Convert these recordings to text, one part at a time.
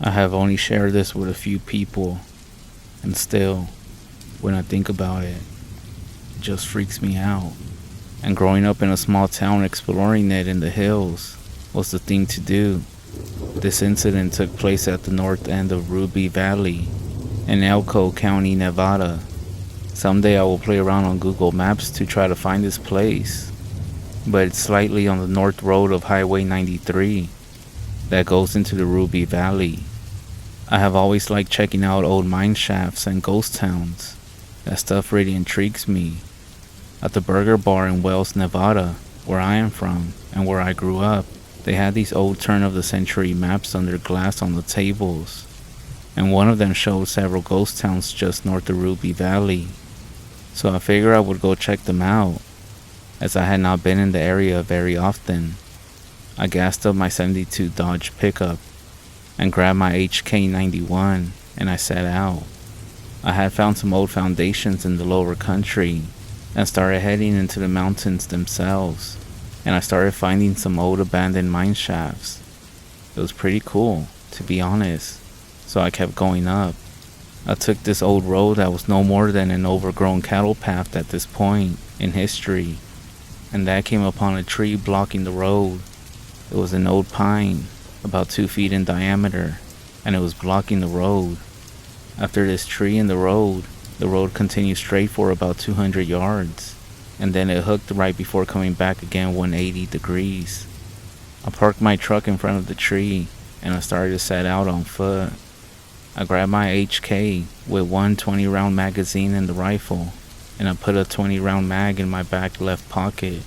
I have only shared this with a few people, and still, when I think about it, it just freaks me out. And growing up in a small town exploring it in the hills was the thing to do. This incident took place at the north end of Ruby Valley in Elko County, Nevada. Someday I will play around on Google Maps to try to find this place, but it's slightly on the north road of Highway 93 that goes into the Ruby Valley. I have always liked checking out old mine shafts and ghost towns. That stuff really intrigues me. At the Burger Bar in Wells, Nevada, where I am from and where I grew up, they had these old turn-of-the-century maps under glass on the tables, and one of them showed several ghost towns just north of Ruby Valley. So I figured I would go check them out, as I had not been in the area very often. I gassed up my '72 Dodge pickup and grabbed my HK91 and I set out. I had found some old foundations in the lower country and started heading into the mountains themselves, and I started finding some old abandoned mine shafts. It was pretty cool, to be honest, so I kept going up. I took this old road that was no more than an overgrown cattle path at this point in history, and I came upon a tree blocking the road. It was an old pine, about 2 feet in diameter, and it was blocking the road. After this tree and the road continued straight for about 200 yards, and then it hooked right before coming back again 180 degrees. I parked my truck in front of the tree, and I started to set out on foot. I grabbed my HK with one 20-round magazine in the rifle, and I put a 20-round mag in my back left pocket.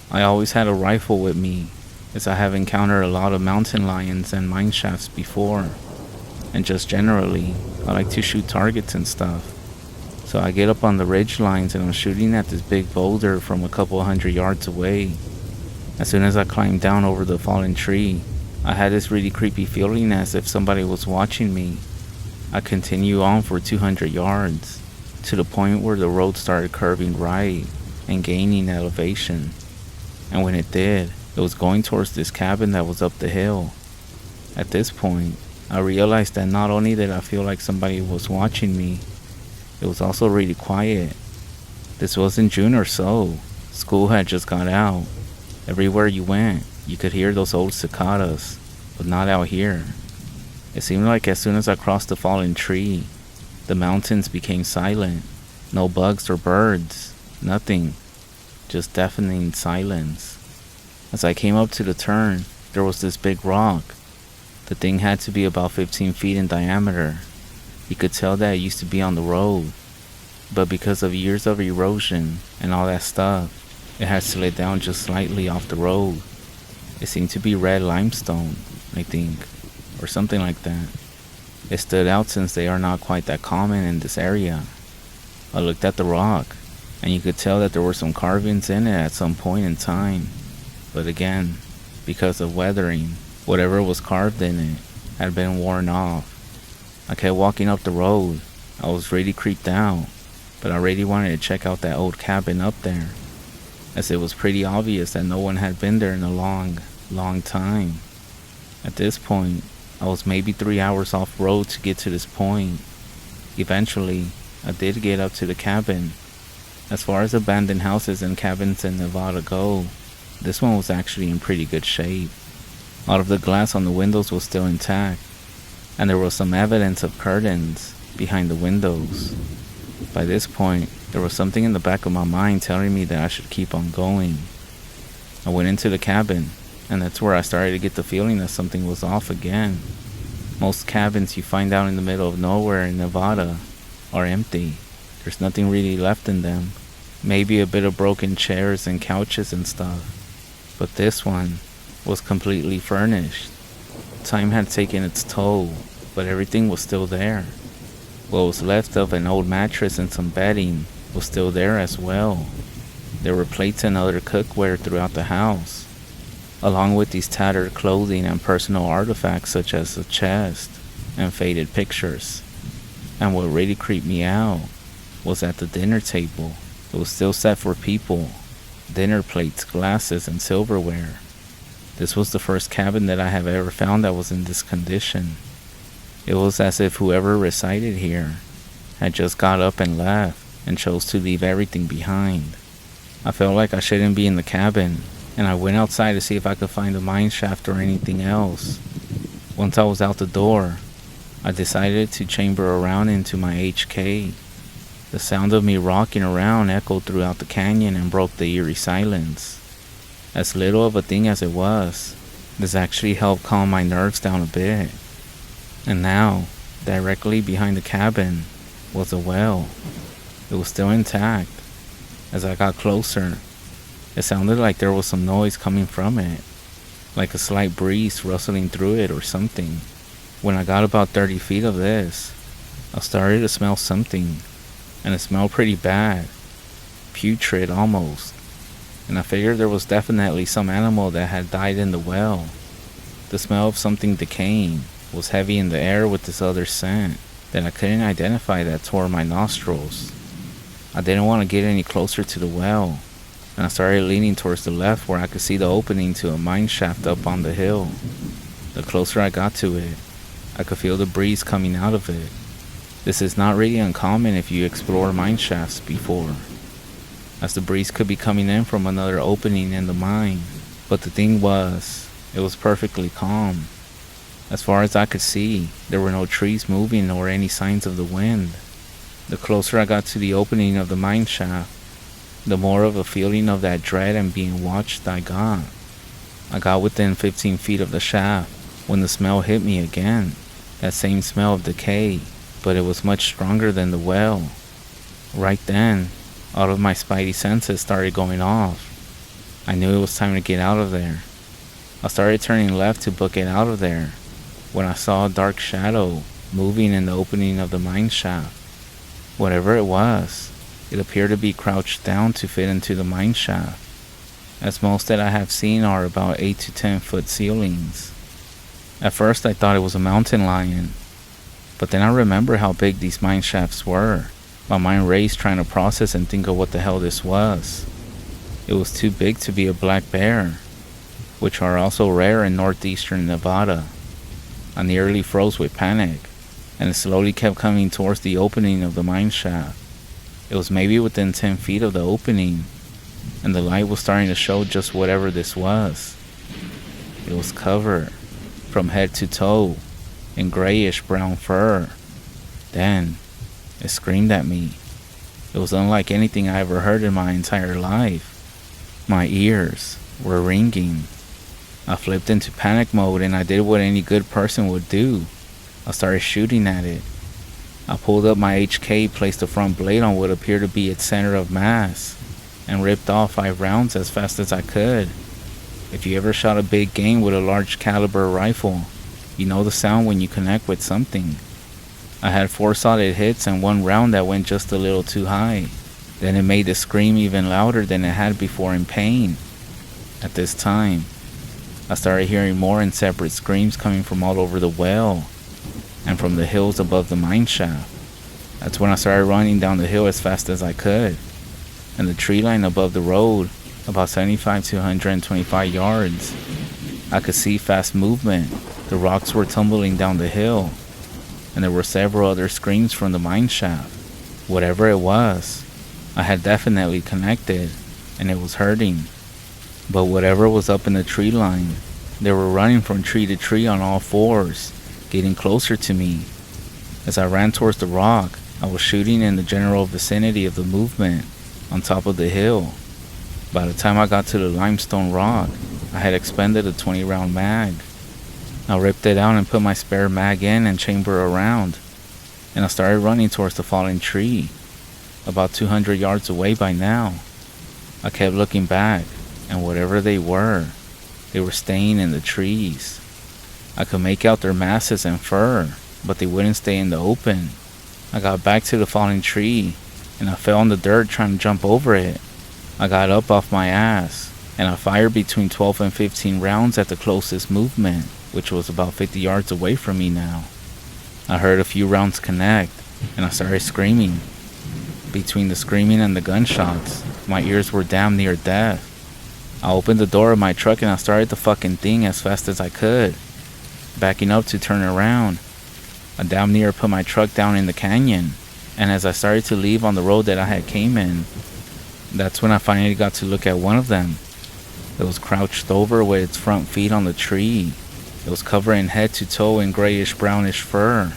I always had a rifle with me, as I have encountered a lot of mountain lions and mine shafts before, and just generally, I like to shoot targets and stuff. So I get up on the ridge lines and I'm shooting at this big boulder from a couple hundred yards away. As soon as I climbed down over the fallen tree, I had this really creepy feeling as if somebody was watching me. I continue on for 200 yards, to the point where the road started curving right and gaining elevation. And when it did, it was going towards this cabin that was up the hill. At this point, I realized that not only did I feel like somebody was watching me, it was also really quiet. This was in June or so. School had just got out. Everywhere you went, you could hear those old cicadas, but not out here. It seemed like as soon as I crossed the fallen tree, the mountains became silent. No bugs or birds, nothing, just deafening silence. As I came up to the turn, there was this big rock. The thing had to be about 15 feet in diameter. You could tell that it used to be on the road, but because of years of erosion and all that stuff, it had slid down just slightly off the road. It seemed to be red limestone, I think, or something like that. It stood out since they are not quite that common in this area. I looked at the rock, and you could tell that there were some carvings in it at some point in time. But again, because of weathering, whatever was carved in it had been worn off. I kept walking up the road. I was really creeped out, but I really wanted to check out that old cabin up there, as it was pretty obvious that no one had been there in a long time. At this point, I was maybe 3 hours off road to get to this point. Eventually, I did get up to the cabin. As far as abandoned houses and cabins in Nevada go, this one was actually in pretty good shape. A lot of the glass on the windows was still intact, and there was some evidence of curtains behind the windows. By this point, there was something in the back of my mind telling me that I should keep on going. I went into the cabin, and that's where I started to get the feeling that something was off again. Most cabins you find out in the middle of nowhere in Nevada are empty. There's nothing really left in them. Maybe a bit of broken chairs and couches and stuff. But this one was completely furnished. Time had taken its toll, but everything was still there. What was left of an old mattress and some bedding was still there as well. There were plates and other cookware throughout the house, along with these tattered clothing and personal artifacts such as a chest and faded pictures. And what really creeped me out was at the dinner table. It was still set for people. Dinner plates, glasses, and silverware. This was the first cabin that I have ever found that was in this condition. It was as if whoever resided here had just got up and left and chose to leave everything behind. I felt like I shouldn't be in the cabin, and I went outside to see if I could find a mine shaft or anything else. Once I was out the door, I decided to chamber around into my HK. The sound of me rocking around echoed throughout the canyon and broke the eerie silence. As little of a thing as it was, this actually helped calm my nerves down a bit. And now, directly behind the cabin, was a well. It was still intact. As I got closer, it sounded like there was some noise coming from it, like a slight breeze rustling through it or something. When I got about 30 feet of this, I started to smell something, and it smelled pretty bad, putrid almost, and I figured there was definitely some animal that had died in the well. The smell of something decaying was heavy in the air with this other scent that I couldn't identify that tore my nostrils. I didn't want to get any closer to the well, and I started leaning towards the left where I could see the opening to a mine shaft up on the hill. The closer I got to it, I could feel the breeze coming out of it. This is not really uncommon if you explore mine shafts before, as the breeze could be coming in from another opening in the mine. But the thing was, it was perfectly calm. As far as I could see, there were no trees moving nor any signs of the wind. The closer I got to the opening of the mine shaft, the more of a feeling of that dread and being watched I got. I got within 15 feet of the shaft when the smell hit me again. That same smell of decay, but it was much stronger than the well. Right then, all of my spidey senses started going off. I knew it was time to get out of there. I started turning left to book it out of there, when I saw a dark shadow moving in the opening of the mine shaft. Whatever it was, it appeared to be crouched down to fit into the mine shaft, as most that I have seen are about 8 to 10 foot ceilings. At first I thought it was a mountain lion, but then I remember how big these mine shafts were. My mind raced trying to process and think of what the hell this was. It was too big to be a black bear, which are also rare in northeastern Nevada. I nearly froze with panic, and it slowly kept coming towards the opening of the mine shaft. It was maybe within 10 feet of the opening, and the light was starting to show just whatever this was. It was covered, from head to toe, in grayish brown fur. Then, it screamed at me. It was unlike anything I ever heard in my entire life. My ears were ringing. I flipped into panic mode and I did what any good person would do. I started shooting at it. I pulled up my HK, placed the front blade on what appeared to be its center of mass, and ripped off 5 rounds as fast as I could. If you ever shot a big game with a large caliber rifle, you know the sound when you connect with something. I had 4 solid hits and 1 round that went just a little too high. Then it made the scream even louder than it had before in pain. At this time, I started hearing more and separate screams coming from all over the well and from the hills above the mine shaft. That's when I started running down the hill as fast as I could. And the tree line above the road, about 75 to 125 yards, I could see fast movement. The rocks were tumbling down the hill, and there were several other screams from the mine shaft. Whatever it was, I had definitely connected, and it was hurting. But whatever was up in the tree line, they were running from tree to tree on all 4s, getting closer to me. As I ran towards the rock, I was shooting in the general vicinity of the movement on top of the hill. By the time I got to the limestone rock, I had expended a 20-round mag. I ripped it out and put my spare mag in and chamber around, and I started running towards the fallen tree, about 200 yards away by now. I kept looking back, and whatever they were staying in the trees. I could make out their masses and fur, but they wouldn't stay in the open. I got back to the fallen tree, and I fell in the dirt trying to jump over it. I got up off my ass, and I fired between 12 and 15 rounds at the closest movement, which was about 50 yards away from me now. I heard a few rounds connect, and I started screaming. Between the screaming and the gunshots, my ears were damn near deaf. I opened the door of my truck and I started the fucking thing as fast as I could, backing up to turn around. I damn near put my truck down in the canyon, and as I started to leave on the road that I had came in, that's when I finally got to look at one of them. It was crouched over with its front feet on the tree. It was covered in head to toe in grayish brownish fur,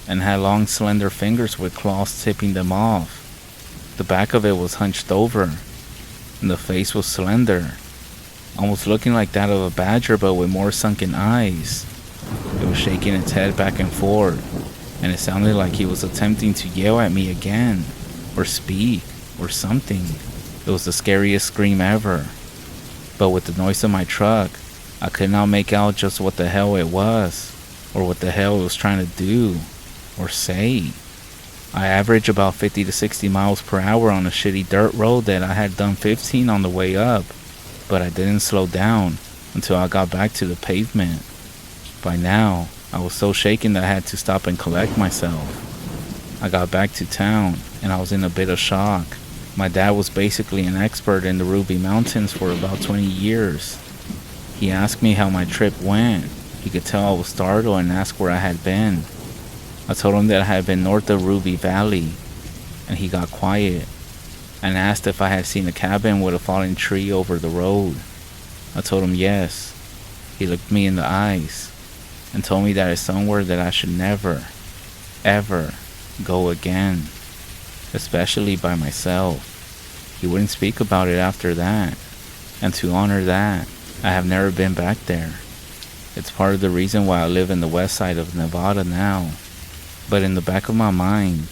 and had long slender fingers with claws tipping them off. The back of it was hunched over, and the face was slender, almost looking like that of a badger but with more sunken eyes. It was shaking its head back and forth, and it sounded like he was attempting to yell at me again, or speak, or something. It was the scariest scream ever. But with the noise of my truck, I could not make out just what the hell it was, or what the hell it was trying to do, or say. I averaged about 50 to 60 miles per hour on a shitty dirt road that I had done 15 on the way up, but I didn't slow down until I got back to the pavement. By now, I was so shaken that I had to stop and collect myself. I got back to town, and I was in a bit of shock. My dad was basically an expert in the Ruby Mountains for about 20 years. He asked me how my trip went. He could tell I was startled and asked where I had been. I told him that I had been north of Ruby Valley, and he got quiet and asked if I had seen a cabin with a fallen tree over the road. I told him yes. He looked me in the eyes and told me that it's somewhere that I should never, ever go again, especially by myself. He wouldn't speak about it after that, and to honor that, I have never been back there. It's part of the reason why I live in the west side of Nevada now. But in the back of my mind,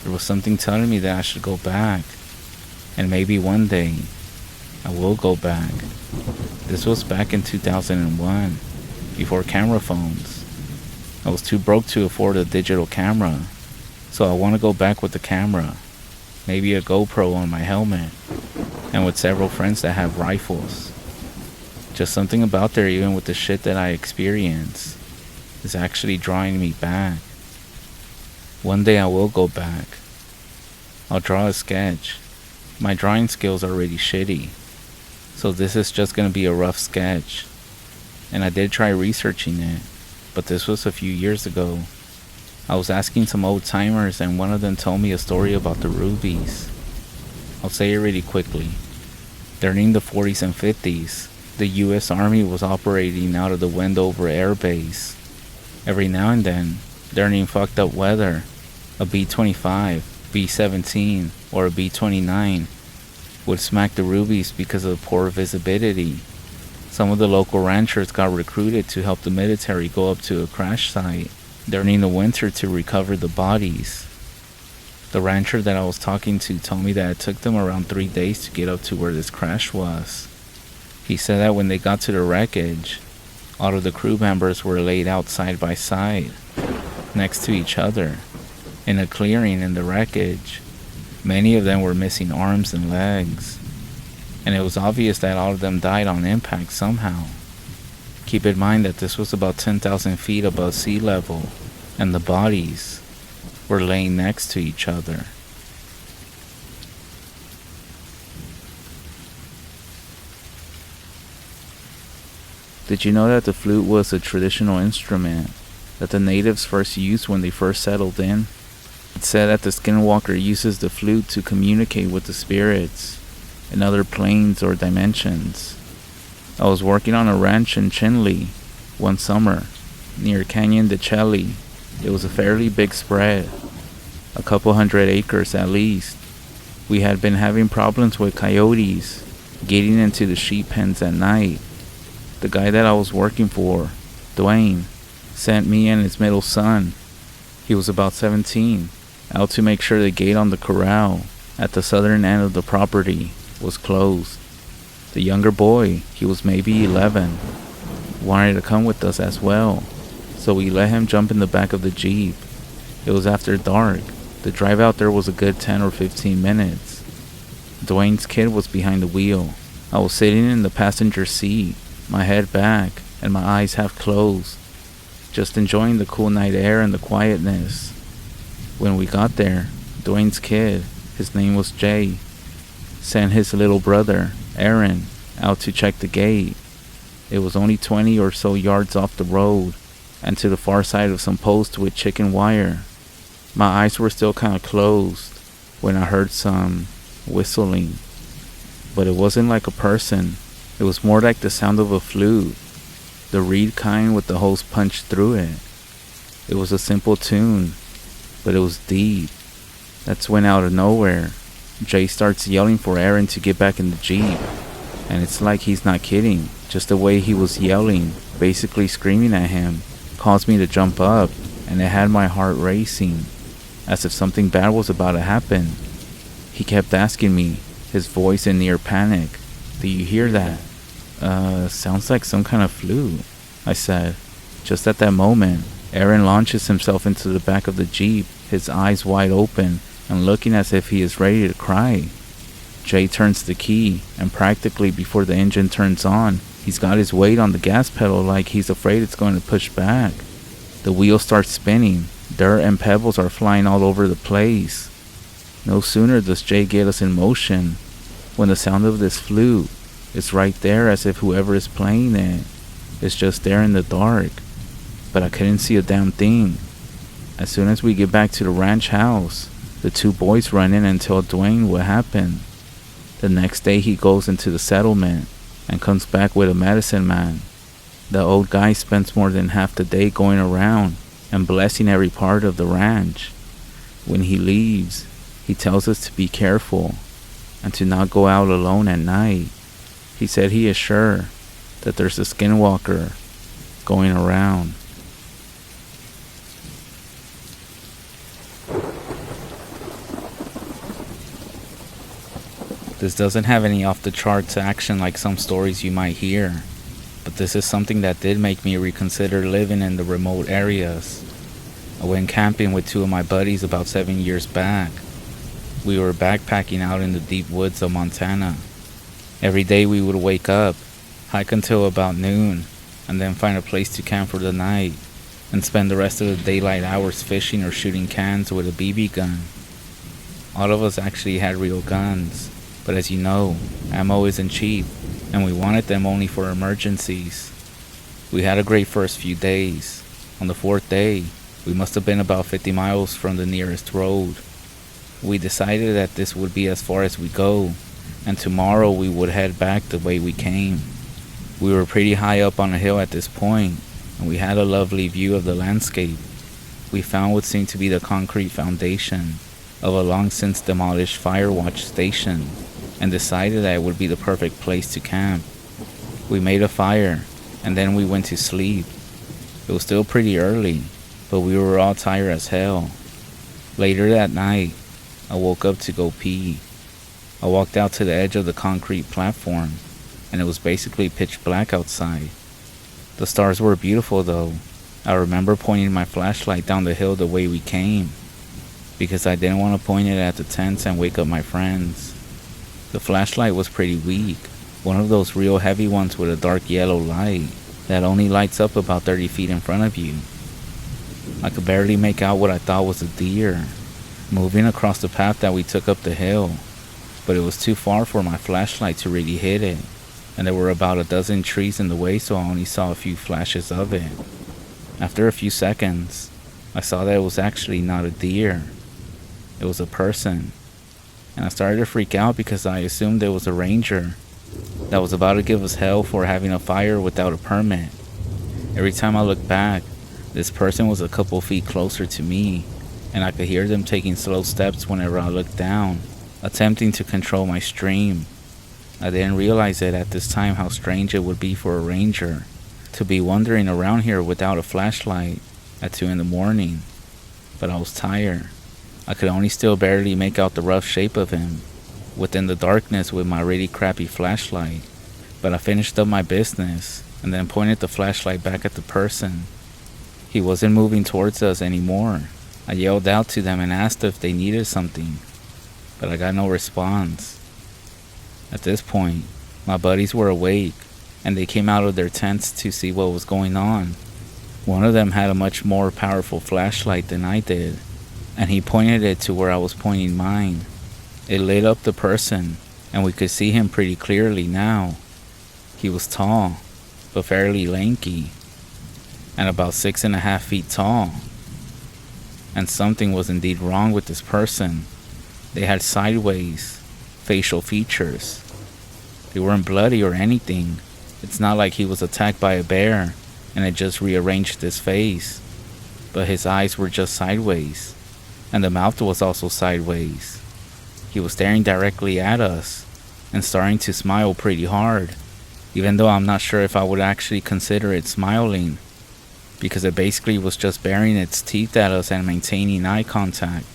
there was something telling me that I should go back, and maybe one day I will go back. This was back in 2001, before camera phones. I was too broke to afford a digital camera, so I want to go back with the camera, maybe a GoPro on my helmet, and with several friends that have rifles. Just something about there, even with the shit that I experience, is actually drawing me back. One day I will go back. I'll draw a sketch. My drawing skills are already shitty, so this is just going to be a rough sketch. And I did try researching it, but this was a few years ago. I was asking some old timers, and one of them told me a story about the rubies. I'll say it really quickly. During the 40s and 50s, the US Army was operating out of the Wendover Air Base. Every now and then, during fucked up weather, a B-25, B-17, or a B-29 would smack the rubies because of poor visibility. Some of the local ranchers got recruited to help the military go up to a crash site during the winter to recover the bodies. The rancher that I was talking to told me that it took them around 3 days to get up to where this crash was. He said that when they got to the wreckage, all of the crew members were laid out side by side, next to each other, in a clearing in the wreckage. Many of them were missing arms and legs, and it was obvious that all of them died on impact somehow. Keep in mind that this was about 10,000 feet above sea level, and the bodies were laying next to each other. Did you know that the flute was a traditional instrument that the natives first used when they first settled in? It's said that the Skinwalker uses the flute to communicate with the spirits in other planes or dimensions. I was working on a ranch in Chinle one summer, near Canyon de Chelly. It was a fairly big spread, a couple hundred acres at least. We had been having problems with coyotes getting into the sheep pens at night. The guy that I was working for, Dwayne, sent me and his middle son, he was about 17, out to make sure the gate on the corral at the southern end of the property was closed. The younger boy, he was maybe 11, wanted to come with us as well, so we let him jump in the back of the Jeep. It was after dark. The drive out there was a good 10 or 15 minutes. Dwayne's kid was behind the wheel. I was sitting in the passenger seat, my head back and my eyes half closed, just enjoying the cool night air and the quietness. When we got there, Dwayne's kid, his name was Jay, sent his little brother, Aaron, out to check the gate. It was only 20 or so yards off the road, and to the far side of some posts with chicken wire. My eyes were still kind of closed when I heard some whistling, but it wasn't like a person. It was more like the sound of a flute, the reed kind with the holes punched through it. It was a simple tune, but it was deep. That's when out of nowhere, Jay starts yelling for Aaron to get back in the Jeep. And it's like he's not kidding. Just the way he was yelling, basically screaming at him, caused me to jump up, and it had my heart racing, as if something bad was about to happen. He kept asking me, his voice in near panic, "Do you hear that?" Sounds like some kind of flute," I said. Just at that moment, Aaron launches himself into the back of the Jeep, his eyes wide open and looking as if he is ready to cry. Jay turns the key, and practically before the engine turns on, he's got his weight on the gas pedal like he's afraid it's going to push back. The wheel starts spinning, dirt and pebbles are flying all over the place. No sooner does Jay get us in motion, when the sound of this flute is right there, as if whoever is playing it is just there in the dark. But I couldn't see a damn thing. As soon as we get back to the ranch house, the two boys run in and tell Dwayne what happened. The next day he goes into the settlement and comes back with a medicine man. The old guy spends more than half the day going around and blessing every part of the ranch. When he leaves, he tells us to be careful and to not go out alone at night. He said he is sure that there's a Skinwalker going around. This doesn't have any off-the-charts action like some stories you might hear, but this is something that did make me reconsider living in the remote areas. I went camping with two of my buddies about 7 years back. We were backpacking out in the deep woods of Montana. Every day we would wake up, hike until about noon, and then find a place to camp for the night, and spend the rest of the daylight hours fishing or shooting cans with a BB gun. All of us actually had real guns. But as you know, ammo isn't cheap, and we wanted them only for emergencies. We had a great first few days. On the fourth day, we must have been about 50 miles from the nearest road. We decided that this would be as far as we go, and tomorrow we would head back the way we came. We were pretty high up on a hill at this point, and we had a lovely view of the landscape. We found what seemed to be the concrete foundation of a long since demolished fire watch station, and decided that it would be the perfect place to camp. We made a fire, and then we went to sleep. It was still pretty early, but we were all tired as hell. Later that night, I woke up to go pee. I walked out to the edge of the concrete platform, and it was basically pitch black outside. The stars were beautiful though. I remember pointing my flashlight down the hill the way we came, because I didn't want to point it at the tents and wake up my friends. The flashlight was pretty weak, one of those real heavy ones with a dark yellow light that only lights up about 30 feet in front of you. I could barely make out what I thought was a deer moving across the path that we took up the hill, but it was too far for my flashlight to really hit it, and there were about a dozen trees in the way, so I only saw a few flashes of it. After a few seconds, I saw that it was actually not a deer. It was a person, and I started to freak out because I assumed it was a ranger that was about to give us hell for having a fire without a permit. Every time I looked back, this person was a couple feet closer to me, and I could hear them taking slow steps whenever I looked down, attempting to control my stream. I didn't realize it at this time how strange it would be for a ranger to be wandering around here without a flashlight at 2 in the morning, but I was tired. I could only still barely make out the rough shape of him within the darkness with my really crappy flashlight, but I finished up my business and then pointed the flashlight back at the person. He wasn't moving towards us anymore. I yelled out to them and asked if they needed something, but I got no response. At this point, my buddies were awake, and they came out of their tents to see what was going on. One of them had a much more powerful flashlight than I did, and he pointed it to where I was pointing mine. It lit up the person, and we could see him pretty clearly now. He was tall, but fairly lanky. and about 6.5 feet tall. And something was indeed wrong with this person. They had sideways facial features. They weren't bloody or anything. It's not like he was attacked by a bear and it just rearranged his face. But his eyes were just sideways, and the mouth was also sideways. He was staring directly at us and starting to smile pretty hard, even though I'm not sure if I would actually consider it smiling, because it basically was just baring its teeth at us and maintaining eye contact.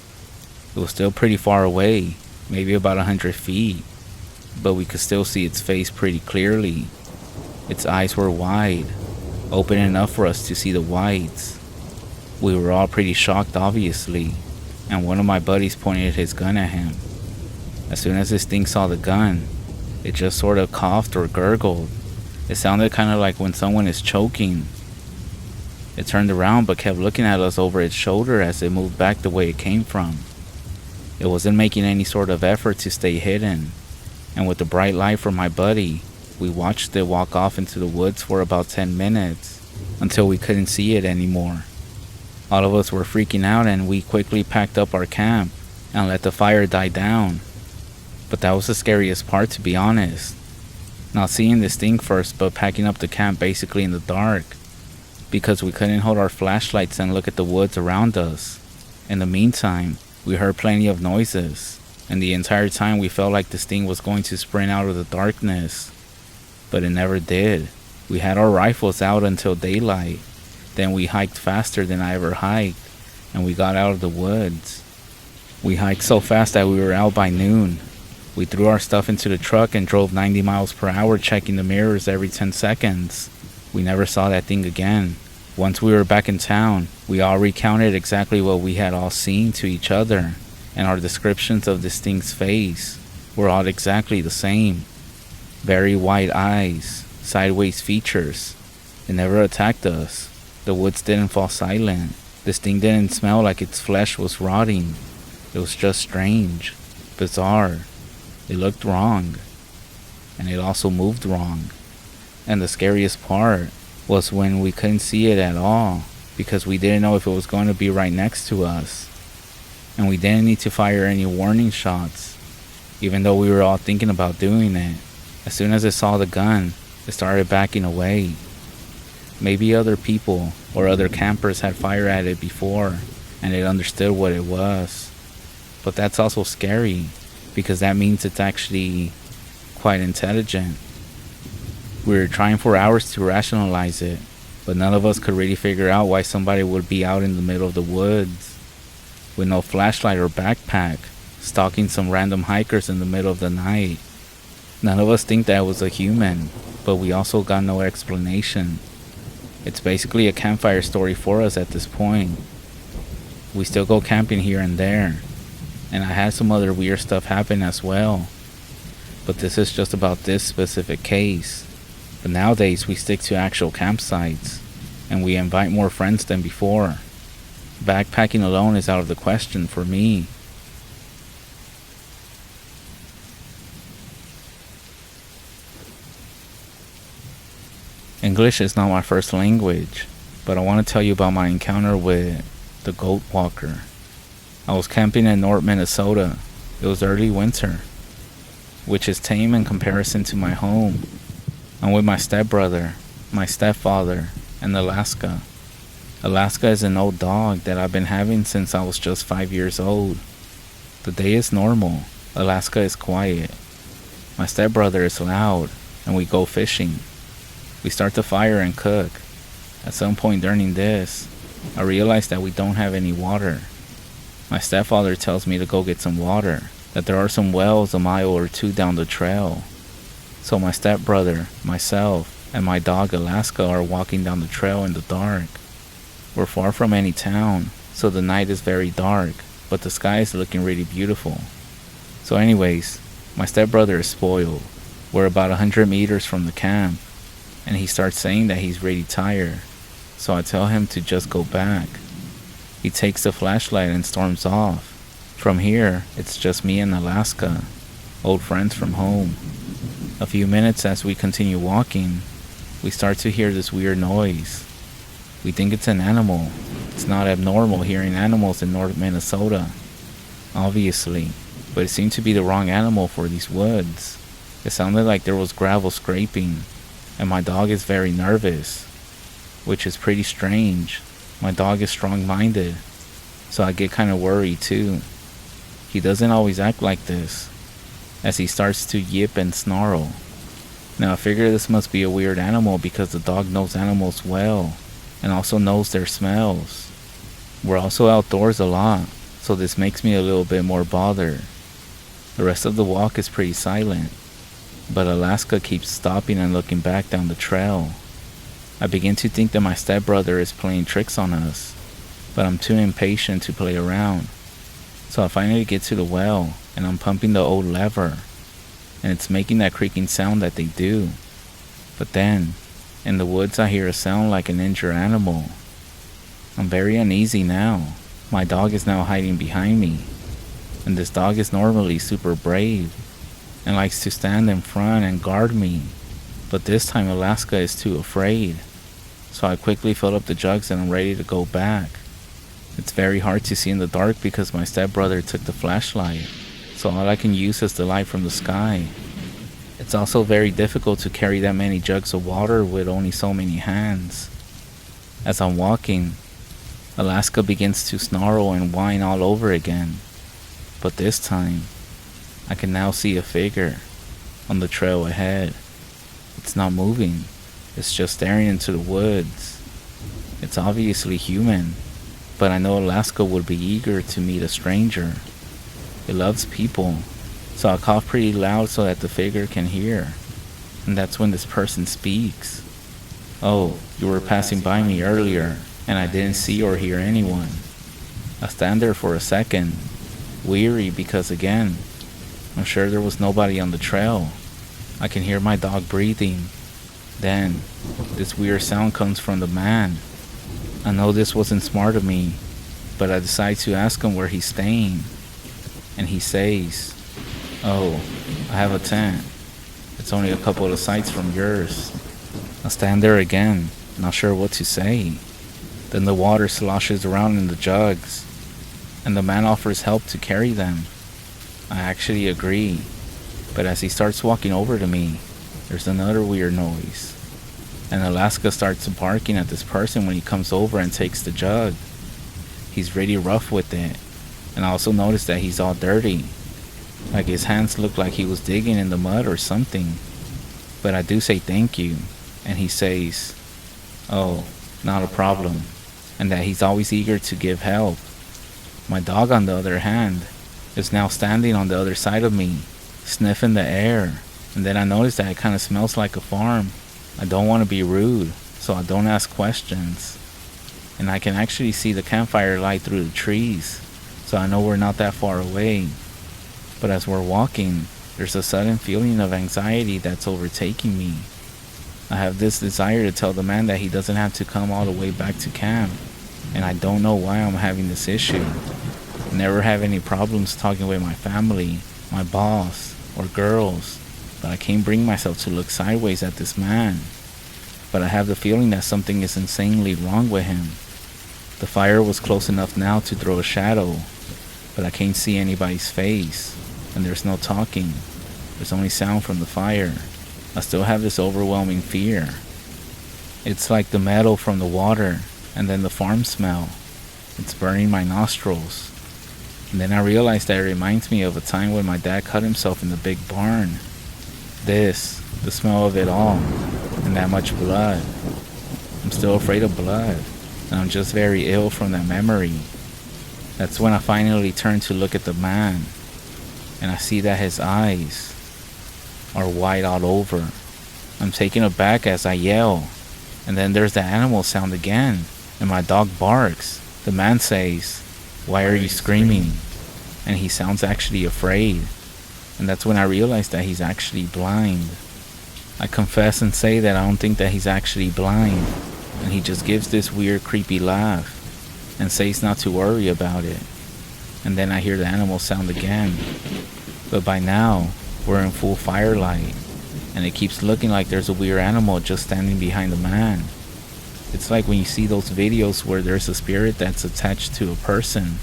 It was still pretty far away, maybe about 100 feet, but we could still see its face pretty clearly. Its eyes were wide, open enough for us to see the whites. We were all pretty shocked, obviously, and one of my buddies pointed his gun at him. As soon as this thing saw the gun, it just sort of coughed or gurgled. It sounded kind of like when someone is choking. It turned around but kept looking at us over its shoulder as it moved back the way it came from. It wasn't making any sort of effort to stay hidden, and with the bright light from my buddy, we watched it walk off into the woods for about 10 minutes until we couldn't see it anymore. All of us were freaking out and we quickly packed up our camp and let the fire die down. But that was the scariest part, to be honest. Not seeing this thing first, but packing up the camp basically in the dark, because we couldn't hold our flashlights and look at the woods around us. In the meantime, we heard plenty of noises, and the entire time we felt like this thing was going to sprint out of the darkness. But it never did. We had our rifles out until daylight. Then we hiked faster than I ever hiked, and we got out of the woods. We hiked so fast that we were out by noon. We threw our stuff into the truck and drove 90 miles per hour, checking the mirrors every 10 seconds. We never saw that thing again. Once we were back in town, we all recounted exactly what we had all seen to each other, and our descriptions of this thing's face were all exactly the same. Very wide eyes, sideways features. It never attacked us. The woods didn't fall silent. This thing didn't smell like its flesh was rotting. It was just strange, bizarre. It looked wrong, and it also moved wrong. And the scariest part was when we couldn't see it at all, because we didn't know if it was going to be right next to us. And we didn't need to fire any warning shots, even though we were all thinking about doing it. As soon as it saw the gun, it started backing away. Maybe other people or other campers had fired at it before and it understood what it was. But that's also scary, because that means it's actually quite intelligent. We were trying for hours to rationalize it, but none of us could really figure out why somebody would be out in the middle of the woods with no flashlight or backpack, stalking some random hikers in the middle of the night. None of us think that it was a human, but we also got no explanation. It's basically a campfire story for us at this point. We still go camping here and there, and I had some other weird stuff happen as well. But this is just about this specific case. But nowadays we stick to actual campsites, and we invite more friends than before. Backpacking alone is out of the question for me. English is not my first language, but I want to tell you about my encounter with the goat walker. I was camping in North Minnesota. It was early winter, which is tame in comparison to my home. I'm with my stepbrother, my stepfather, and Alaska. Alaska is an old dog that I've been having since I was just 5 years old. The day is normal. Alaska is quiet. My stepbrother is loud, and we go fishing. We start the fire and cook. At some point during this, I realize that we don't have any water. My stepfather tells me to go get some water, that there are some wells a mile or two down the trail. So my stepbrother, myself, and my dog Alaska are walking down the trail in the dark. We're far from any town, so the night is very dark, but the sky is looking really beautiful. So anyways, my stepbrother is spoiled. We're about 100 meters from the camp, and he starts saying that he's really tired, so I tell him to just go back. He takes the flashlight and storms off. From here, it's just me and Alaska, old friends from home. A few minutes as we continue walking, we start to hear this weird noise. We think it's an animal. It's not abnormal hearing animals in North Minnesota, obviously, but it seemed to be the wrong animal for these woods. It sounded like there was gravel scraping, and my dog is very nervous, which is pretty strange. My dog is strong-minded, so I get kind of worried too. He doesn't always act like this, as he starts to yip and snarl. Now I figure this must be a weird animal because the dog knows animals well, and also knows their smells. We're also outdoors a lot, so this makes me a little bit more bothered. The rest of the walk is pretty silent, but Alaska keeps stopping and looking back down the trail. I begin to think that my stepbrother is playing tricks on us, but I'm too impatient to play around. So I finally get to the well, and I'm pumping the old lever, and it's making that creaking sound that they do. But then, in the woods I hear a sound like an injured animal. I'm very uneasy now. My dog is now hiding behind me, and this dog is normally super brave and likes to stand in front and guard me, but this time Alaska is too afraid. So I quickly fill up the jugs and I'm ready to go back. It's very hard to see in the dark because my stepbrother took the flashlight, so all I can use is the light from the sky. It's also very difficult to carry that many jugs of water with only so many hands. As I'm walking, Alaska begins to snarl and whine all over again, but this time, I can now see a figure on the trail ahead. It's not moving, it's just staring into the woods. It's obviously human, but I know Alaska would be eager to meet a stranger. It loves people, so I cough pretty loud so that the figure can hear, and that's when this person speaks. "Oh, you were passing by me earlier, and I didn't see or hear anyone." I stand there for a second, weary because again, I'm sure there was nobody on the trail. I can hear my dog breathing. Then, this weird sound comes from the man. I know this wasn't smart of me, but I decide to ask him where he's staying. And he says, "Oh, I have a tent. It's only a couple of sites from yours." I stand there again, not sure what to say. Then the water sloshes around in the jugs, and the man offers help to carry them. I actually agree, but as he starts walking over to me, there's another weird noise, and Alaska starts barking at this person when he comes over and takes the jug. He's really rough with it, and I also notice that he's all dirty, like his hands look like he was digging in the mud or something. But I do say thank you, and he says, "Oh, not a problem," and that he's always eager to give help. My dog, on the other hand, is now standing on the other side of me, sniffing the air, and then I notice that it kind of smells like a farm. I don't want to be rude, so I don't ask questions. And I can actually see the campfire light through the trees, so I know we're not that far away. But as we're walking, there's a sudden feeling of anxiety that's overtaking me. I have this desire to tell the man that he doesn't have to come all the way back to camp, and I don't know why I'm having this issue. I never have any problems talking with my family, my boss, or girls, but I can't bring myself to look sideways at this man. But I have the feeling that something is insanely wrong with him. The fire was close enough now to throw a shadow, but I can't see anybody's face, and there's no talking. There's only sound from the fire. I still have this overwhelming fear. It's like the metal from the water, and then the farm smell. It's burning my nostrils. And then I realize that it reminds me of a time when my dad cut himself in the big barn. The smell of it all, and that much blood. I'm still afraid of blood, and I'm just very ill from that memory. That's when I finally turn to look at the man, and I see that his eyes are white all over. I'm taken aback as I yell, and then there's the animal sound again, and my dog barks. The man says, "Why are you screaming?" And he sounds actually afraid, and that's when I realize that he's actually blind. I confess and say that I don't think that he's actually blind, and he just gives this weird creepy laugh and says not to worry about it. And then I hear the animal sound again, but by now we're in full firelight, and it keeps looking like there's a weird animal just standing behind the man. It's like when you see those videos where there's a spirit that's attached to a person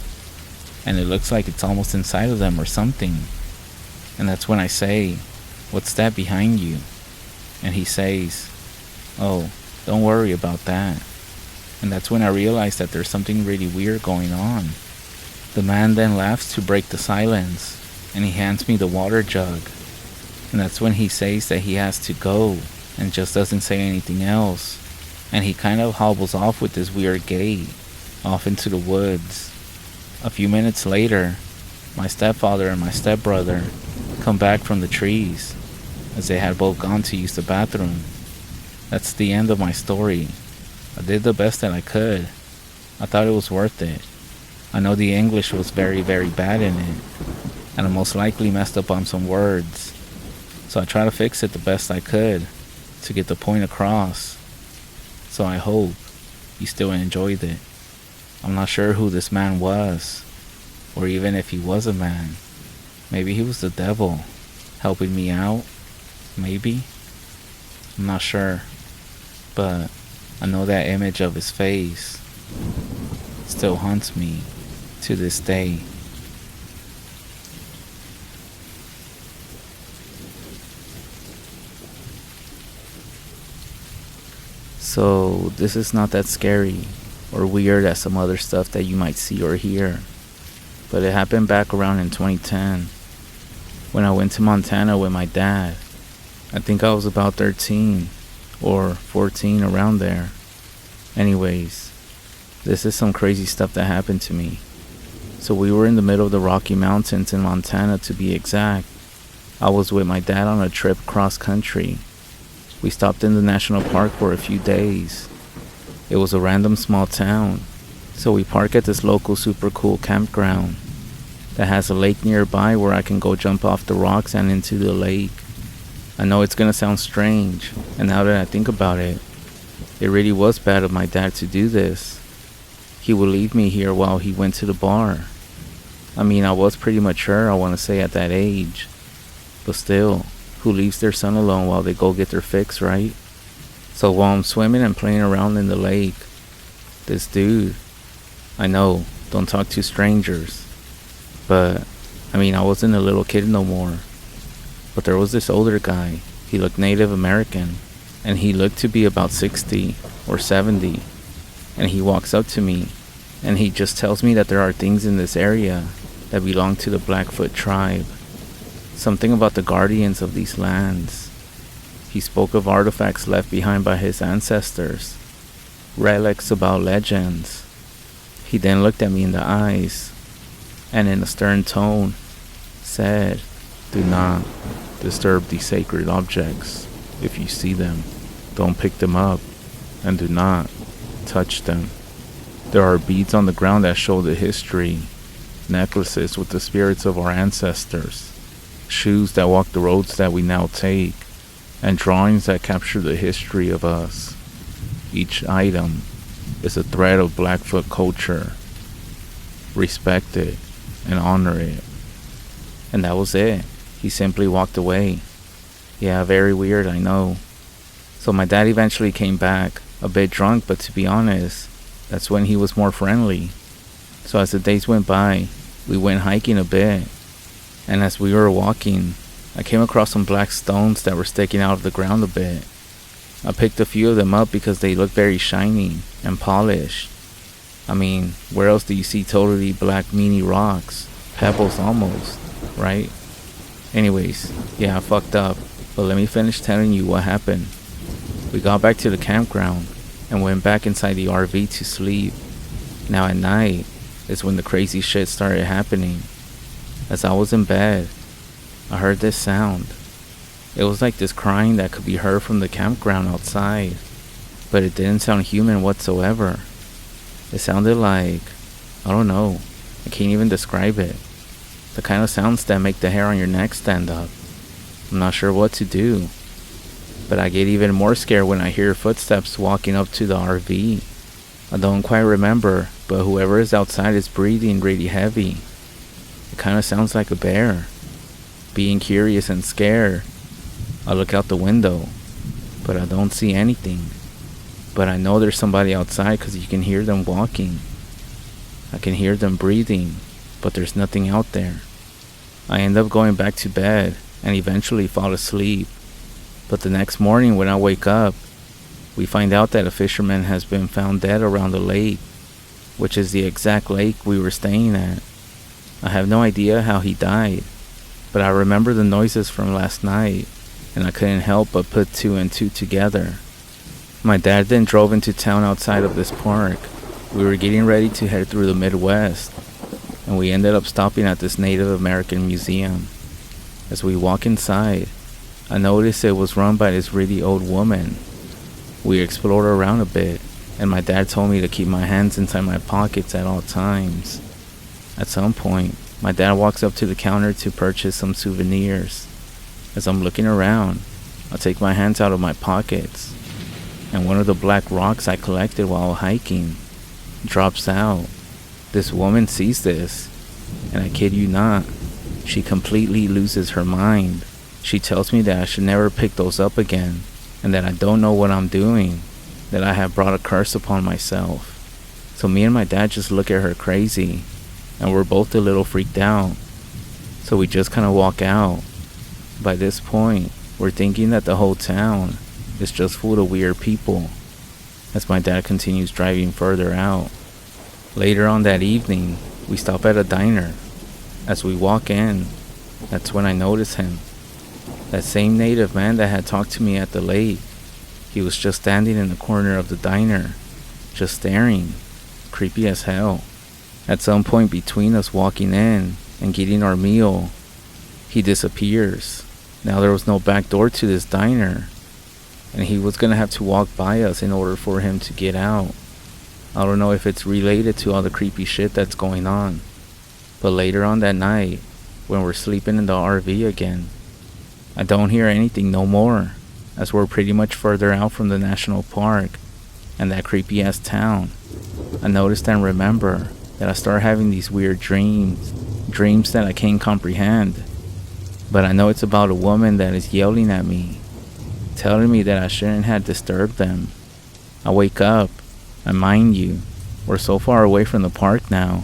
and it looks like it's almost inside of them or something. And that's when I say, "What's that behind you?" And he says, "Oh, don't worry about that." And that's when I realize that there's something really weird going on. The man then laughs to break the silence, and he hands me the water jug. And that's when he says that he has to go, and just doesn't say anything else. And he kind of hobbles off with this weird gait, off into the woods. A few minutes later, my stepfather and my stepbrother come back from the trees, as they had both gone to use the bathroom. That's the end of my story. I did the best that I could. I thought it was worth it. I know the English was very, very bad in it, and I most likely messed up on some words. So I tried to fix it the best I could to get the point across. So I hope you still enjoyed it. I'm not sure who this man was, or even if he was a man. Maybe he was the devil, helping me out. Maybe. I'm not sure. But I know that image of his face still haunts me to this day. So this is not that scary or weird as some other stuff that you might see or hear. But it happened back around in 2010 when I went to Montana with my dad. I think I was about 13 or 14, around there. Anyways, this is some crazy stuff that happened to me. So we were in the middle of the Rocky Mountains in Montana, to be exact. I was with my dad on a trip cross country. We stopped in the national park for a few days. It was a random small town, so we park at this local super cool campground that has a lake nearby where I can go jump off the rocks and into the lake. I know it's gonna sound strange, and now that I think about it, it really was bad of my dad to do this. He would leave me here while he went to the bar. I mean, I was pretty mature, I want to say, at that age. But still, who leaves their son alone while they go get their fix, right? So while I'm swimming and playing around in the lake, this dude, I know, don't talk to strangers, but I mean, I wasn't a little kid no more. But there was this older guy. He looked Native American, and he looked to be about 60 or 70. And he walks up to me, and he just tells me that there are things in this area that belong to the Blackfoot tribe. Something about the guardians of these lands. He spoke of artifacts left behind by his ancestors, relics about legends. He then looked at me in the eyes, and in a stern tone, said, "Do not disturb these sacred objects. If you see them, don't pick them up, and do not touch them. There are beads on the ground that show the history, necklaces with the spirits of our ancestors, shoes that walk the roads that we now take, and drawings that capture the history of us. Each item is a thread of Blackfoot culture. Respect it and honor it." And that was it. He simply walked away. Yeah, very weird, I know. So my dad eventually came back, a bit drunk, but to be honest, that's when he was more friendly. So as the days went by, we went hiking a bit. And as we were walking, I came across some black stones that were sticking out of the ground a bit. I picked a few of them up because they looked very shiny and polished. I mean, where else do you see totally black meaty rocks? Pebbles almost, right? Anyways, yeah, I fucked up, but let me finish telling you what happened. We got back to the campground and went back inside the RV to sleep. Now at night is when the crazy shit started happening. As I was in bed, I heard this sound. It was like this crying that could be heard from the campground outside, but it didn't sound human whatsoever. It sounded like, I don't know, I can't even describe it. The kind of sounds that make the hair on your neck stand up. I'm not sure what to do, but I get even more scared when I hear footsteps walking up to the RV. I don't quite remember, but whoever is outside is breathing really heavy. It kind of sounds like a bear. Being curious and scared, I look out the window, but I don't see anything. but I know there's somebody outside because you can hear them walking. I can hear them breathing, but there's nothing out there. I end up going back to bed and eventually fall asleep. But the next morning when I wake up, we find out that a fisherman has been found dead around the lake, which is the exact lake we were staying at. I have no idea how he died, but I remember the noises from last night, and I couldn't help but put two and two together. My dad then drove into town outside of this park. We were getting ready to head through the Midwest, and we ended up stopping at this Native American museum. As we walk inside, I noticed it was run by this really old woman. We explored around a bit, and my dad told me to keep my hands inside my pockets at all times. At some point, my dad walks up to the counter to purchase some souvenirs. As I'm looking around, I take my hands out of my pockets, and one of the black rocks I collected while hiking drops out. This woman sees this, and I kid you not, she completely loses her mind. She tells me that I should never pick those up again, and that I don't know what I'm doing, that I have brought a curse upon myself. So me and my dad just look at her crazy, and we're both a little freaked out. So we just kind of walk out. By this point, we're thinking that the whole town is just full of weird people, as my dad continues driving further out. Later on that evening, we stop at a diner. As we walk in, that's when I notice him. That same native man that had talked to me at the lake. He was just standing in the corner of the diner, just staring, creepy as hell. At some point between us walking in and getting our meal, he disappears. Now there was no back door to this diner, and he was gonna have to walk by us in order for him to get out. I don't know if it's related to all the creepy shit that's going on. But later on that night, when we're sleeping in the RV again, I don't hear anything no more, as we're pretty much further out from the national park and that creepy ass town. I noticed and remember that I start having these weird dreams that I can't comprehend. But I know it's about a woman that is yelling at me, telling me that I shouldn't have disturbed them. I wake up, and mind you, we're so far away from the park now.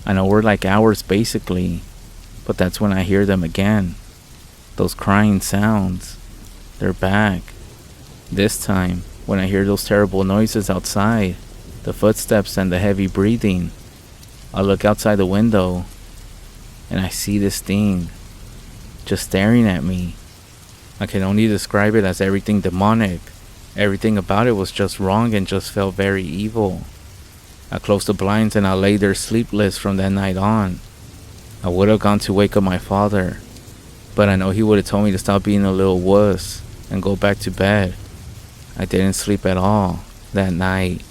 I know we're like hours basically, but that's when I hear them again. Those crying sounds, they're back. This time, when I hear those terrible noises outside, the footsteps and the heavy breathing, I look outside the window, and I see this thing, just staring at me. I can only describe it as everything demonic. Everything about it was just wrong and just felt very evil. I closed the blinds and I lay there sleepless from that night on. I would have gone to wake up my father, but I know he would have told me to stop being a little wuss and go back to bed. I didn't sleep at all that night.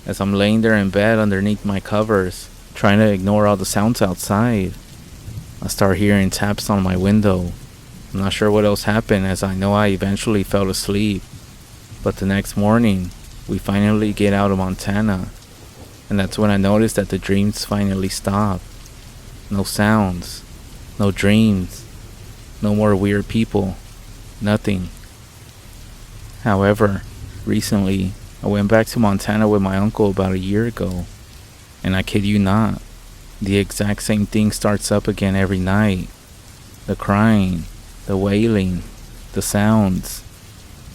As I'm laying there in bed underneath my covers, trying to ignore all the sounds outside, I start hearing taps on my window. I'm not sure what else happened, as I know I eventually fell asleep. But the next morning, we finally get out of Montana, and that's when I noticed that the dreams finally stopped. No sounds, no dreams, no more weird people, nothing. However, recently, I went back to Montana with my uncle about a year ago, and I kid you not, the exact same thing starts up again every night. The crying, the wailing, the sounds.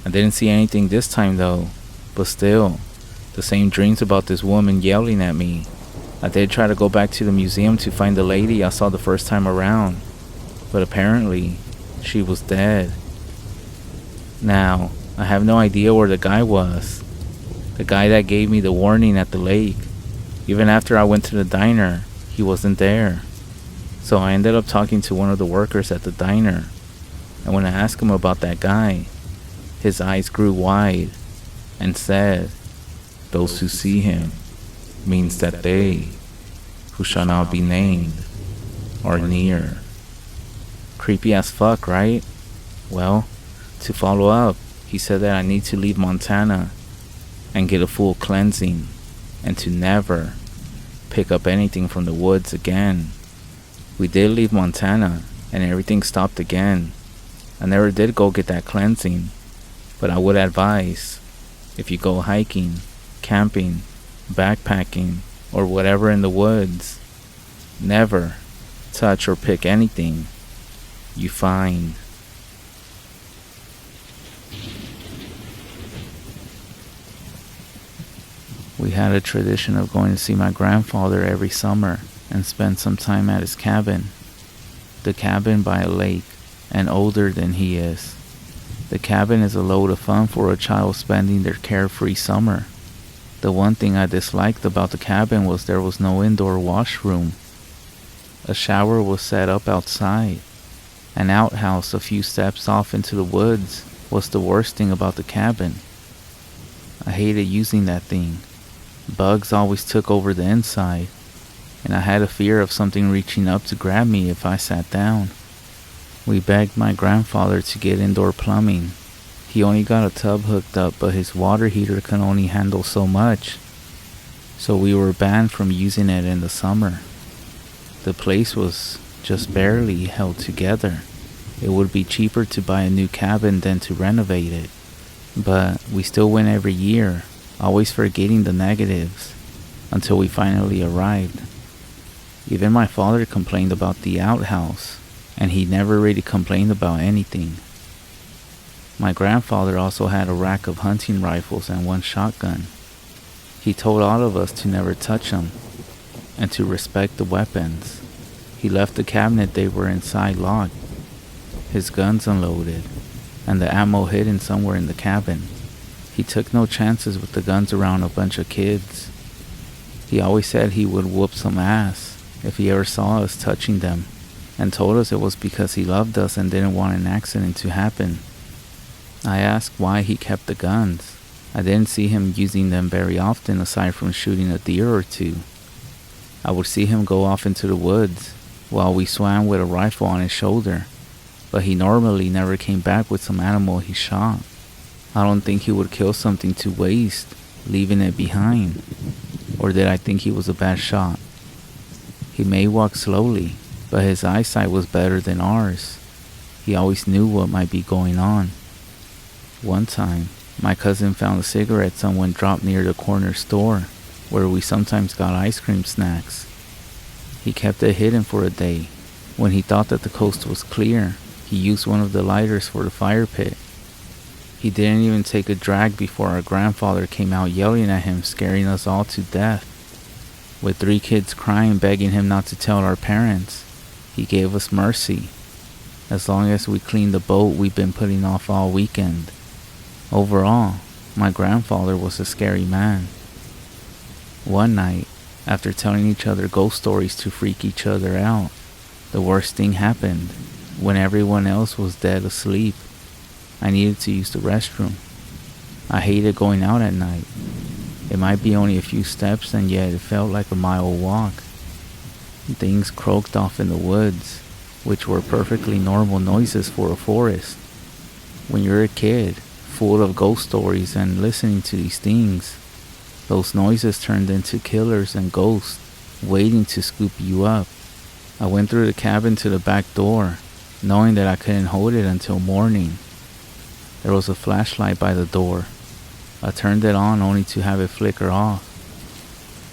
I didn't see anything this time though, but still, the same dreams about this woman yelling at me. I did try to go back to the museum to find the lady I saw the first time around, but apparently, she was dead. Now, I have no idea where the guy was. The guy that gave me the warning at the lake. Even after I went to the diner, he wasn't there. So I ended up talking to one of the workers at the diner, and when I asked him about that guy, his eyes grew wide and said, "Those who see him means that they, who shall not be named, are near." Creepy as fuck, right? Well, to follow up, he said that I need to leave Montana and get a full cleansing, and to never pick up anything from the woods again. We did leave Montana, and everything stopped again. I never did go get that cleansing, but I would advise, If you go hiking, camping, backpacking, or whatever in the woods, never touch or pick anything you find. We had a tradition of going to see my grandfather every summer and spend some time at his cabin. The cabin by a lake, and older than he is. The cabin is a load of fun for a child spending their carefree summer. The one thing I disliked about the cabin was there was no indoor washroom. A shower was set up outside. An outhouse a few steps off into the woods was the worst thing about the cabin. I hated using that thing. Bugs always took over the inside, and I had a fear of something reaching up to grab me if I sat down. We begged my grandfather to get indoor plumbing. He only got a tub hooked up, but his water heater can only handle so much, so we were banned from using it in the summer. The place was just barely held together. It would be cheaper to buy a new cabin than to renovate it, but we still went every year, always forgetting the negatives, until we finally arrived. Even my father complained about the outhouse, and he never really complained about anything. My grandfather also had a rack of hunting rifles and one shotgun. He told all of us to never touch them, and to respect the weapons. He left the cabinet they were inside locked, his guns unloaded, and the ammo hidden somewhere in the cabin. He took no chances with the guns around a bunch of kids. He always said he would whoop some ass if he ever saw us touching them, and told us it was because he loved us and didn't want an accident to happen. I asked why he kept the guns. I didn't see him using them very often aside from shooting a deer or two. I would see him go off into the woods while we swam with a rifle on his shoulder, but he normally never came back with some animal he shot. I don't think he would kill something to waste, leaving it behind. Or did I think he was a bad shot? He may walk slowly, but his eyesight was better than ours. He always knew what might be going on. One time, my cousin found a cigarette someone dropped near the corner store, where we sometimes got ice cream snacks. He kept it hidden for a day. When he thought that the coast was clear, he used one of the lighters for the fire pit. He didn't even take a drag before our grandfather came out yelling at him, scaring us all to death. With 3 kids crying, begging him not to tell our parents, he gave us mercy. As long as we cleaned the boat we've been putting off all weekend. Overall, my grandfather was a scary man. One night, after telling each other ghost stories to freak each other out, the worst thing happened. When everyone else was dead asleep, I needed to use the restroom. I hated going out at night. It might be only a few steps, and yet it felt like a mile walk. Things croaked off in the woods, which were perfectly normal noises for a forest. When you're a kid, full of ghost stories and listening to these things, those noises turned into killers and ghosts waiting to scoop you up. I went through the cabin to the back door, knowing that I couldn't hold it until morning. There was a flashlight by the door. I turned it on only to have it flicker off.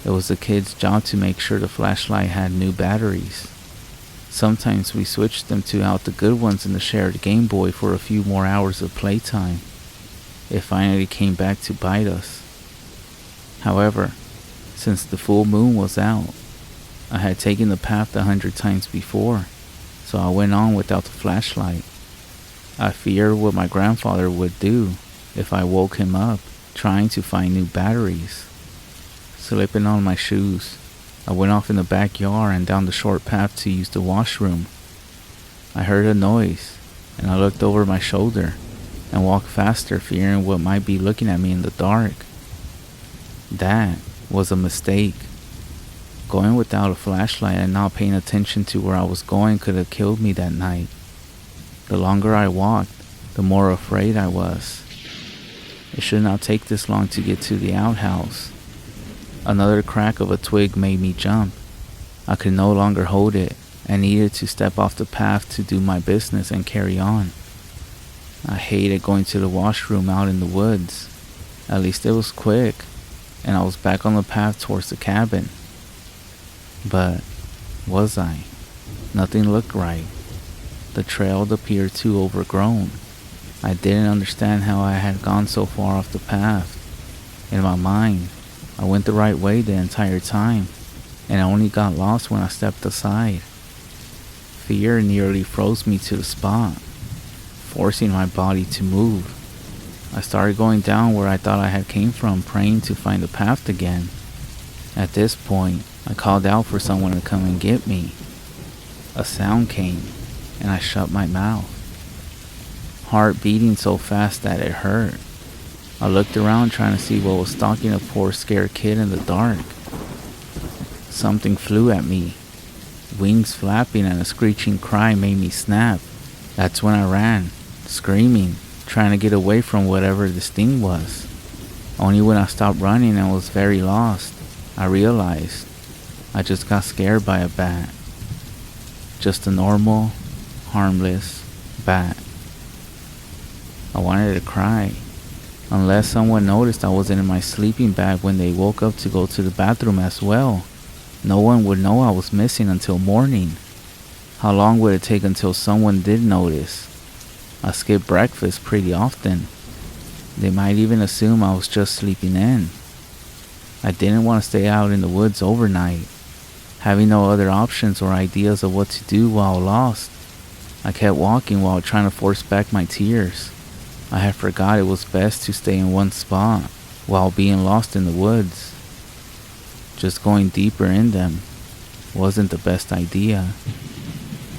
It was the kid's job to make sure the flashlight had new batteries. Sometimes we switched them to out the good ones in the shared Game Boy for a few more hours of playtime. It finally came back to bite us. However, since the full moon was out, I had taken the path 100 times before, so I went on without the flashlight. I feared what my grandfather would do if I woke him up trying to find new batteries. Slipping on my shoes, I went off in the backyard and down the short path to use the washroom. I heard a noise, and I looked over my shoulder and walked faster, fearing what might be looking at me in the dark. That was a mistake. Going without a flashlight and not paying attention to where I was going could have killed me that night. The longer I walked, the more afraid I was. It should not take this long to get to the outhouse. Another crack of a twig made me jump. I could no longer hold it and needed to step off the path to do my business and carry on. I hated going to the washroom out in the woods. At least it was quick, and I was back on the path towards the cabin. But was I? Nothing looked right. The trail appeared too overgrown. I didn't understand how I had gone so far off the path. In my mind, I went the right way the entire time, and I only got lost when I stepped aside. Fear nearly froze me to the spot, forcing my body to move. I started going down where I thought I had came from, praying to find the path again. At this point, I called out for someone to come and get me. A sound came, and I shut my mouth, heart beating so fast that it hurt. I looked around trying to see what was stalking a poor scared kid in the dark. Something flew at me. Wings flapping and a screeching cry made me snap. That's when I ran, screaming, trying to get away from whatever this thing was. Only when I stopped running and was very lost, I realized I just got scared by a bat. Just a normal, harmless bat. I wanted to cry, unless someone noticed I wasn't in my sleeping bag when they woke up to go to the bathroom as well. No one would know I was missing until morning. How long would it take until someone did notice? I skipped breakfast pretty often. They might even assume I was just sleeping in. I didn't want to stay out in the woods overnight. Having no other options or ideas of what to do while lost, I kept walking while trying to force back my tears. I had forgot it was best to stay in one spot while being lost in the woods. Just going deeper in them wasn't the best idea.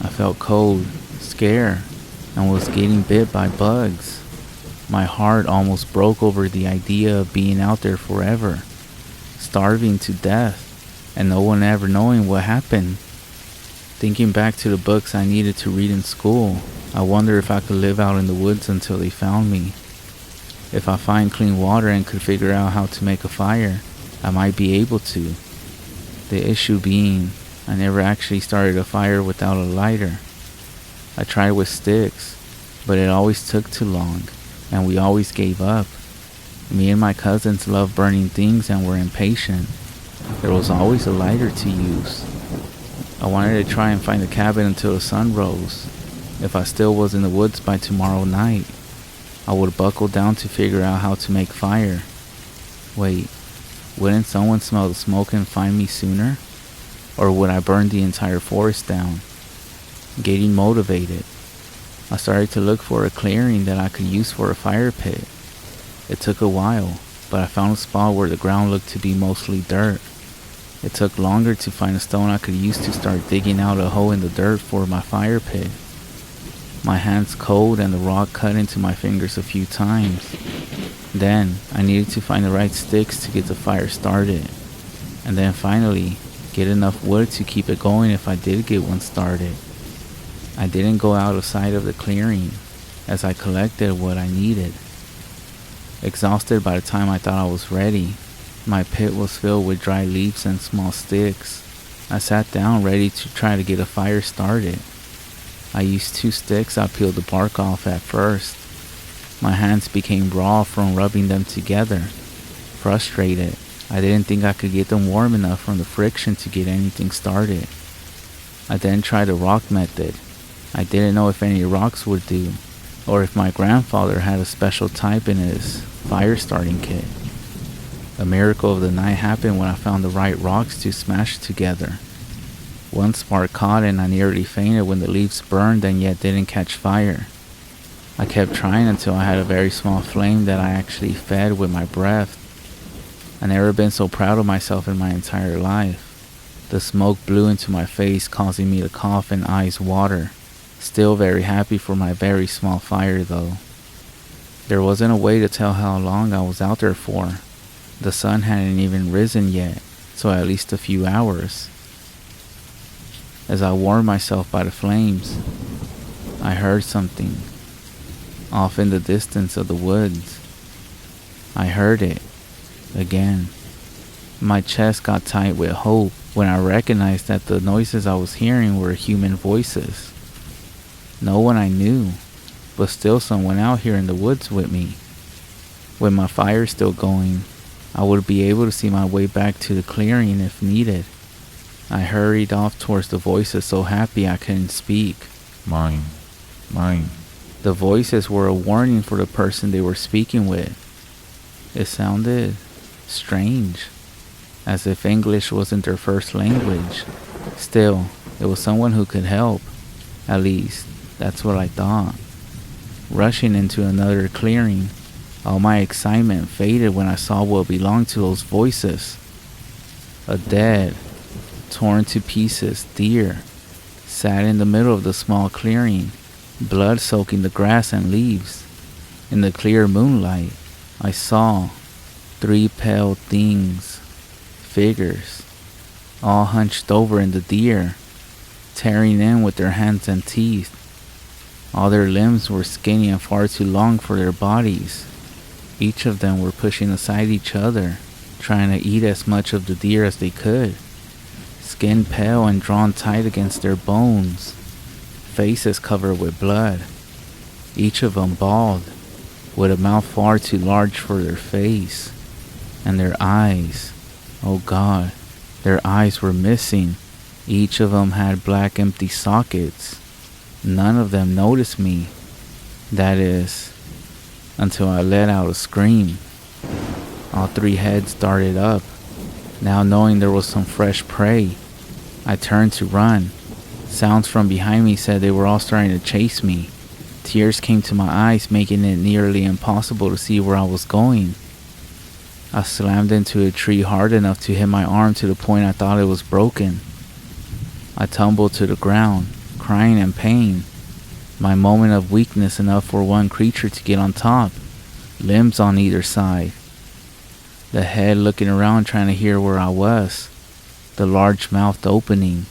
I felt cold, scared, and was getting bit by bugs. My heart almost broke over the idea of being out there forever, starving to death, and no one ever knowing what happened. Thinking back to the books I needed to read in school, I wonder if I could live out in the woods until they found me. If I find clean water and could figure out how to make a fire, I might be able to. The issue being, I never actually started a fire without a lighter. I tried with sticks, but it always took too long, and we always gave up. Me and my cousins loved burning things and were impatient. There was always a lighter to use. I wanted to try and find the cabin until the sun rose. If I still was in the woods by tomorrow night, I would buckle down to figure out how to make fire. Wait, wouldn't someone smell the smoke and find me sooner? Or would I burn the entire forest down? Getting motivated, I started to look for a clearing that I could use for a fire pit. It took a while, but I found a spot where the ground looked to be mostly dirt. It took longer to find a stone I could use to start digging out a hole in the dirt for my fire pit. My hands cold and the rock cut into my fingers a few times. Then, I needed to find the right sticks to get the fire started. And then finally, get enough wood to keep it going if I did get one started. I didn't go out of sight of the clearing, as I collected what I needed. Exhausted by the time I thought I was ready, my pit was filled with dry leaves and small sticks. I sat down ready to try to get a fire started. I used 2 sticks I peeled the bark off at first. My hands became raw from rubbing them together. Frustrated, I didn't think I could get them warm enough from the friction to get anything started. I then tried the rock method. I didn't know if any rocks would do, or if my grandfather had a special type in his fire starting kit. A miracle of the night happened when I found the right rocks to smash together. One spark caught and I nearly fainted when the leaves burned and yet didn't catch fire. I kept trying until I had a very small flame that I actually fed with my breath. I never been so proud of myself in my entire life. The smoke blew into my face, causing me to cough and eyes water. Still very happy for my very small fire though. There wasn't a way to tell how long I was out there for. The sun hadn't even risen yet, so at least a few hours. As I warmed myself by the flames, I heard something off in the distance of the woods. I heard it again. My chest got tight with hope when I recognized that the noises I was hearing were human voices. No one I knew, but still someone out here in the woods with me. With my fire still going, I would be able to see my way back to the clearing if needed. I hurried off towards the voices, so happy I couldn't speak. Mine. Mine. The voices were a warning for the person they were speaking with. It sounded strange, as if English wasn't their first language. Still, it was someone who could help. At least, that's what I thought. Rushing into another clearing, all my excitement faded when I saw what belonged to those voices. A dead, torn to pieces deer sat in the middle of the small clearing, blood soaking the grass and leaves. In the clear moonlight, I saw 3 pale things, figures, all hunched over in the deer, tearing in with their hands and teeth. All their limbs were skinny and far too long for their bodies. Each of them were pushing aside each other, trying to eat as much of the deer as they could. Skin pale and drawn tight against their bones, faces covered with blood, each of them bald, with a mouth far too large for their face, and their eyes, oh God, their eyes were missing. Each of them had black empty sockets. None of them noticed me, that is, until I let out a scream. All 3 heads darted up. Now knowing there was some fresh prey, I turned to run. Sounds from behind me said they were all starting to chase me. Tears came to my eyes, making it nearly impossible to see where I was going. I slammed into a tree hard enough to hit my arm to the point I thought it was broken. I tumbled to the ground, crying in pain. My moment of weakness enough for one creature to get on top, limbs on either side. The head looking around trying to hear where I was. The large mouth opening,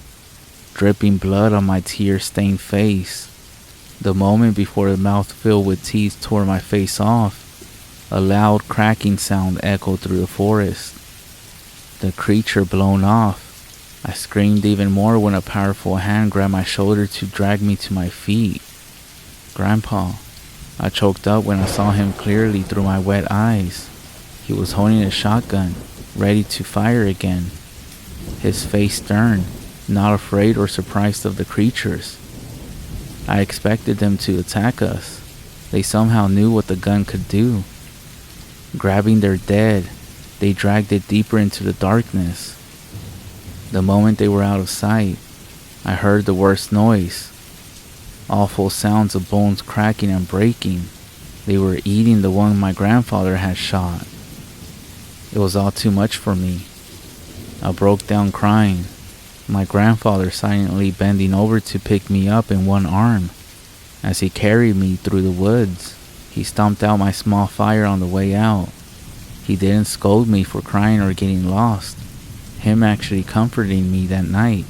dripping blood on my tear-stained face. The moment before the mouth filled with teeth tore my face off, a loud cracking sound echoed through the forest. The creature blown off. I screamed even more when a powerful hand grabbed my shoulder to drag me to my feet. Grandpa. I choked up when I saw him clearly through my wet eyes. He was holding a shotgun, ready to fire again. His face stern, not afraid or surprised of the creatures. I expected them to attack us. They somehow knew what the gun could do. Grabbing their dead, they dragged it deeper into the darkness. The moment they were out of sight, I heard the worst noise. Awful sounds of bones cracking and breaking. They were eating the one my grandfather had shot. It was all too much for me. I broke down crying, my grandfather silently bending over to pick me up in one arm. As he carried me through the woods, he stomped out my small fire on the way out. He didn't scold me for crying or getting lost. Him actually comforting me that night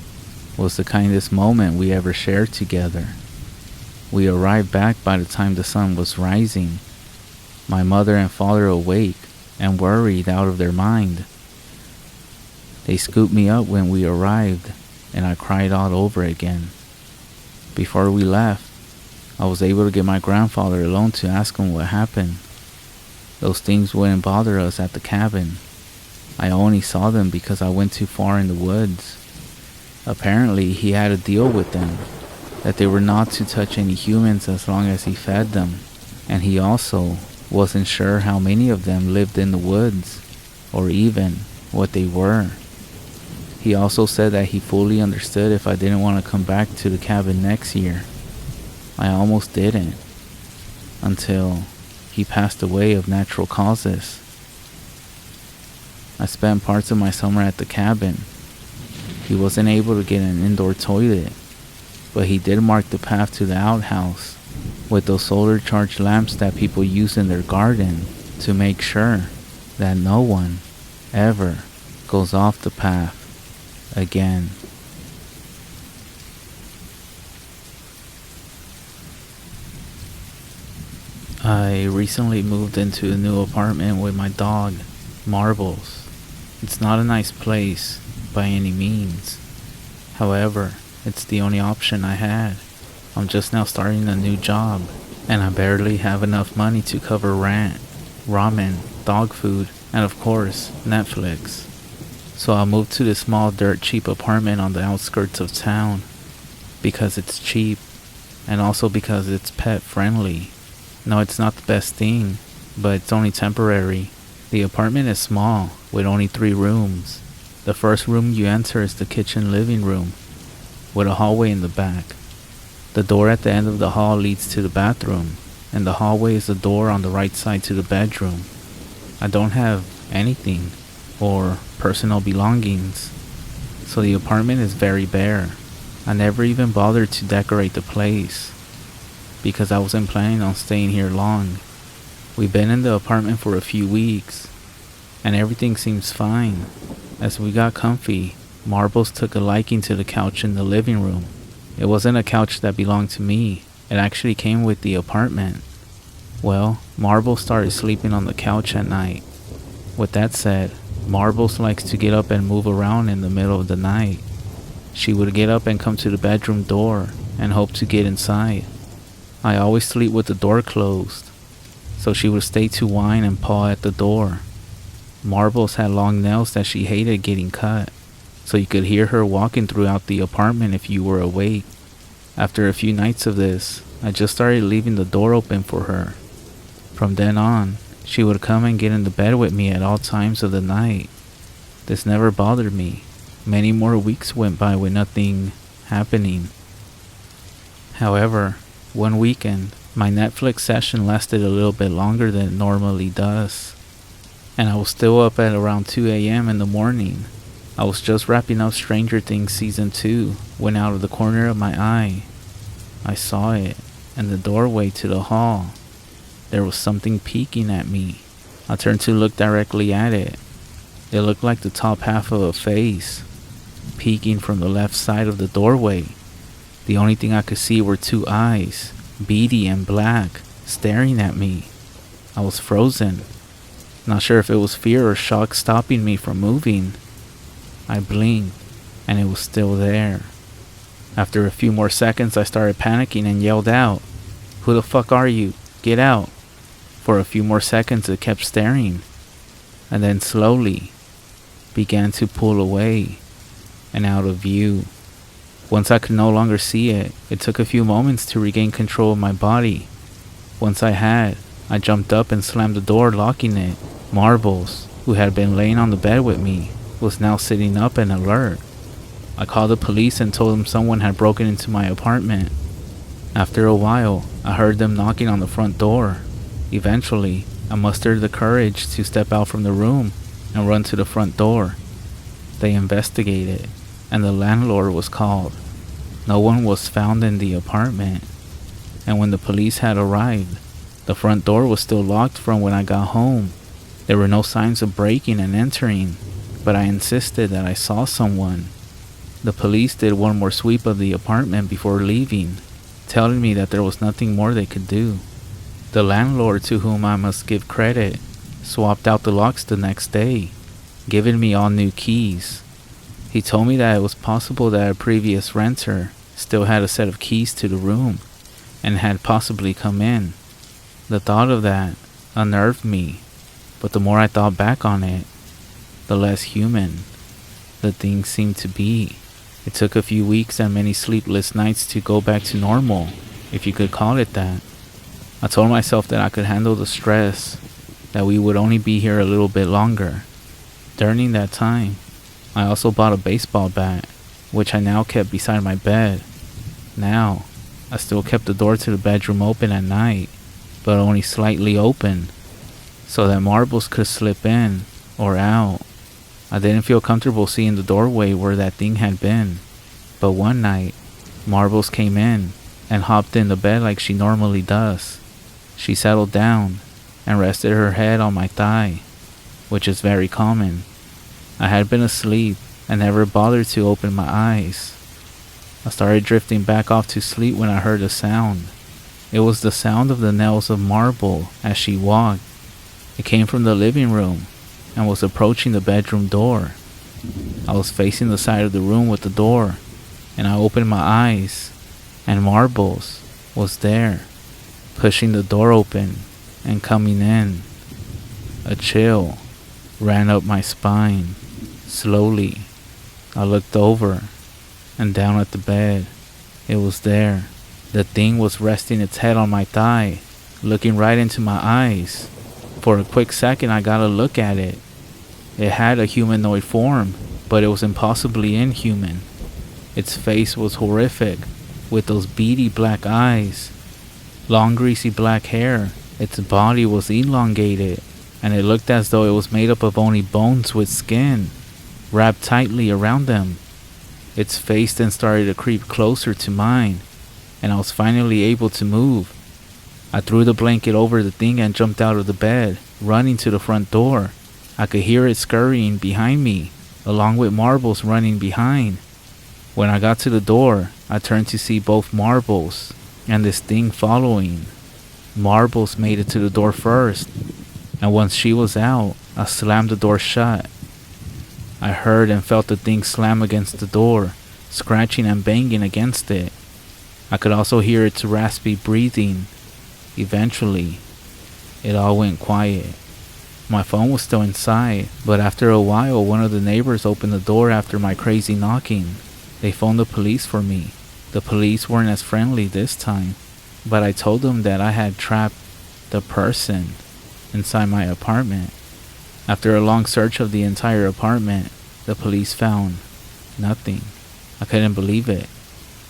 was the kindest moment we ever shared together. We arrived back by the time the sun was rising. My mother and father awake and worried out of their mind. They scooped me up when we arrived, and I cried all over again. Before we left, I was able to get my grandfather alone to ask him what happened. Those things wouldn't bother us at the cabin. I only saw them because I went too far in the woods. Apparently, he had a deal with them, that they were not to touch any humans as long as he fed them, and he also wasn't sure how many of them lived in the woods, or even what they were. He also said that he fully understood if I didn't want to come back to the cabin next year. I almost didn't, until he passed away of natural causes. I spent parts of my summer at the cabin. He wasn't able to get an indoor toilet, but he did mark the path to the outhouse with those solar charged lamps that people use in their garden to make sure that no one ever goes off the path again. I recently moved into a new apartment with my dog, Marbles. It's not a nice place by any means. However, it's the only option I had. I'm just now starting a new job, and I barely have enough money to cover rent. ramen, dog food, and of course, Netflix. So I moved to this small dirt cheap apartment on the outskirts of town because it's cheap and also because it's pet friendly. No, it's not the best thing, but it's only temporary. The apartment is small with only 3 rooms. The first room you enter is the kitchen living room with a hallway in the back. The door at the end of the hall leads to the bathroom, and the hallway is the door on the right side to the bedroom. I don't have anything or personal belongings, so the apartment is very bare. I never even bothered to decorate the place because I wasn't planning on staying here long. We've been in the apartment for a few weeks and everything seems fine. As we got comfy, Marbles took a liking to the couch in the living room. It wasn't a couch that belonged to me. It actually came with the apartment. Well, Marbles started sleeping on the couch at night. With that said, Marbles likes to get up and move around in the middle of the night. She would get up and come to the bedroom door and hope to get inside. I always sleep with the door closed, so she would stay to whine and paw at the door. Marbles had long nails that she hated getting cut, so you could hear her walking throughout the apartment if you were awake. After a few nights of this, I just started leaving the door open for her. From then on, she would come and get in the bed with me at all times of the night. This never bothered me. Many more weeks went by with nothing happening. However, one weekend, my Netflix session lasted a little bit longer than it normally does, and I was still up at around 2 a.m. in the morning. I was just wrapping up Stranger Things Season 2 when out of the corner of my eye, I saw it in the doorway to the hall. There was something peeking at me. I turned to look directly at it. It looked like the top half of a face, peeking from the left side of the doorway. The only thing I could see were 2 eyes, beady and black, staring at me. I was frozen. Not sure if it was fear or shock stopping me from moving. I blinked, and it was still there. After a few more seconds, I started panicking and yelled out, "Who the fuck are you? Get out!" For a few more seconds it kept staring, and then slowly began to pull away and out of view. Once I could no longer see it, it took a few moments to regain control of my body. Once I had, I jumped up and slammed the door, locking it. Marbles, who had been laying on the bed with me, was now sitting up and alert. I called the police and told them someone had broken into my apartment. After a while, I heard them knocking on the front door. Eventually, I mustered the courage to step out from the room and run to the front door. They investigated, and the landlord was called. No one was found in the apartment, and when the police had arrived, the front door was still locked from when I got home. There were no signs of breaking and entering, but I insisted that I saw someone. The police did one more sweep of the apartment before leaving, telling me that there was nothing more they could do. The landlord, to whom I must give credit, swapped out the locks the next day, giving me all new keys. He told me that it was possible that a previous renter still had a set of keys to the room and had possibly come in. The thought of that unnerved me, but the more I thought back on it, the less human the thing seemed to be. It took a few weeks and many sleepless nights to go back to normal, if you could call it that. I told myself that I could handle the stress, that we would only be here a little bit longer. During that time, I also bought a baseball bat, which I now kept beside my bed. Now, I still kept the door to the bedroom open at night, but only slightly open, so that Marbles could slip in or out. I didn't feel comfortable seeing the doorway where that thing had been, but one night, Marbles came in and hopped in the bed like she normally does. She settled down and rested her head on my thigh, which is very common. I had been asleep and never bothered to open my eyes. I started drifting back off to sleep when I heard a sound. It was the sound of the nails of Marble as she walked. It came from the living room and was approaching the bedroom door. I was facing the side of the room with the door, and I opened my eyes, and Marbles was there, pushing the door open and coming in. A chill ran up my spine. Slowly, I looked over and down at the bed. It was there. The thing was resting its head on my thigh, looking right into my eyes. For a quick second, I got a look at it. It had a humanoid form, but it was impossibly inhuman. Its face was horrific, with those beady black eyes, long greasy black hair. Its body was elongated, and it looked as though it was made up of only bones with skin wrapped tightly around them. Its face then started to creep closer to mine, and I was finally able to move. I threw the blanket over the thing and jumped out of the bed, running to the front door. I could hear it scurrying behind me, along with Marbles running behind. When I got to the door, I turned to see both Marbles and this thing following. Marbles made it to the door first, and once she was out, I slammed the door shut. I heard and felt the thing slam against the door, scratching and banging against it. I could also hear its raspy breathing. Eventually, it all went quiet. My phone was still inside, but after a while, one of the neighbors opened the door after my crazy knocking. They phoned the police for me. The police weren't as friendly this time, but I told them that I had trapped the person inside my apartment. After a long search of the entire apartment, the police found nothing. I couldn't believe it.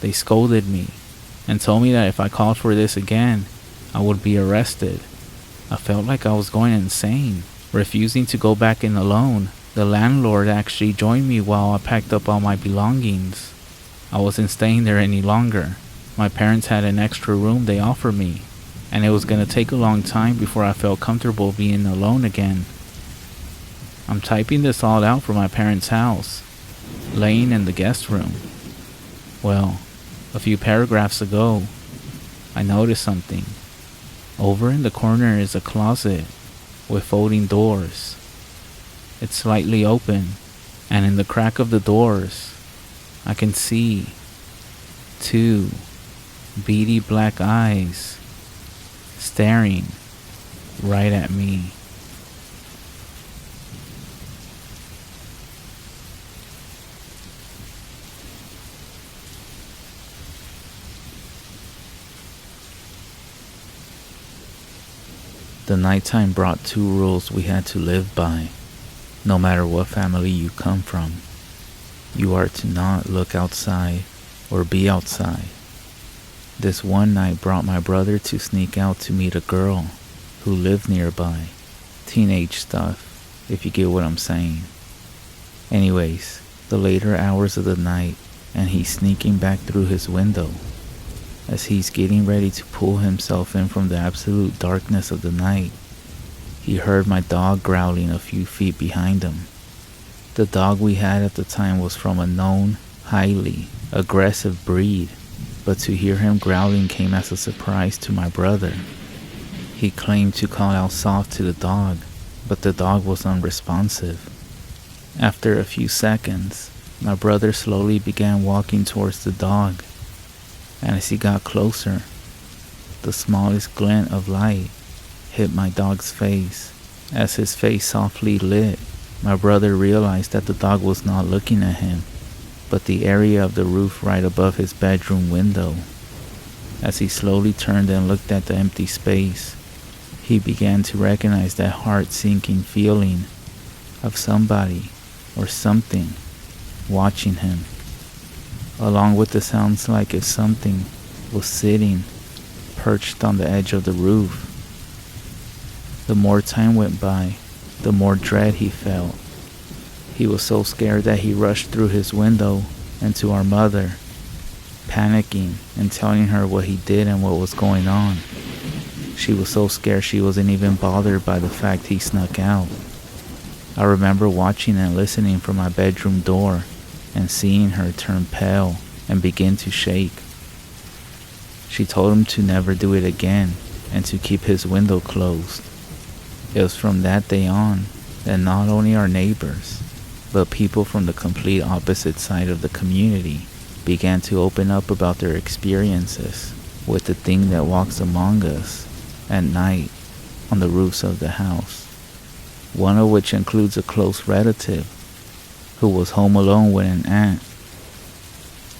They scolded me and told me that if I called for this again, I would be arrested. I felt like I was going insane. Refusing to go back in alone, the landlord actually joined me while I packed up all my belongings. I wasn't staying there any longer. My parents had an extra room they offered me, and it was going to take a long time before I felt comfortable being alone again. I'm typing this all out from my parents' house, laying in the guest room. Well, a few paragraphs ago, I noticed something. Over in the corner is a closet with folding doors. It's slightly open, and in the crack of the doors, I can see two beady black eyes staring right at me. The nighttime brought two rules we had to live by. No matter what family you come from, you are to not look outside or be outside. This one night brought my brother to sneak out to meet a girl who lived nearby. Teenage stuff, if you get what I'm saying. Anyways, the later hours of the night, and he's sneaking back through his window. As he's getting ready to pull himself in from the absolute darkness of the night, he heard my dog growling a few feet behind him. The dog we had at the time was from a known, highly aggressive breed, but to hear him growling came as a surprise to my brother. He claimed to call out soft to the dog, but the dog was unresponsive. After a few seconds, my brother slowly began walking towards the dog, and as he got closer, the smallest glint of light hit my dog's face. As his face softly lit, my brother realized that the dog was not looking at him, but the area of the roof right above his bedroom window. As he slowly turned and looked at the empty space, he began to recognize that heart-sinking feeling of somebody or something watching him, along with the sounds like if something was sitting perched on the edge of the roof. The more time went by, the more dread he felt. He was so scared that he rushed through his window and to our mother, panicking and telling her what he did and what was going on. She was so scared she wasn't even bothered by the fact he snuck out. I remember watching and listening from my bedroom door and seeing her turn pale and begin to shake. She told him to never do it again and to keep his window closed. It was from that day on that not only our neighbors, but people from the complete opposite side of the community began to open up about their experiences with the thing that walks among us at night on the roofs of the house. one of which includes a close relative who was home alone with an aunt.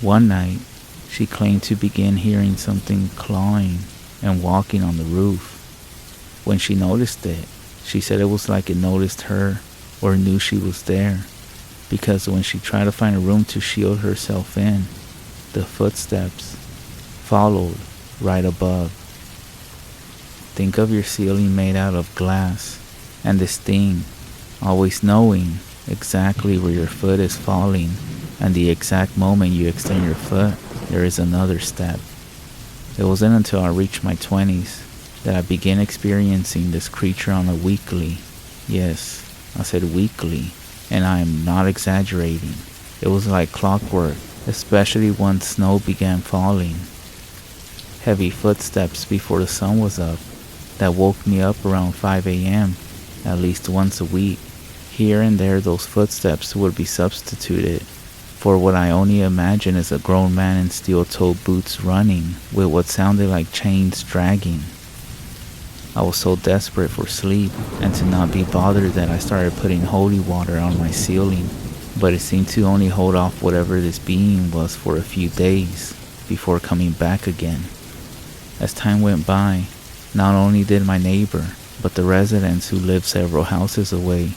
One night, she claimed to begin hearing something clawing and walking on the roof. When she noticed it, she said it was like it noticed her or knew she was there, because when she tried to find a room to shield herself in, the footsteps followed right above. Think of your ceiling made out of glass, and this thing always knowing exactly where your foot is falling, and the exact moment you extend your foot, there is another step. It wasn't until I reached my 20s that I began experiencing this creature on a weekly, yes, I said weekly, and I am not exaggerating. It was like clockwork, especially once snow began falling. Heavy footsteps before the sun was up that woke me up around 5 a.m. at least once a week. Here and there those footsteps would be substituted for what I only imagine is a grown man in steel-toed boots running with what sounded like chains dragging. I was so desperate for sleep and to not be bothered that I started putting holy water on my ceiling, but it seemed to only hold off whatever this being was for a few days before coming back again. As time went by, not only did my neighbor, but the residents who lived several houses away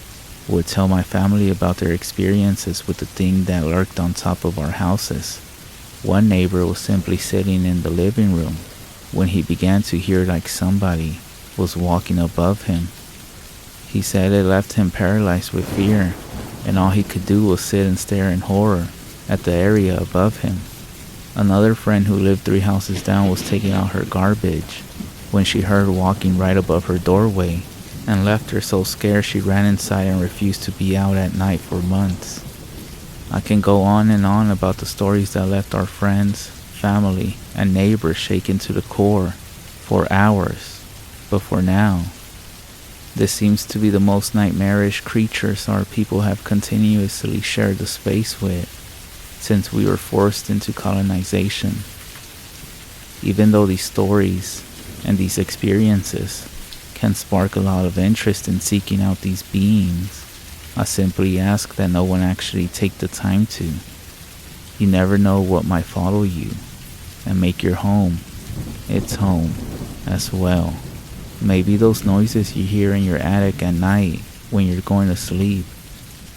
would tell my family about their experiences with the thing that lurked on top of our houses. One neighbor was simply sitting in the living room when he began to hear like somebody was walking above him. He said it left him paralyzed with fear, and all he could do was sit and stare in horror at the area above him. Another friend who lived 3 houses down was taking out her garbage when she heard walking right above her doorway, and left her so scared she ran inside and refused to be out at night for months. I can go on and on about the stories that left our friends, family, and neighbors shaken to the core for hours, but for now, this seems to be the most nightmarish creatures our people have continuously shared the space with since we were forced into colonization. Even though these stories and these experiences can spark a lot of interest in seeking out these beings, I simply ask that no one actually take the time to. You never know what might follow you and make your home its home as well. Maybe those noises you hear in your attic at night when you're going to sleep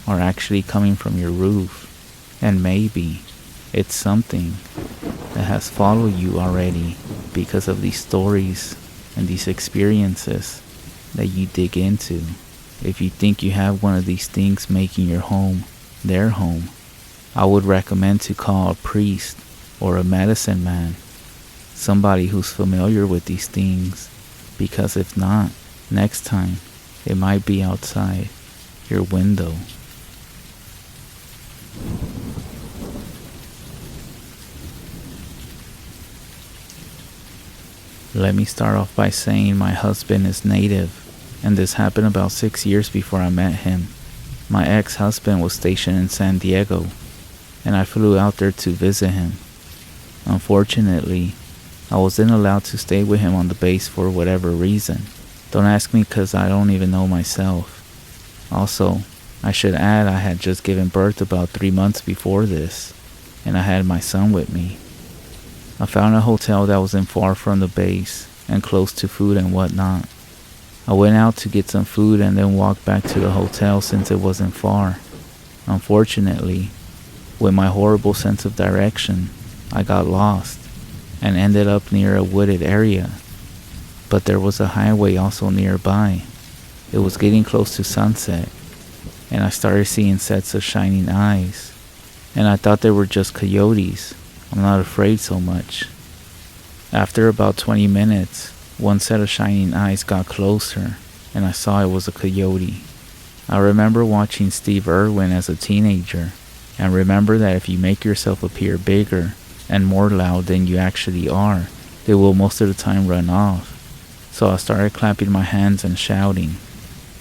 are actually coming from your roof, and maybe it's something that has followed you already because of these stories and these experiences that you dig into. If you think you have one of these things making your home their home, I would recommend to call a priest or a medicine man, somebody who's familiar with these things, because if not, next time it might be outside your window. Let me start off by saying my husband is native, and this happened about 6 years before I met him. My ex-husband was stationed in San Diego, and I flew out there to visit him. Unfortunately, I wasn't allowed to stay with him on the base for whatever reason. Don't ask me because I don't even know myself. Also, I should add I had just given birth about 3 months before this, and I had my son with me. I found a hotel that wasn't far from the base and close to food and whatnot. I went out to get some food and then walked back to the hotel since it wasn't far. Unfortunately, with my horrible sense of direction, I got lost and ended up near a wooded area. But there was a highway also nearby. It was getting close to sunset, and I started seeing sets of shining eyes, and I thought they were just coyotes. I'm not afraid so much. After about 20 minutes, one set of shining eyes got closer, and I saw it was a coyote. I remember watching Steve Irwin as a teenager, and remember that if you make yourself appear bigger and more loud than you actually are, they will most of the time run off. So I started clapping my hands and shouting.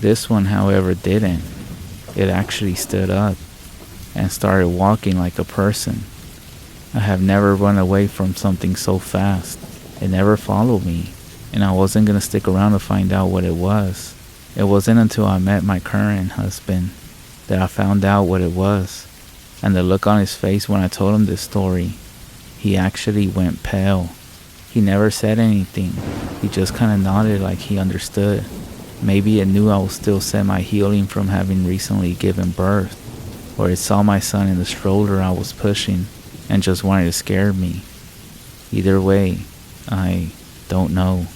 This one, however, didn't. It actually stood up and started walking like a person. I have never run away from something so fast. It never followed me, and I wasn't going to stick around to find out what it was. It wasn't until I met my current husband that I found out what it was, and the look on his face when I told him this story. He actually went pale. He never said anything. He just kind of nodded like he understood. Maybe it knew I was still semi-healing from having recently given birth, or it saw my son in the stroller I was pushing and just wanted to scare me. Either way, I don't know.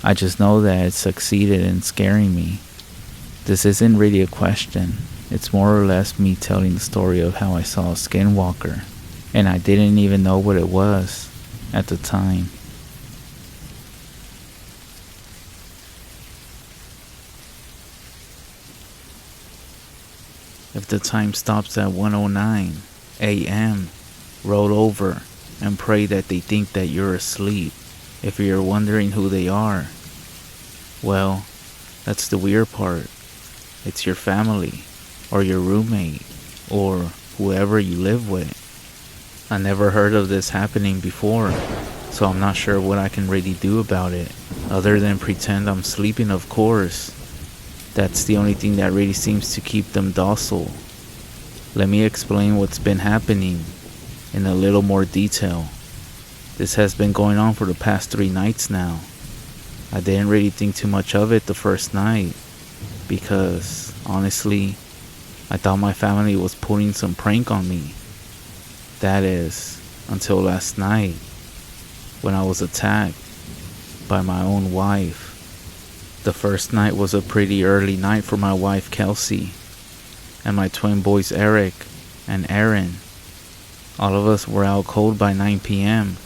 I just know that it succeeded in scaring me. This isn't really a question. It's more or less me telling the story of how I saw a Skinwalker, and I didn't even know what it was at the time. If the time stops at 1:09 a.m., roll over and pray that they think that you're asleep. If you're wondering who they are, well, that's the weird part. It's your family, or your roommate, or whoever you live with. I never heard of this happening before, so I'm not sure what I can really do about it, other than pretend I'm sleeping, of course. That's the only thing that really seems to keep them docile. Let me explain what's been happening in a little more detail. This has been going on for the past 3 nights now. I didn't really think too much of it the first night, because, honestly, I thought my family was pulling some prank on me. That is, until last night, when I was attacked by my own wife. The first night was a pretty early night for my wife Kelsey, and my twin boys Eric and Aaron. All of us were out cold by 9 p.m.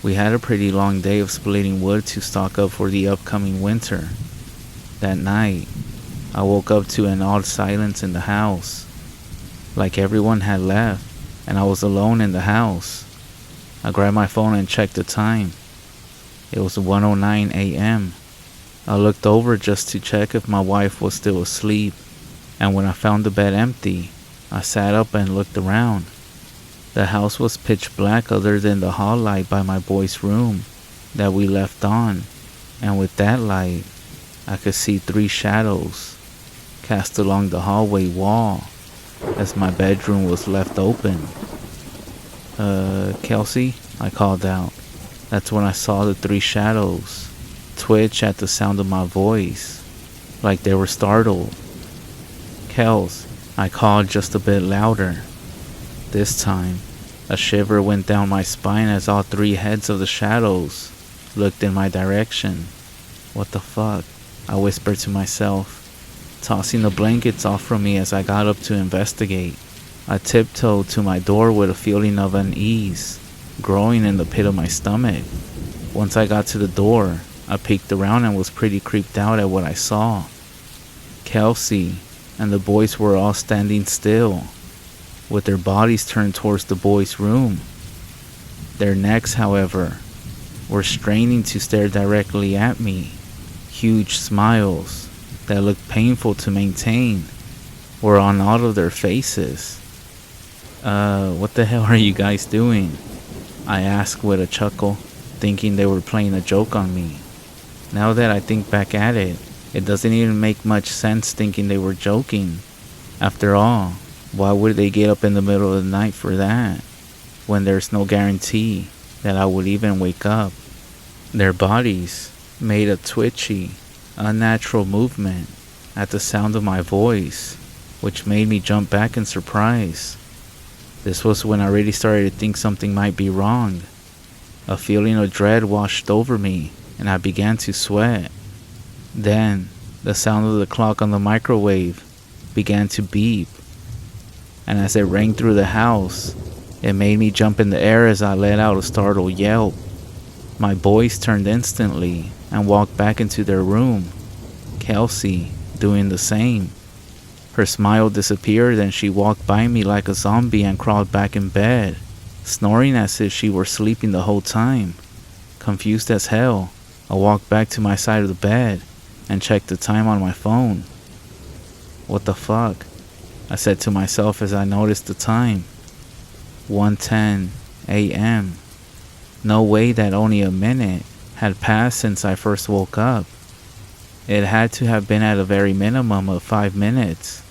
We had a pretty long day of splitting wood to stock up for the upcoming winter. That night, I woke up to an odd silence in the house, like everyone had left and I was alone in the house. I grabbed my phone and checked the time. It was 1:09 a.m. I looked over just to check if my wife was still asleep, and when I found the bed empty, I sat up and looked around. The house was pitch black other than the hall light by my boy's room that we left on, and with that light, I could see 3 shadows cast along the hallway wall as my bedroom was left open. Kelsey? I called out. That's when I saw the 3 shadows twitch at the sound of my voice, like they were startled. Kels, I called just a bit louder. This time, a shiver went down my spine as all 3 heads of the shadows looked in my direction. What the fuck? I whispered to myself, tossing the blankets off from me as I got up to investigate. I tiptoed to my door with a feeling of unease growing in the pit of my stomach. Once I got to the door, I peeked around and was pretty creeped out at what I saw. Kelsey and the boys were all standing still, with their bodies turned towards the boys' room. Their necks, however, were straining to stare directly at me. Huge smiles that looked painful to maintain were on all of their faces. What the hell are you guys doing? I asked with a chuckle, thinking they were playing a joke on me. Now that I think back at it, it doesn't even make much sense thinking they were joking. After all, why would they get up in the middle of the night for that, when there's no guarantee that I would even wake up? Their bodies made a twitchy, unnatural movement at the sound of my voice, which made me jump back in surprise. This was when I really started to think something might be wrong. A feeling of dread washed over me, and I began to sweat. Then, the sound of the clock on the microwave began to beep, and as it rang through the house, it made me jump in the air as I let out a startled yelp. My boys turned instantly and walked back into their room, Kelsey doing the same. Her smile disappeared and she walked by me like a zombie and crawled back in bed, snoring as if she were sleeping the whole time. Confused as hell, I walked back to my side of the bed and checked the time on my phone. What the fuck? I said to myself as I noticed the time. 1:10 a.m. No way that only a minute had passed since I first woke up. It had to have been at a very minimum of 5 minutes.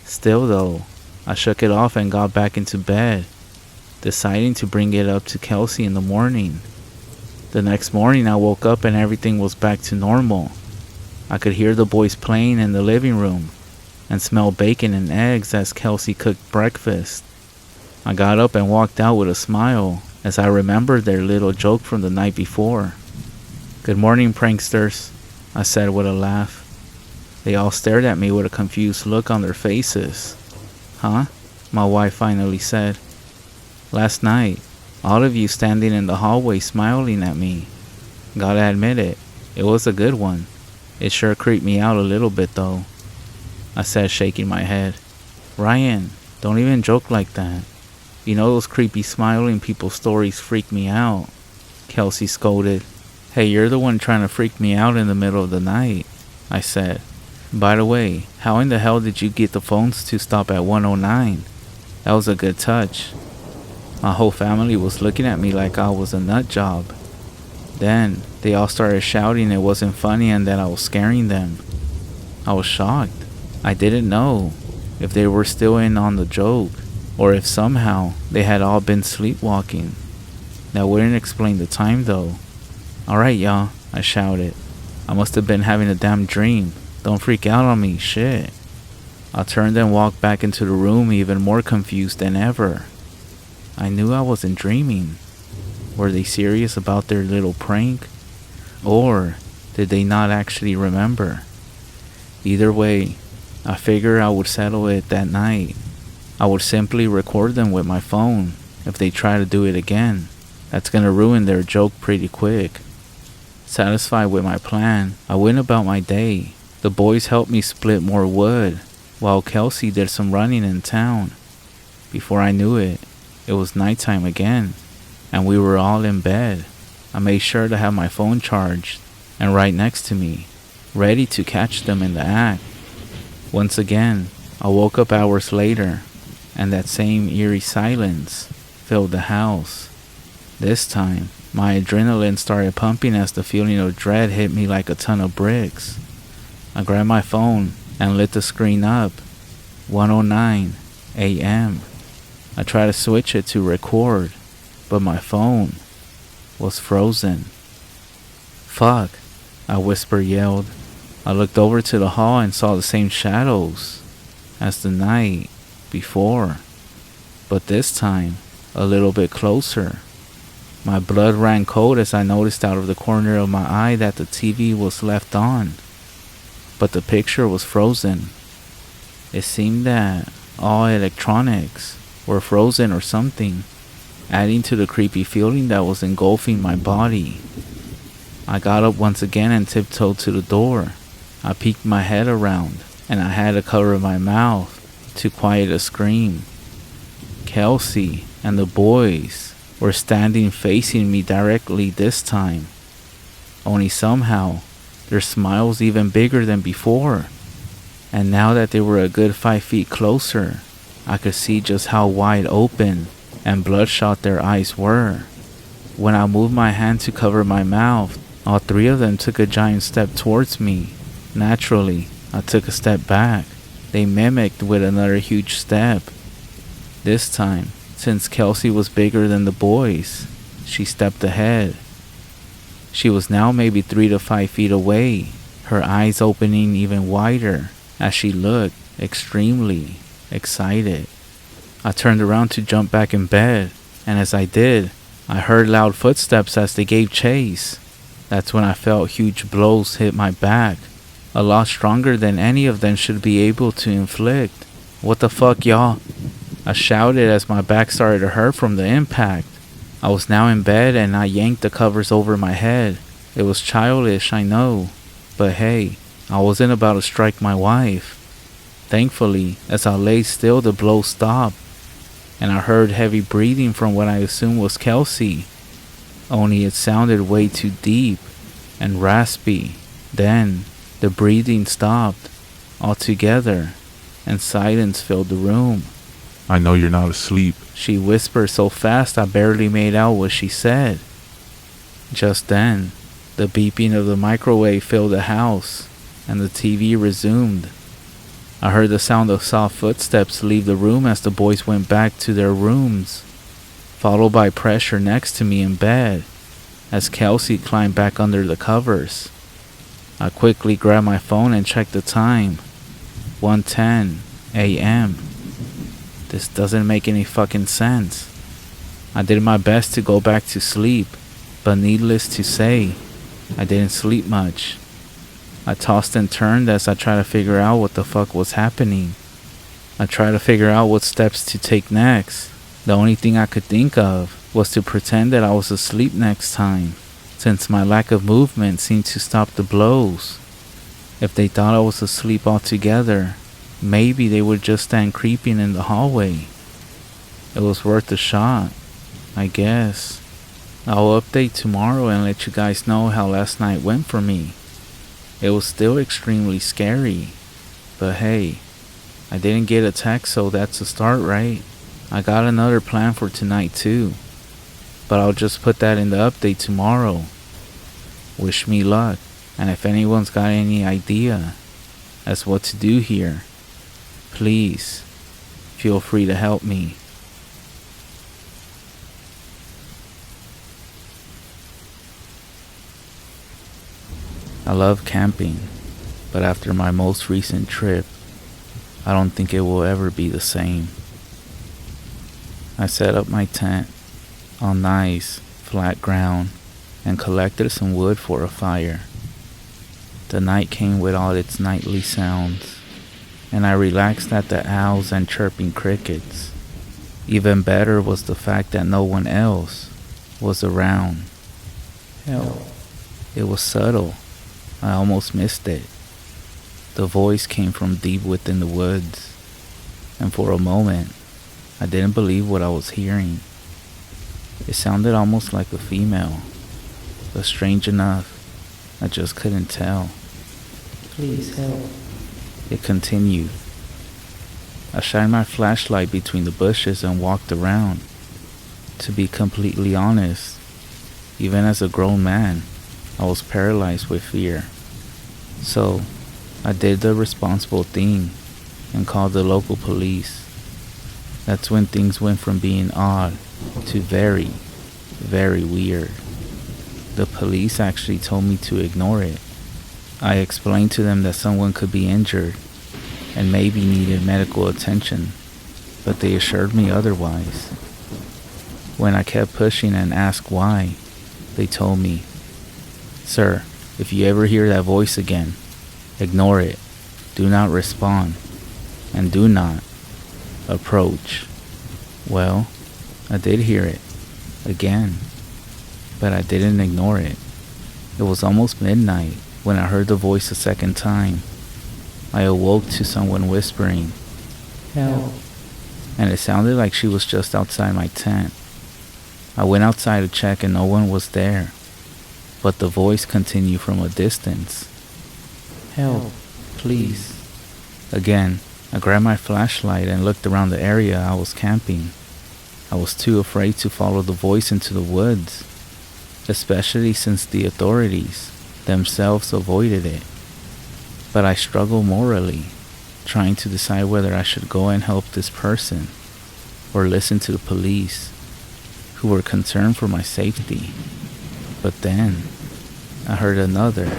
Still though, I shook it off and got back into bed, deciding to bring it up to Kelsey in the morning. The next morning I woke up and everything was back to normal. I could hear the boys playing in the living room and smell bacon and eggs as Kelsey cooked breakfast. I got up and walked out with a smile as I remembered their little joke from the night before. "Good morning, pranksters," I said with a laugh. They all stared at me with a confused look on their faces. "Huh?" my wife finally said. "Last night, all of you standing in the hallway smiling at me. Gotta admit it was a good one. It sure creeped me out a little bit though," I said, shaking my head. "Ryan, don't even joke like that. You know those creepy smiling people stories freak me out," Kelsey scolded. "Hey, you're the one trying to freak me out in the middle of the night," I said. "By the way, how in the hell did you get the phones to stop at 109? That was a good touch." My whole family was looking at me like I was a nut job. Then they all started shouting it wasn't funny and that I was scaring them. I was shocked. I didn't know if they were still in on the joke or if somehow they had all been sleepwalking. That wouldn't explain the time though. "Alright y'all," I shouted. "I must have been having a damn dream. Don't freak out on me, shit." I turned and walked back into the room even more confused than ever. I knew I wasn't dreaming. Were they serious about their little prank? Or did they not actually remember? Either way, I figured I would settle it that night. I would simply record them with my phone if they try to do it again. That's gonna ruin their joke pretty quick. Satisfied with my plan, I went about my day. The boys helped me split more wood, while Kelsey did some running in town. Before I knew it, it was nighttime again, and we were all in bed. I made sure to have my phone charged and right next to me, ready to catch them in the act. Once again, I woke up hours later, and that same eerie silence filled the house. This time, my adrenaline started pumping as the feeling of dread hit me like a ton of bricks. I grabbed my phone and lit the screen up. 1:09 a.m. I tried to switch it to record, but my phone was frozen. "Fuck," I yelled. I looked over to the hall and saw the same shadows as the night before, but this time a little bit closer. My blood ran cold as I noticed out of the corner of my eye that the TV was left on, but the picture was frozen. It seemed that all electronics were frozen or something, adding to the creepy feeling that was engulfing my body. I got up once again and tiptoed to the door. I peeked my head around, and I had to cover my mouth to quiet a scream. Kelsey and the boys were standing facing me directly this time. Only somehow, their smiles even bigger than before. And now that they were a good 5 feet closer, I could see just how wide open and bloodshot their eyes were. When I moved my hand to cover my mouth, all three of them took a giant step towards me. Naturally, I took a step back. They mimicked with another huge step. This time, since Kelsey was bigger than the boys, she stepped ahead. She was now maybe 3 to 5 feet away, her eyes opening even wider as she looked extremely excited. I turned around to jump back in bed, and as I did, I heard loud footsteps as they gave chase. That's when I felt huge blows hit my back, a lot stronger than any of them should be able to inflict. "What the fuck, y'all?" I shouted as my back started to hurt from the impact. I was now in bed and I yanked the covers over my head. It was childish, I know, but hey, I wasn't about to strike my wife. Thankfully, as I lay still, the blow stopped, and I heard heavy breathing from what I assumed was Kelsey, only it sounded way too deep and raspy. Then, the breathing stopped altogether, and silence filled the room. I know you're not asleep. She whispered so fast I barely made out what she said. Just then, the beeping of the microwave filled the house. and the TV resumed. I heard the sound of soft footsteps leave the room as the boys went back to their rooms, followed by pressure next to me in bed as Kelsey climbed back under the covers. I quickly grabbed my phone and checked the time. 1:10 a.m. This doesn't make any fucking sense. I did my best to go back to sleep, but needless to say, I didn't sleep much. I tossed and turned as I tried to figure out what the fuck was happening. I tried to figure out what steps to take next. The only thing I could think of was to pretend that I was asleep next time, since my lack of movement seemed to stop the blows. If they thought I was asleep altogether, maybe they would just stand creeping in the hallway. It was worth a shot, I guess. I'll update tomorrow and let you guys know how last night went for me. It was still extremely scary, but hey, I didn't get attacked, so that's a start, right? I got another plan for tonight too, but I'll just put that in the update tomorrow. Wish me luck, and if anyone's got any idea as what to do here, please feel free to help me. I love camping, but after my most recent trip, I don't think it will ever be the same. I set up my tent on nice, flat ground and collected some wood for a fire. The night came with all its nightly sounds, and I relaxed at the owls and chirping crickets. Even better was the fact that no one else was around. Hell, it was subtle. I almost missed it. The voice came from deep within the woods, and for a moment, I didn't believe what I was hearing. It sounded almost like a female, but strange enough, I just couldn't tell. Please help. It continued. I shined my flashlight between the bushes and walked around. To be completely honest, even as a grown man, I was paralyzed with fear. So, I did the responsible thing and called the local police. That's when things went from being odd to very, very weird. The police actually told me to ignore it. I explained to them that someone could be injured and maybe needed medical attention, but they assured me otherwise. When I kept pushing and asked why, they told me, "Sir, if you ever hear that voice again, ignore it, do not respond, and do not approach." Well, I did hear it again, but I didn't ignore it. It was almost midnight when I heard the voice a second time. I awoke to someone whispering, "Help," and it sounded like she was just outside my tent. I went outside to check and no one was there, but the voice continued from a distance. "Help, please." Again, I grabbed my flashlight and looked around the area I was camping. I was too afraid to follow the voice into the woods, especially since the authorities themselves avoided it. But I struggled morally, trying to decide whether I should go and help this person or listen to the police, who were concerned for my safety. But then, I heard another,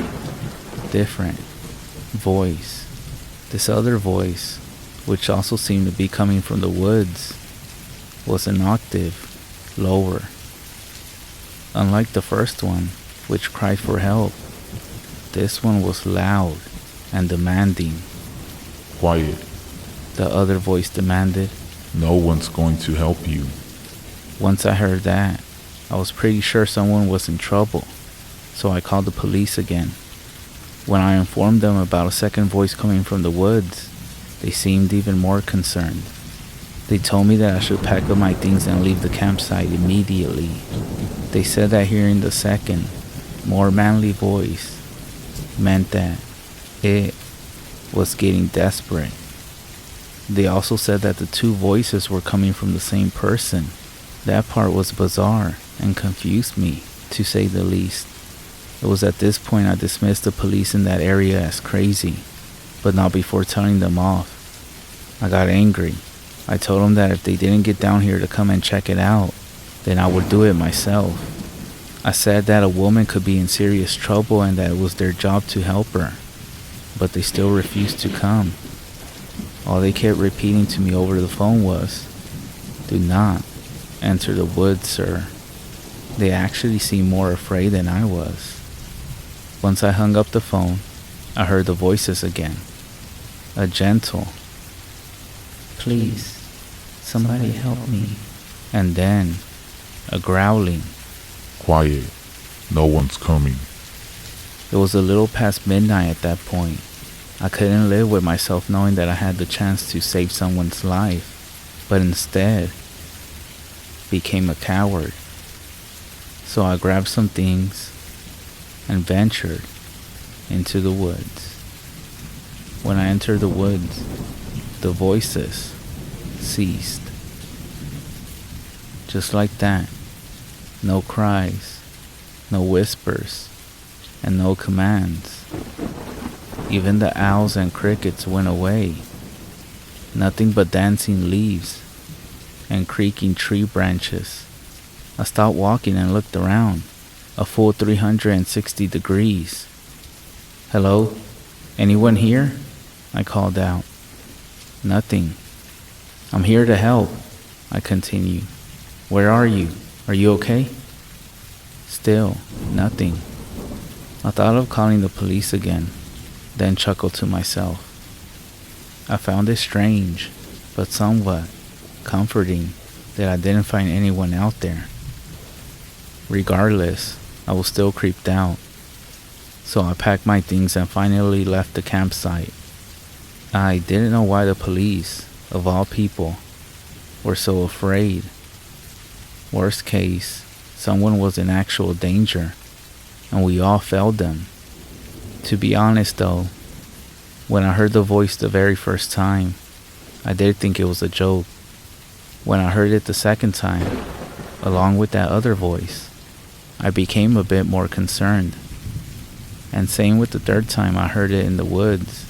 different voice. This other voice, which also seemed to be coming from the woods, was an octave lower. Unlike the first one, which cried for help, this one was loud and demanding. Quiet. The other voice demanded. No one's going to help you. Once I heard that, I was pretty sure someone was in trouble, so I called the police again. When I informed them about a second voice coming from the woods, they seemed even more concerned. They told me that I should pack up my things and leave the campsite immediately. They said that hearing the second, more manly voice meant that it was getting desperate. They also said that the two voices were coming from the same person. That part was bizarre and confused me, to say the least. It was at this point I dismissed the police in that area as crazy, but not before telling them off. I got angry. I told them that if they didn't get down here to come and check it out, then I would do it myself. I said that a woman could be in serious trouble and that it was their job to help her, but they still refused to come. All they kept repeating to me over the phone was, "Do not enter the woods, sir." They actually seemed more afraid than I was. Once I hung up the phone, I heard the voices again. A gentle, "Please, somebody help me." And then, a growling, "Quiet. No one's coming." It was a little past midnight at that point. I couldn't live with myself knowing that I had the chance to save someone's life, but instead became a coward. So I grabbed some things and ventured into the woods. When I entered the woods, the voices ceased. Just like that. No cries, no whispers, and no commands. Even the owls and crickets went away. Nothing but dancing leaves and creaking tree branches. I stopped walking and looked around, a full 360 degrees. "Hello? Anyone here?" I called out. Nothing. "I'm here to help," I continued. "Where are you? Are you okay?" Still, nothing. I thought of calling the police again, then chuckled to myself. I found it strange, but somewhat comforting that I didn't find anyone out there. Regardless, I was still creeped out, so I packed my things and finally left the campsite. I didn't know why the police, of all people, were so afraid. Worst case, someone was in actual danger, and we all failed them. To be honest though, when I heard the voice the very first time, I did think it was a joke. When I heard it the second time, along with that other voice, I became a bit more concerned. And same with the third time I heard it in the woods.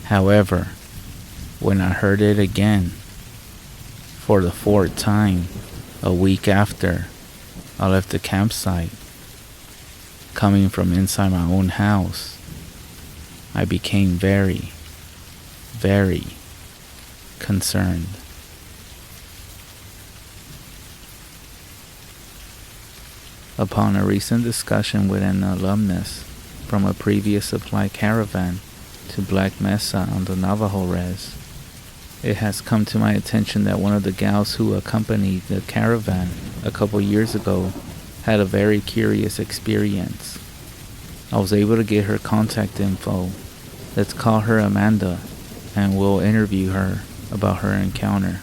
However, when I heard it again, for the fourth time, a week after I left the campsite, coming from inside my own house, I became very, very concerned. Upon a recent discussion with an alumnus from a previous supply caravan to Black Mesa on the Navajo res, it has come to my attention that one of the gals who accompanied the caravan a couple years ago had a very curious experience. I was able to get her contact info. Let's call her Amanda, and we'll interview her about her encounter.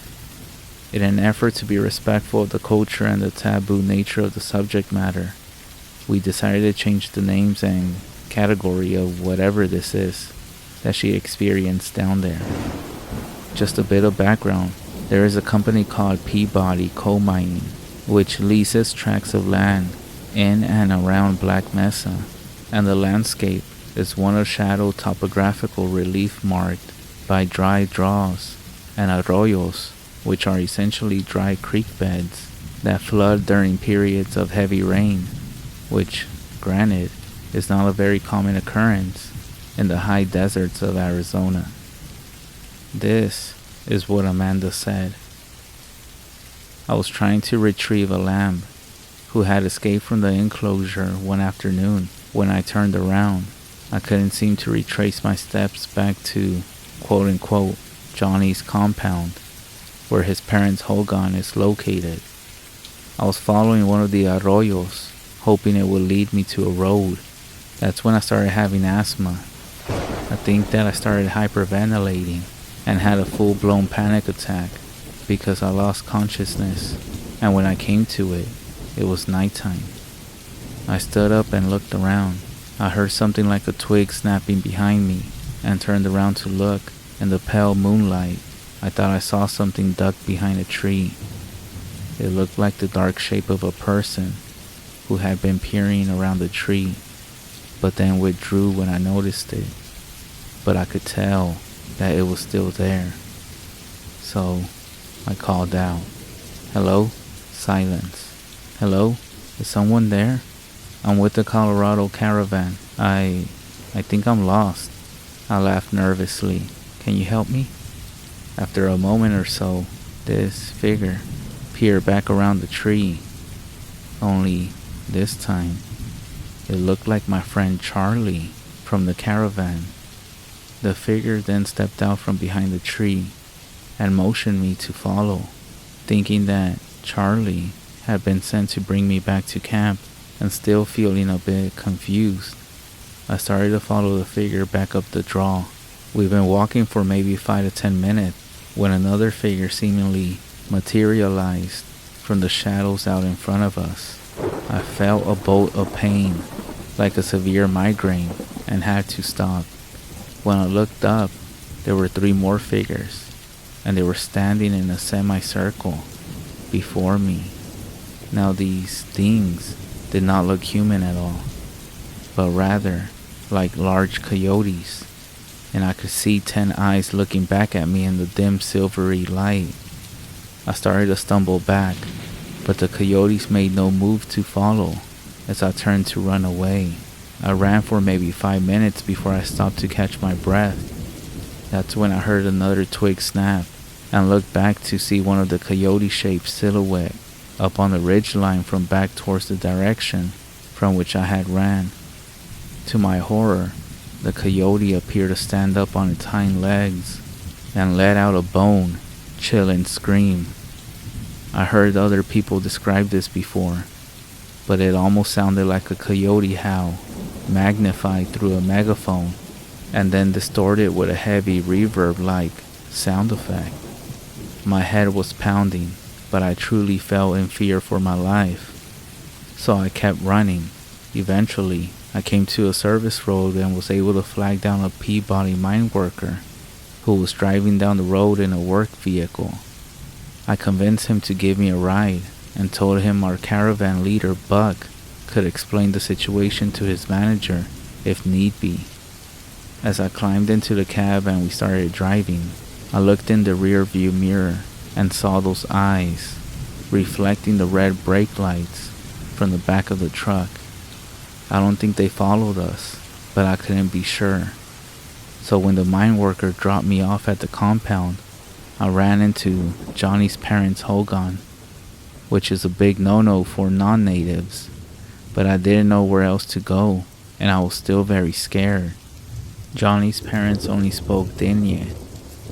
In an effort to be respectful of the culture and the taboo nature of the subject matter, we decided to change the names and category of whatever this is that she experienced down there. Just a bit of background, there is a company called Peabody Coal Mining, which leases tracts of land in and around Black Mesa, and the landscape is one of shadow topographical relief marked by dry draws and arroyos, which are essentially dry creek beds that flood during periods of heavy rain, which, granted, is not a very common occurrence in the high deserts of Arizona. This is what Amanda said. I was trying to retrieve a lamb who had escaped from the enclosure one afternoon. When I turned around, I couldn't seem to retrace my steps back to, quote-unquote, Johnny's compound, where his parents' hogan is located. I was following one of the arroyos, hoping it would lead me to a road. That's when I started having asthma. I think that I started hyperventilating and had a full-blown panic attack because I lost consciousness, and when I came to it, it was nighttime. I stood up and looked around. I heard something like a twig snapping behind me and turned around to look. In the pale moonlight, I thought I saw something ducked behind a tree. It looked like the dark shape of a person who had been peering around the tree. but then withdrew when I noticed it. But I could tell that it was still there. So I called out, "Hello?" Silence. "Hello? Is someone there? I'm with the Colorado caravan. I think I'm lost." I laughed nervously. "Can you help me?" After a moment or so, this figure peered back around the tree. Only this time, it looked like my friend Charlie from the caravan. The figure then stepped out from behind the tree and motioned me to follow, thinking that Charlie had been sent to bring me back to camp, and still feeling a bit confused. I started to follow the figure back up the draw. We've been walking for maybe 5 to 10 minutes when another figure seemingly materialized from the shadows out in front of us. I felt a bolt of pain, like a severe migraine, and had to stop. When I looked up, there were 3 more figures, and they were standing in a semicircle before me. Now these things did not look human at all, but rather like large coyotes, and I could see 10 eyes looking back at me in the dim silvery light. I started to stumble back, but the coyotes made no move to follow as I turned to run away. I ran for maybe 5 minutes before I stopped to catch my breath. That's when I heard another twig snap and looked back to see one of the coyote-shaped silhouette up on the ridgeline from back towards the direction from which I had ran. To my horror, the coyote appeared to stand up on its hind legs and let out a bone-chilling scream. I heard other people describe this before, but it almost sounded like a coyote howl, magnified through a megaphone, and then distorted with a heavy reverb-like sound effect. My head was pounding, but I truly felt in fear for my life, so I kept running. Eventually, I came to a service road and was able to flag down a Peabody mine worker who was driving down the road in a work vehicle. I convinced him to give me a ride and told him our caravan leader, Buck, could explain the situation to his manager if need be. As I climbed into the cab and we started driving, I looked in the rear view mirror and saw those eyes reflecting the red brake lights from the back of the truck. I don't think they followed us, but I couldn't be sure. So when the mine worker dropped me off at the compound, I ran into Johnny's parents' hogan, which is a big no-no for non-natives, but I didn't know where else to go, and I was still very scared. Johnny's parents only spoke Diné,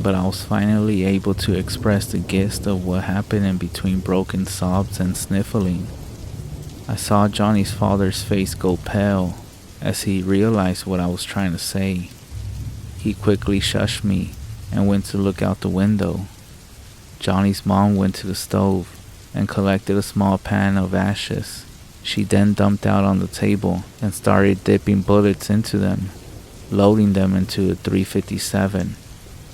but I was finally able to express the gist of what happened in between broken sobs and sniffling. I saw Johnny's father's face go pale as he realized what I was trying to say. He quickly shushed me and went to look out the window. Johnny's mom went to the stove and collected a small pan of ashes. She then dumped out on the table and started dipping bullets into them, loading them into a .357.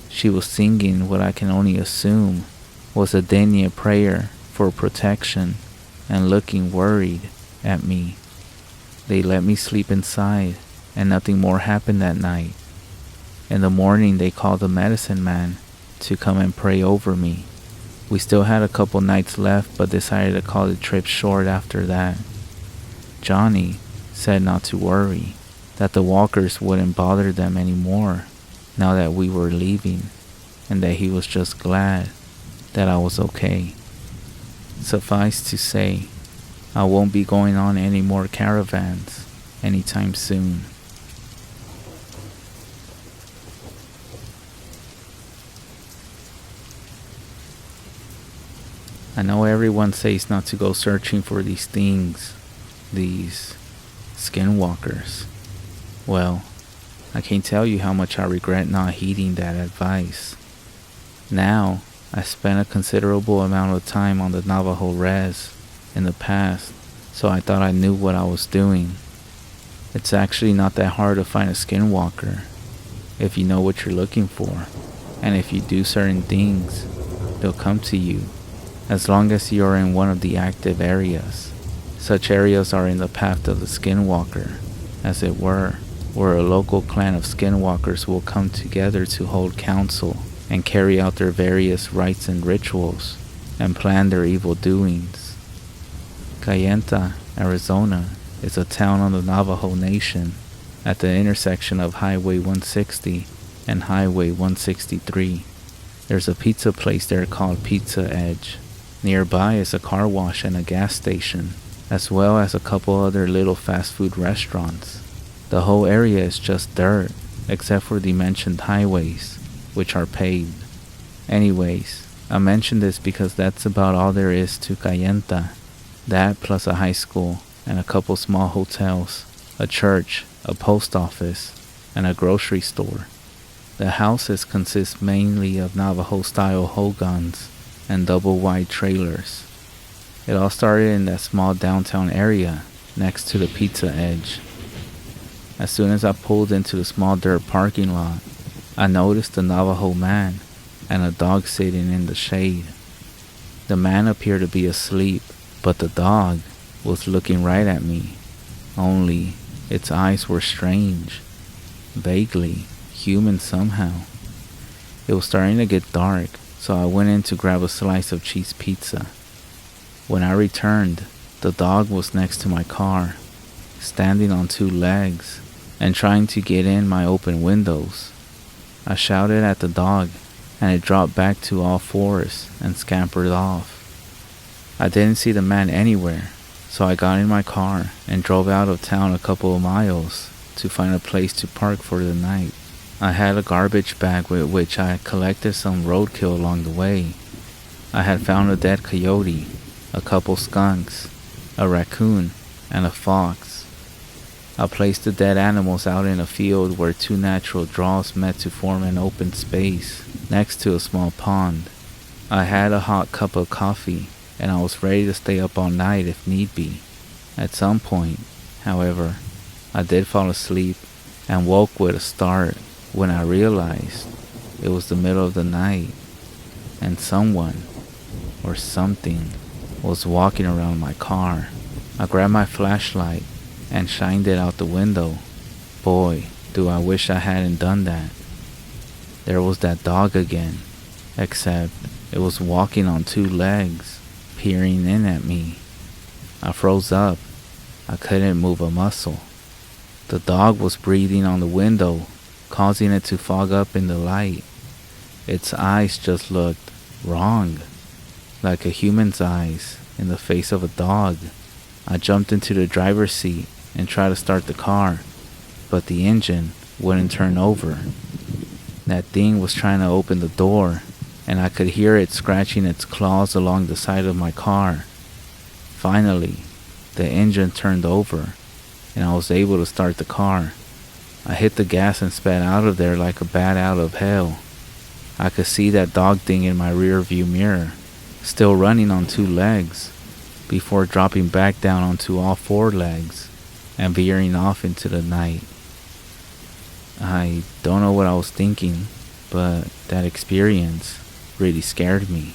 She was singing what I can only assume was a Diné prayer for protection and looking worried at me. They let me sleep inside, and nothing more happened that night. In the morning, they called the medicine man to come and pray over me. We still had a couple nights left, but decided to call the trip short after that. Johnny said not to worry, that the walkers wouldn't bother them anymore now that we were leaving, and that he was just glad that I was okay. Suffice to say, I won't be going on any more caravans anytime soon. I know everyone says not to go searching for these things, these skinwalkers. Well, I can't tell you how much I regret not heeding that advice. Now, I spent a considerable amount of time on the Navajo res in the past, so I thought I knew what I was doing. It's actually not that hard to find a skinwalker if you know what you're looking for, and if you do certain things, they'll come to you, as long as you're in one of the active areas. Such areas are in the path of the skinwalker, as it were, where a local clan of skinwalkers will come together to hold council and carry out their various rites and rituals and plan their evil doings. Kayenta, Arizona, is a town on the Navajo Nation at the intersection of Highway 160 and Highway 163. There's a pizza place there called Pizza Edge. Nearby is a car wash and a gas station, as well as a couple other little fast food restaurants. The whole area is just dirt, except for the mentioned highways, which are paved. Anyways, I mention this because that's about all there is to Kayenta. That plus a high school and a couple small hotels, a church, a post office, and a grocery store. The houses consist mainly of Navajo-style hogans and double-wide trailers. It all started in that small downtown area next to the Pizza Edge. As soon as I pulled into the small dirt parking lot, I noticed a Navajo man and a dog sitting in the shade. The man appeared to be asleep, but the dog was looking right at me, only its eyes were strange, vaguely human somehow. It was starting to get dark, so I went in to grab a slice of cheese pizza. When I returned, the dog was next to my car, standing on two legs and trying to get in my open windows. I shouted at the dog, and it dropped back to all fours and scampered off. I didn't see the man anywhere, so I got in my car and drove out of town a couple of miles to find a place to park for the night. I had a garbage bag with which I collected some roadkill along the way. I had found a dead coyote, a couple skunks, a raccoon, and a fox. I placed the dead animals out in a field where two natural draws met to form an open space next to a small pond. I had a hot cup of coffee, and I was ready to stay up all night if need be. At some point, however, I did fall asleep and woke with a start when I realized it was the middle of the night and someone or something was walking around my car. I grabbed my flashlight and shined it out the window. Boy, do I wish I hadn't done that. There was that dog again, except it was walking on two legs, peering in at me. I froze up. I couldn't move a muscle. The dog was breathing on the window, causing it to fog up in the light. Its eyes just looked wrong, like a human's eyes in the face of a dog. I jumped into the driver's seat and tried to start the car, but the engine wouldn't turn over. That thing was trying to open the door, and I could hear it scratching its claws along the side of my car. Finally, the engine turned over, and I was able to start the car. I hit the gas and sped out of there like a bat out of hell. I could see that dog thing in my rear view mirror, still running on two legs, before dropping back down onto all four legs and veering off into the night. I don't know what I was thinking, but that experience really scared me.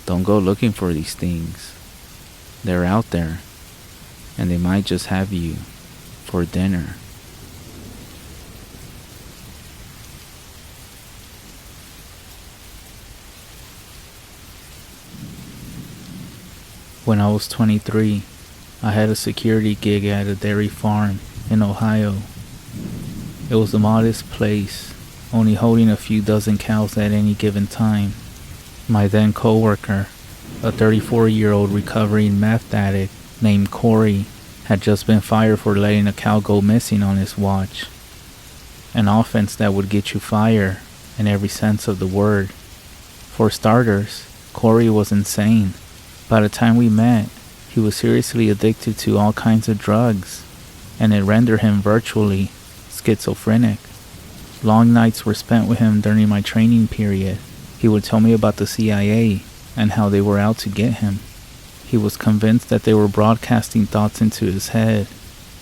Don't go looking for these things. They're out there, and they might just have you for dinner. When I was 23, I had a security gig at a dairy farm in Ohio. It was a modest place, only holding a few dozen cows at any given time. My then co-worker, a 34-year-old recovering meth addict named Corey, had just been fired for letting a cow go missing on his watch. An offense that would get you fired in every sense of the word. For starters, Corey was insane. By the time we met, he was seriously addicted to all kinds of drugs, and it rendered him virtually schizophrenic. Long nights were spent with him during my training period. He would tell me about the CIA and how they were out to get him. He was convinced that they were broadcasting thoughts into his head,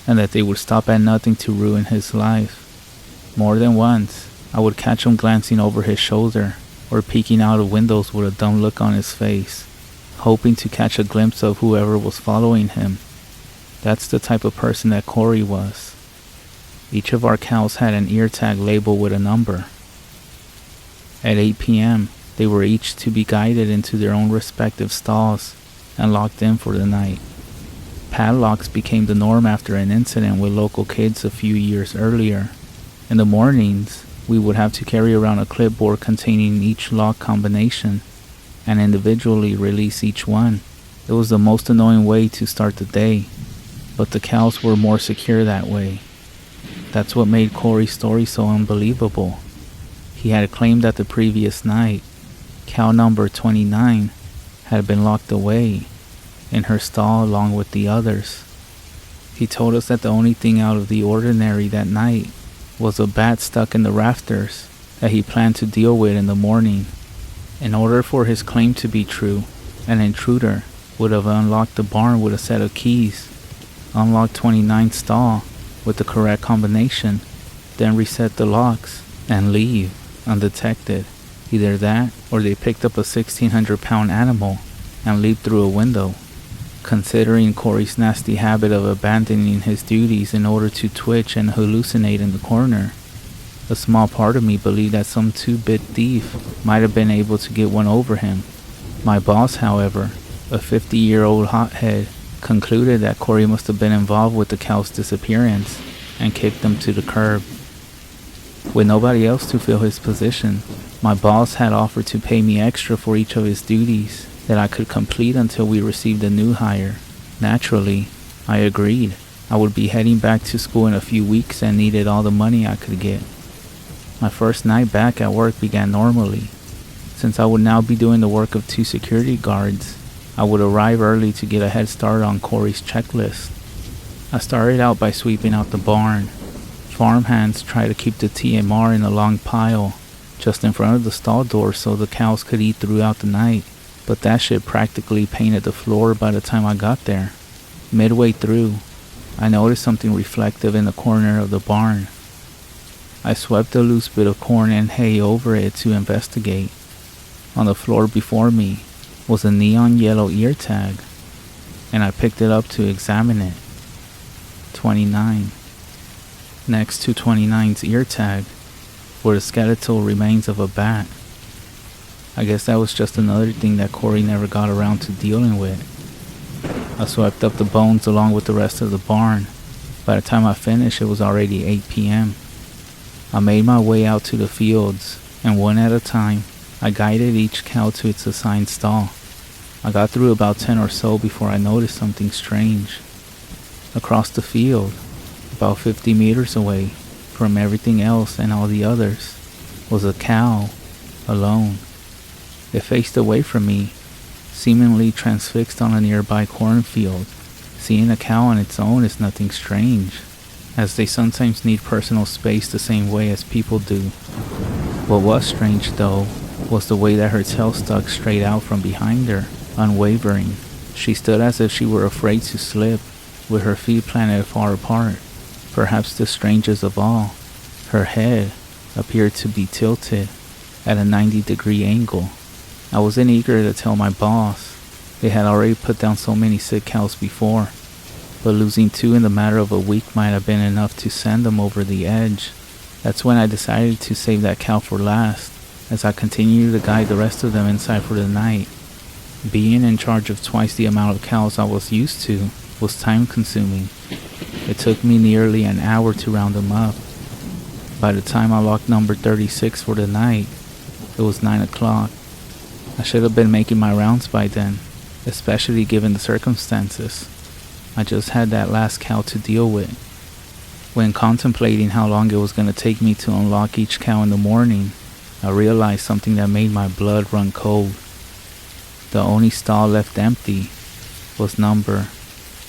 and that they would stop at nothing to ruin his life. More than once, I would catch him glancing over his shoulder or peeking out of windows with a dumb look on his face, hoping to catch a glimpse of whoever was following him. That's the type of person that Corey was. Each of our cows had an ear tag labeled with a number. At 8 p.m., they were each to be guided into their own respective stalls and locked in for the night. Padlocks became the norm after an incident with local kids a few years earlier. In the mornings, we would have to carry around a clipboard containing each lock combination and individually release each one. It was the most annoying way to start the day, but the cows were more secure that way. That's what made Corey's story so unbelievable. He had claimed that the previous night, cow number 29 had been locked away in her stall along with the others. He told us that the only thing out of the ordinary that night was a bat stuck in the rafters that he planned to deal with in the morning. In order for his claim to be true, an intruder would have unlocked the barn with a set of keys, unlocked 29's stall with the correct combination, then reset the locks and leave undetected. Either that or they picked up a 1,600-pound animal and leaped through a window. Considering Corey's nasty habit of abandoning his duties in order to twitch and hallucinate in the corner, a small part of me believed that some two-bit thief might have been able to get one over him. My boss, however, a 50-year-old hothead, concluded that Corey must have been involved with the cow's disappearance and kicked them to the curb. With nobody else to fill his position, my boss had offered to pay me extra for each of his duties that I could complete until we received a new hire. Naturally, I agreed. I would be heading back to school in a few weeks and needed all the money I could get. My first night back at work began normally. Since I would now be doing the work of 2 security guards, I would arrive early to get a head start on Corey's checklist. I started out by sweeping out the barn. Farmhands try to keep the TMR in a long pile just in front of the stall door so the cows could eat throughout the night, but that shit practically painted the floor by the time I got there. Midway through, I noticed something reflective in the corner of the barn. I swept a loose bit of corn and hay over it to investigate. On the floor before me was a neon yellow ear tag, and I picked it up to examine it. 29. Next to 29's ear tag were the skeletal remains of a bat. I guess that was just another thing that Corey never got around to dealing with. I swept up the bones along with the rest of the barn. By the time I finished, it was already 8 p.m. I made my way out to the fields, and one at a time, I guided each cow to its assigned stall. I got through about 10 or so before I noticed something strange. Across the field, about 50 meters away from everything else and all the others, was a cow, alone. It faced away from me, seemingly transfixed on a nearby cornfield. Seeing a cow on its own is nothing strange, as they sometimes need personal space the same way as people do. What was strange, though, was the way that her tail stuck straight out from behind her, unwavering. She stood as if she were afraid to slip, with her feet planted far apart. Perhaps the strangest of all, her head appeared to be tilted at a 90-degree angle. I wasn't eager to tell my boss. They had already put down so many sick cows before, but losing 2 in the matter of a week might have been enough to send them over the edge. That's when I decided to save that cow for last, as I continued to guide the rest of them inside for the night. Being in charge of twice the amount of cows I was used to was time-consuming. It took me nearly an hour to round them up. By the time I locked number 36 for the night, it was 9 o'clock. I should have been making my rounds by then, especially given the circumstances. I just had that last cow to deal with. When contemplating how long it was going to take me to unlock each cow in the morning, I realized something that made my blood run cold. The only stall left empty was number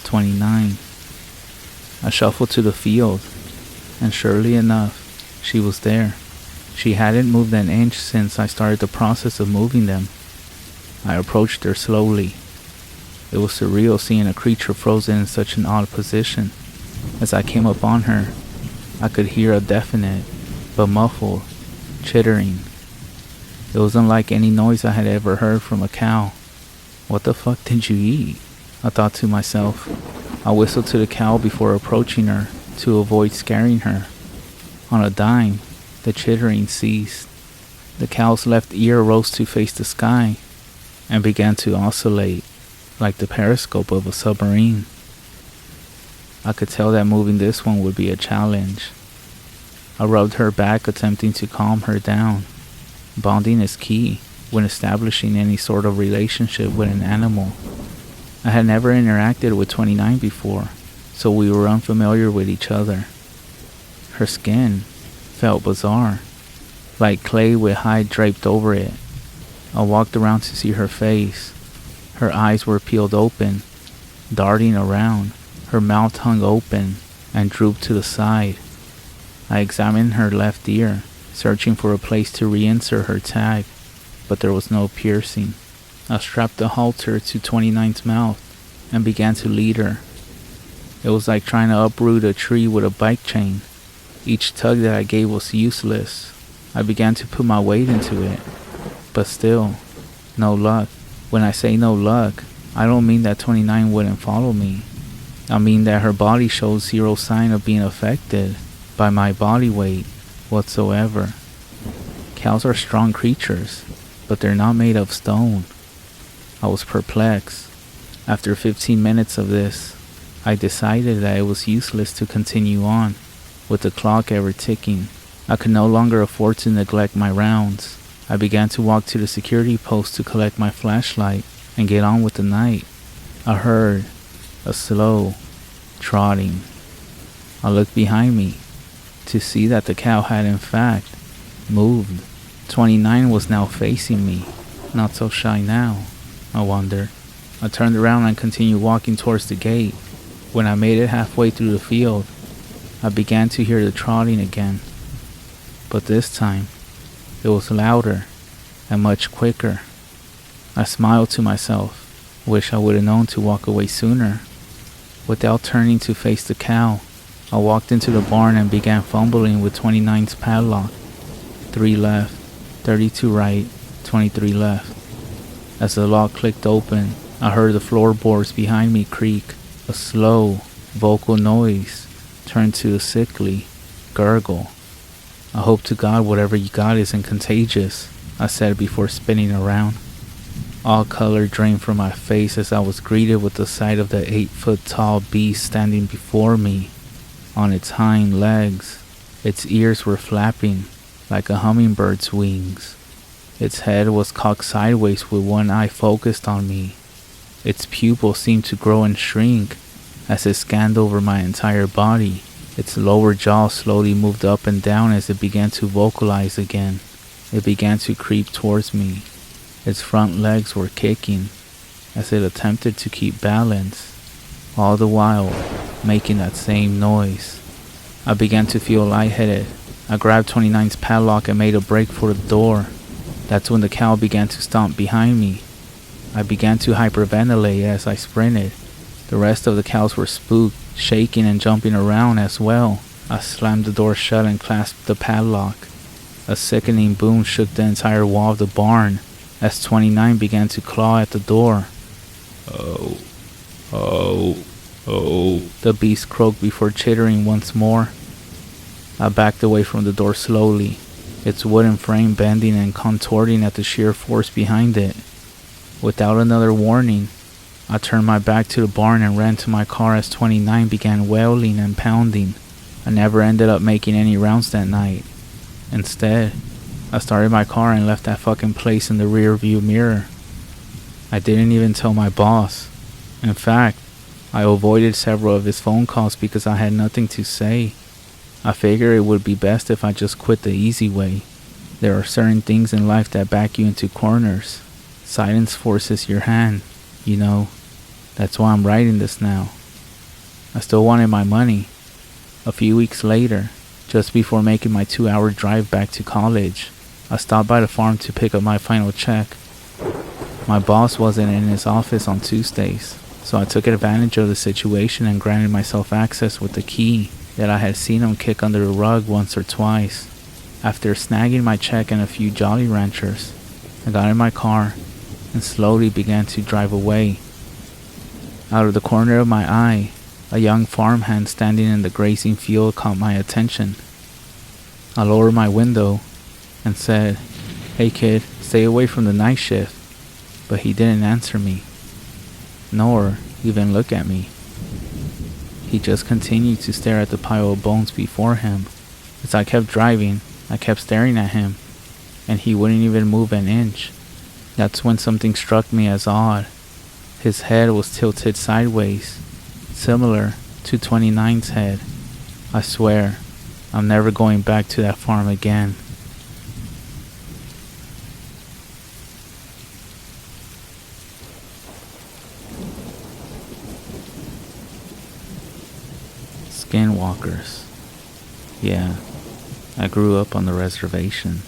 29. I shuffled to the field, and surely enough, she was there. She hadn't moved an inch since I started the process of moving them. I approached her slowly. It was surreal seeing a creature frozen in such an odd position. As I came upon her, I could hear a definite, but muffled, chittering. It was unlike any noise I had ever heard from a cow. What the fuck did you eat? I thought to myself. I whistled to the cow before approaching her to avoid scaring her. On a dime, the chittering ceased. The cow's left ear rose to face the sky and began to oscillate like the periscope of a submarine. I could tell that moving this one would be a challenge. I rubbed her back, attempting to calm her down. Bonding is key when establishing any sort of relationship with an animal. I had never interacted with 29 before, so we were unfamiliar with each other. Her skin felt bizarre, like clay with hide draped over it. I walked around to see her face. Her eyes were peeled open, darting around. Her mouth hung open and drooped to the side. I examined her left ear, searching for a place to reinsert her tag, but there was no piercing. I strapped the halter to 29's mouth and began to lead her. It was like trying to uproot a tree with a bike chain. Each tug that I gave was useless. I began to put my weight into it, but still, no luck. When I say no luck, I don't mean that 29 wouldn't follow me. I mean that her body showed zero sign of being affected by my body weight whatsoever. Cows are strong creatures, but they're not made of stone. I was perplexed. After 15 minutes of this, I decided that it was useless to continue on, with the clock ever ticking. I could no longer afford to neglect my rounds. I began to walk to the security post to collect my flashlight and get on with the night. I heard a slow trotting. I looked behind me to see that the cow had in fact moved. 29 was now facing me, not so shy now, I wondered. I turned around and continued walking towards the gate. When I made it halfway through the field, I began to hear the trotting again, but this time it was louder and much quicker. I smiled to myself. Wish I would have known to walk away sooner. Without turning to face the cow, I walked into the barn and began fumbling with 29's padlock. 3 left, 32 right, 23 left. As the lock clicked open, I heard the floorboards behind me creak. A slow, vocal noise turned to a sickly gurgle. I hope to God whatever you got isn't contagious, I said before spinning around. All color drained from my face as I was greeted with the sight of the 8-foot-tall beast standing before me. On its hind legs, its ears were flapping like a hummingbird's wings. Its head was cocked sideways with one eye focused on me. Its pupils seemed to grow and shrink as it scanned over my entire body. Its lower jaw slowly moved up and down as it began to vocalize again. It began to creep towards me. Its front legs were kicking as it attempted to keep balance, all the while making that same noise. I began to feel lightheaded. I grabbed 29's padlock and made a break for the door. That's when the cow began to stomp behind me. I began to hyperventilate as I sprinted. The rest of the cows were spooked, shaking and jumping around as well. I slammed the door shut and clasped the padlock. A sickening boom shook the entire wall of the barn as 29 began to claw at the door. Oh, oh, oh, the beast croaked before chittering once more. I backed away from the door slowly, its wooden frame bending and contorting at the sheer force behind it. Without another warning, I turned my back to the barn and ran to my car as 29 began wailing and pounding. I never ended up making any rounds that night. Instead, I started my car and left that fucking place in the rear view mirror. I didn't even tell my boss. In fact, I avoided several of his phone calls because I had nothing to say. I figured it would be best if I just quit the easy way. There are certain things in life that back you into corners. Silence forces your hand, you know. That's why I'm writing this now. I still wanted my money. A few weeks later, just before making my 2-hour drive back to college, I stopped by the farm to pick up my final check. My boss wasn't in his office on Tuesdays, so I took advantage of the situation and granted myself access with the key that I had seen him kick under the rug once or twice. After snagging my check and a few Jolly Ranchers, I got in my car and slowly began to drive away. Out of the corner of my eye, A young farmhand standing in the grazing field caught my attention. I lowered my window and said, "Hey kid, stay away from the night shift." But he didn't answer me, nor even look at me. He just continued to stare at the pile of bones before him. As I kept driving, I kept staring at him, and he wouldn't even move an inch. That's when something struck me as odd. His head was tilted sideways, similar to 29's head. I swear, I'm never going back to that farm again. Skinwalkers. Yeah, I grew up on the reservation,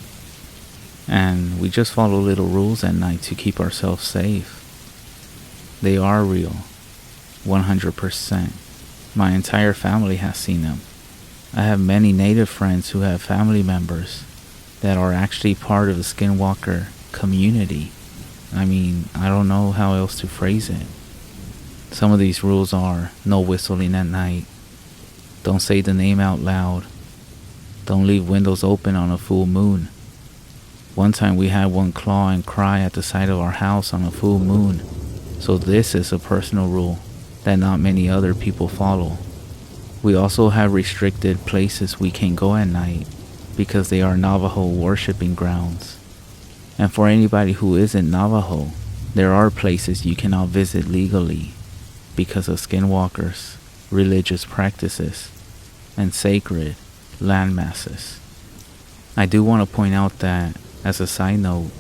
and we just follow little rules at night to keep ourselves safe. They are real, 100%. My entire family has seen them. I have many native friends who have family members that are actually part of the Skinwalker community. I mean, I don't know how else to phrase it. Some of these rules are no whistling at night, don't say the name out loud, don't leave windows open on a full moon. One time we had one claw and cry at the side of our house on a full moon. So this is a personal rule that not many other people follow. We also have restricted places we can't go at night because they are Navajo worshiping grounds. And for anybody who isn't Navajo, there are places you cannot visit legally because of Skinwalkers, religious practices, and sacred land masses. I do want to point out that, as a side note,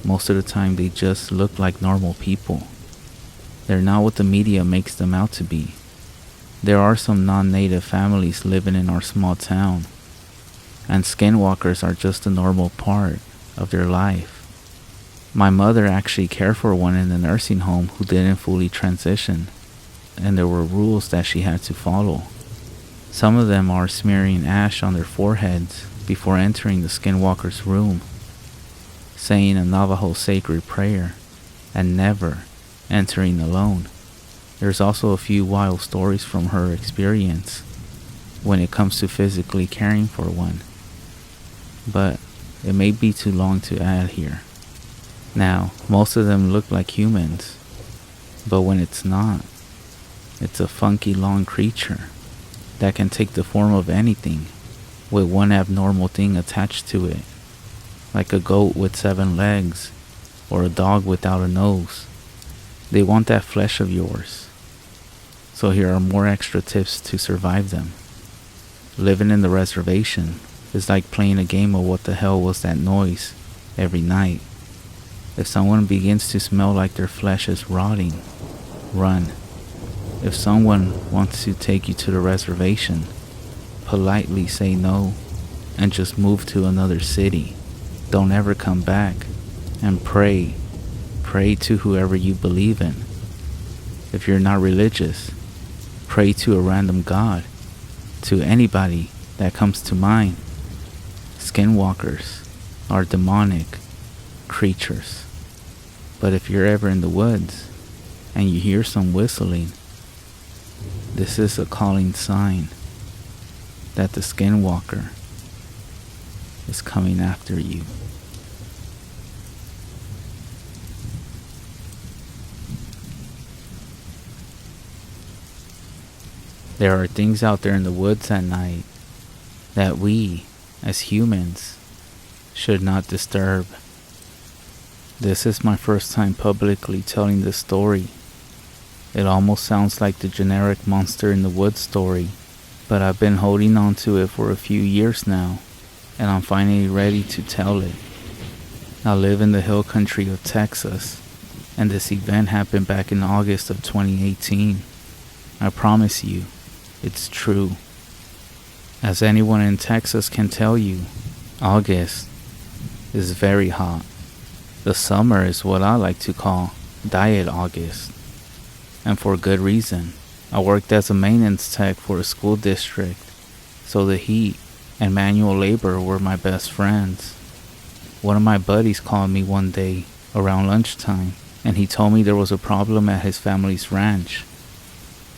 most of the time they just look like normal people. They're not what the media makes them out to be. There are some non-native families living in our small town, and Skinwalkers are just a normal part of their life. My mother actually cared for one in the nursing home who didn't fully transition, and there were rules that she had to follow. Some of them are smearing ash on their foreheads before entering the Skinwalker's room, saying a Navajo sacred prayer, and never entering alone. There's also a few wild stories from her experience when it comes to physically caring for one, but it may be too long to add here. Now, most of them look like humans, but when it's not, it's a funky long creature that can take the form of anything with one abnormal thing attached to it, like a goat with 7 legs or a dog without a nose. They want that flesh of yours. So here are more extra tips to survive them. Living in the reservation is like playing a game of what the hell was that noise every night. If someone begins to smell like their flesh is rotting, run. If someone wants to take you to the reservation, politely say no and just move to another city. Don't ever come back, and pray. Pray to whoever you believe in. If you're not religious, pray to a random god, to anybody that comes to mind. Skinwalkers are demonic creatures. But if you're ever in the woods and you hear some whistling, this is a calling sign that the Skinwalker is coming after you. There are things out there in the woods at night that we, as humans, should not disturb. This is my first time publicly telling this story. It almost sounds like the generic monster in the woods story, but I've been holding on to it for a few years now, and I'm finally ready to tell it. I live in the hill country of Texas, and this event happened back in August of 2018. I promise you, it's true. As anyone in Texas can tell you, August is very hot. The summer is what I like to call Diet August. And for good reason. I worked as a maintenance tech for a school district, so the heat and manual labor were my best friends. One of my buddies called me one day around lunchtime, and he told me there was a problem at his family's ranch.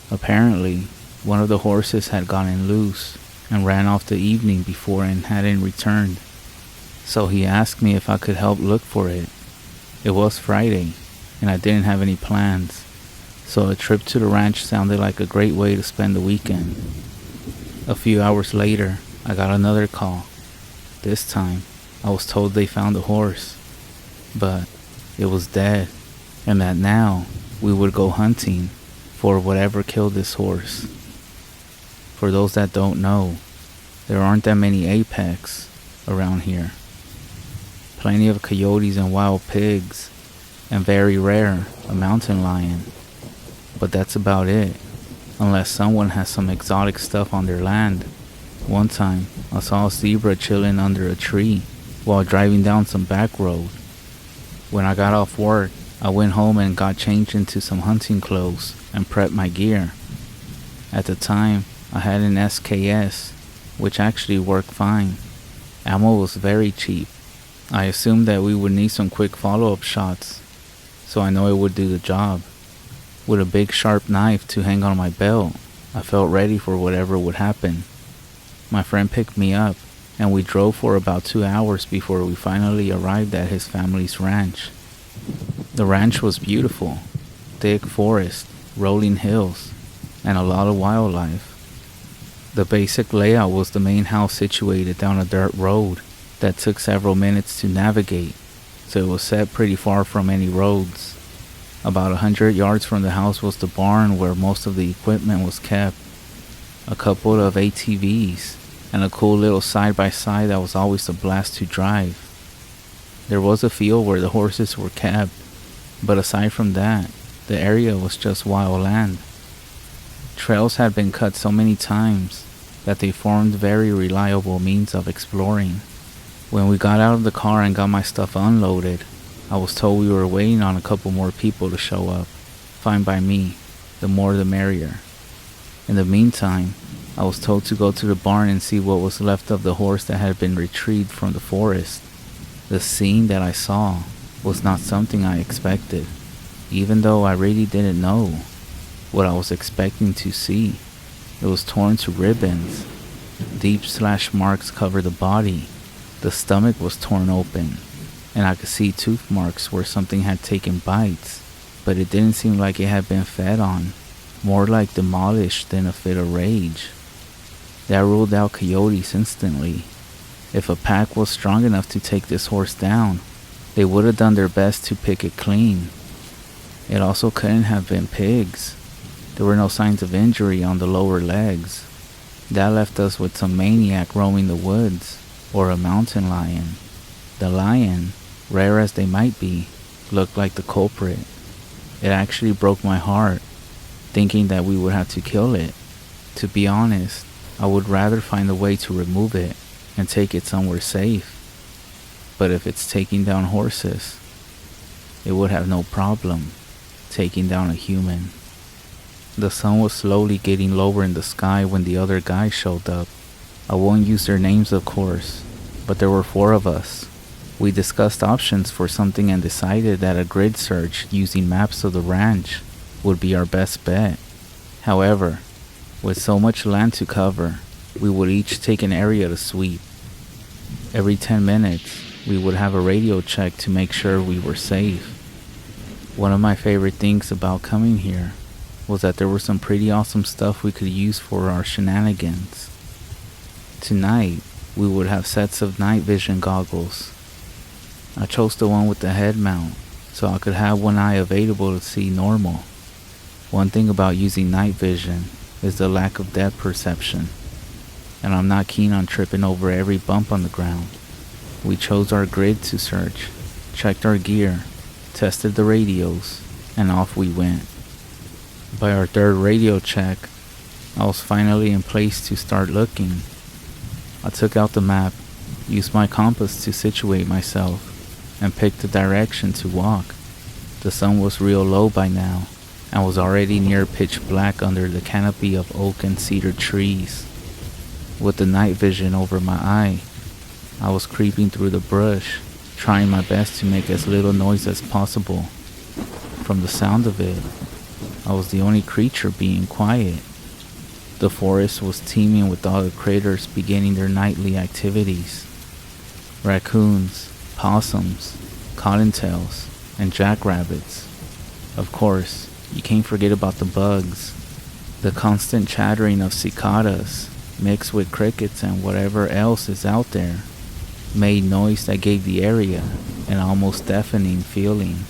Apparently, One of the horses had gotten loose and ran off the evening before and hadn't returned. So he asked me if I could help look for it. It was Friday, and I didn't have any plans, so a trip to the ranch sounded like a great way to spend the weekend. A few hours later, I got another call. This time, I was told they found the horse, but it was dead, and that now we would go hunting for whatever killed this horse. For those that don't know, there aren't that many apex around here. Plenty of coyotes and wild pigs, and very rare, a mountain lion. But that's about it, unless someone has some exotic stuff on their land. One time, I saw a zebra chilling under a tree while driving down some back road. When I got off work, I went home and got changed into some hunting clothes and prepped my gear. At the time, I had an SKS, which actually worked fine. Ammo was very cheap. I assumed that we would need some quick follow-up shots, so I know it would do the job. With a big sharp knife to hang on my belt, I felt ready for whatever would happen. My friend picked me up, and we drove for about 2 hours before we finally arrived at his family's ranch. The ranch was beautiful, thick forest, rolling hills, and a lot of wildlife. The basic layout was the main house situated down a dirt road that took several minutes to navigate, so it was set pretty far from any roads. About 100 yards from the house was the barn where most of the equipment was kept, a couple of ATVs, and a cool little side-by-side that was always a blast to drive. There was a field where the horses were kept, but aside from that, the area was just wild land. Trails had been cut so many times that they formed very reliable means of exploring. When we got out of the car and got my stuff unloaded, I was told we were waiting on a couple more people to show up. Fine by me, the more the merrier. In the meantime, I was told to go to the barn and see what was left of the horse that had been retrieved from the forest. The scene that I saw was not something I expected, even though I really didn't know what I was expecting to see. It was torn to ribbons. Deep slash marks covered the body. The stomach was torn open, and I could see tooth marks where something had taken bites, but it didn't seem like it had been fed on, more like demolished in a fit of rage. That ruled out coyotes instantly. If a pack was strong enough to take this horse down, they would have done their best to pick it clean. It also couldn't have been pigs. There were no signs of injury on the lower legs. That left us with some maniac roaming the woods, or a mountain lion. The lion, rare as they might be, looked like the culprit. It actually broke my heart, thinking that we would have to kill it. To be honest, I would rather find a way to remove it and take it somewhere safe. But if it's taking down horses, it would have no problem taking down a human. The sun was slowly getting lower in the sky when the other guys showed up. I won't use their names, of course, but there were 4 of us. We discussed options for something and decided that a grid search using maps of the ranch would be our best bet. However, with so much land to cover, we would each take an area to sweep. Every 10 minutes, we would have a radio check to make sure we were safe. One of my favorite things about coming here was that there was some pretty awesome stuff we could use for our shenanigans. Tonight, we would have sets of night vision goggles. I chose the one with the head mount, so I could have one eye available to see normal. One thing about using night vision is the lack of depth perception, and I'm not keen on tripping over every bump on the ground. We chose our grid to search, checked our gear, tested the radios, and off we went. By our 3rd radio check, I was finally in place to start looking. I took out the map, used my compass to situate myself, and picked the direction to walk. The sun was real low by now, and was already near pitch black under the canopy of oak and cedar trees. With the night vision over my eye, I was creeping through the brush, trying my best to make as little noise as possible. From the sound of it, I was the only creature being quiet. The forest was teeming with all the critters beginning their nightly activities. Raccoons, possums, cottontails, and jackrabbits. Of course, you can't forget about the bugs. The constant chattering of cicadas, mixed with crickets and whatever else is out there, made noise that gave the area an almost deafening feeling.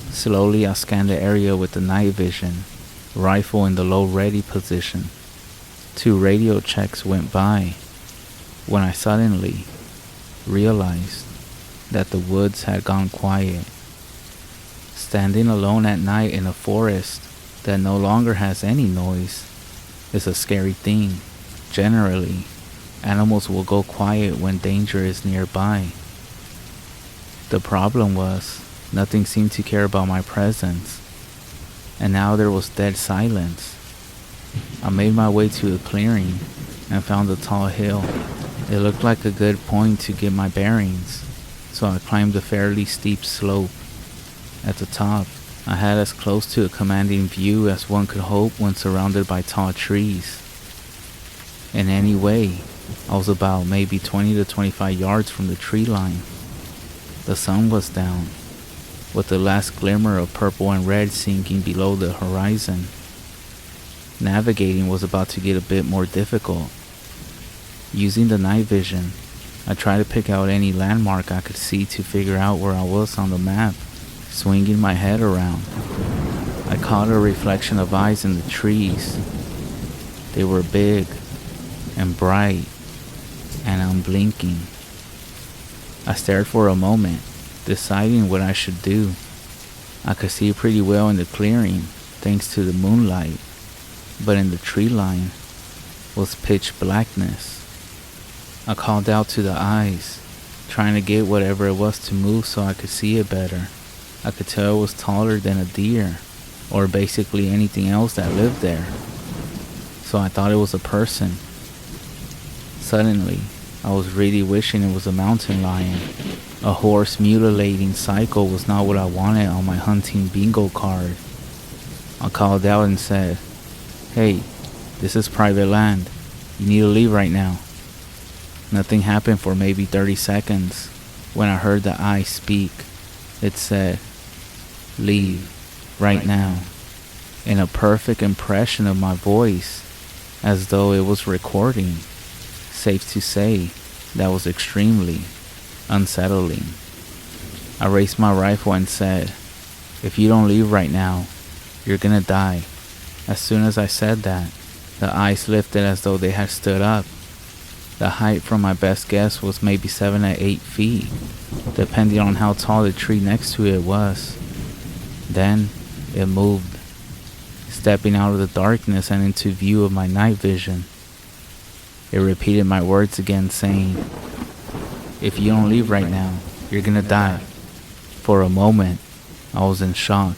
Slowly I scanned the area with the night vision, rifle in the low ready position. 2 radio checks went by when I suddenly realized that the woods had gone quiet. Standing alone at night in a forest that no longer has any noise is a scary thing. Generally, animals will go quiet when danger is nearby. The problem was, nothing seemed to care about my presence, and now there was dead silence. I made my way to a clearing and found a tall hill. It looked like a good point to get my bearings, so I climbed a fairly steep slope. At the top, I had as close to a commanding view as one could hope when surrounded by tall trees. In any way, I was about maybe 20 to 25 yards from the tree line. The sun was down, with the last glimmer of purple and red sinking below the horizon. Navigating was about to get a bit more difficult. Using the night vision, I tried to pick out any landmark I could see to figure out where I was on the map. Swinging my head around, I caught a reflection of eyes in the trees. They were big and bright and unblinking. I stared for a moment, deciding what I should do. I could see pretty well in the clearing, thanks to the moonlight, but in the tree line was pitch blackness. I called out to the eyes, trying to get whatever it was to move so I could see it better. I could tell it was taller than a deer, or basically anything else that lived there. So I thought it was a person. Suddenly, I was really wishing it was a mountain lion. A horse mutilating cycle was not what I wanted on my hunting bingo card. I called out and said, "Hey, this is private land. You need to leave right now." Nothing happened for maybe 30 seconds when I heard the eye speak. It said, "Leave right now," in a perfect impression of my voice, as though it was recording. Safe to say, that was extremely unsettling. I raised my rifle and said, "If you don't leave right now, you're gonna die." As soon as I said that, the eyes lifted as though they had stood up. The height from my best guess was maybe 7 to 8 feet, depending on how tall the tree next to it was. Then it moved, stepping out of the darkness and into view of my night vision. It repeated my words again, saying, "If you don't leave right now, you're gonna die." For a moment, I was in shock.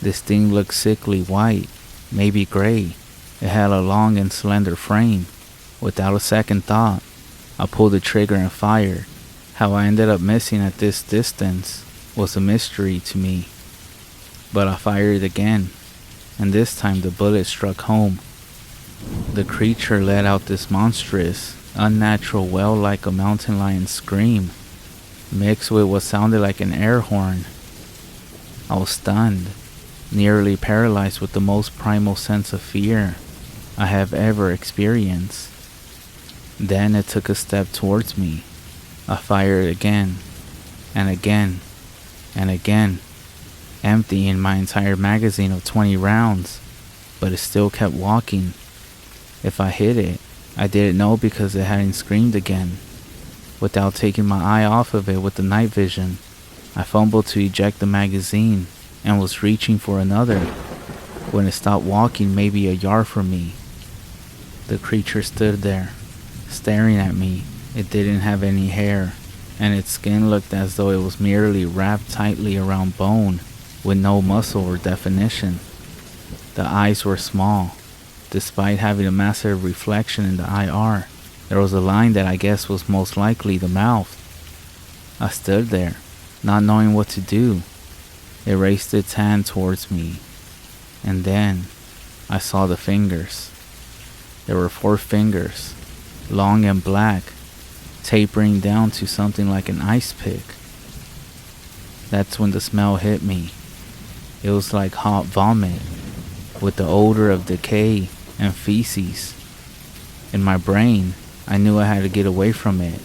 This thing looked sickly white, maybe gray. It had a long and slender frame. Without a second thought, I pulled the trigger and fired. How I ended up missing at this distance was a mystery to me. But I fired again, and this time the bullet struck home. The creature let out this monstrous, unnatural wail like a mountain lion scream, mixed with what sounded like an air horn. I was stunned, nearly paralyzed with the most primal sense of fear I have ever experienced. Then it took a step towards me. I fired again, and again, and again, emptying my entire magazine of 20 rounds, but it still kept walking. If I hit it, I didn't know because it hadn't screamed again. Without taking my eye off of it with the night vision, I fumbled to eject the magazine and was reaching for another when it stopped walking maybe a yard from me. The creature stood there, staring at me. It didn't have any hair, and its skin looked as though it was merely wrapped tightly around bone with no muscle or definition. The eyes were small. Despite having a massive reflection in the IR, there was a line that I guess was most likely the mouth. I stood there, not knowing what to do. It raised its hand towards me, and then I saw the fingers. There were 4 fingers, long and black, tapering down to something like an ice pick. That's when the smell hit me. It was like hot vomit, with the odor of decay and feces. In my brain, I knew I had to get away from it,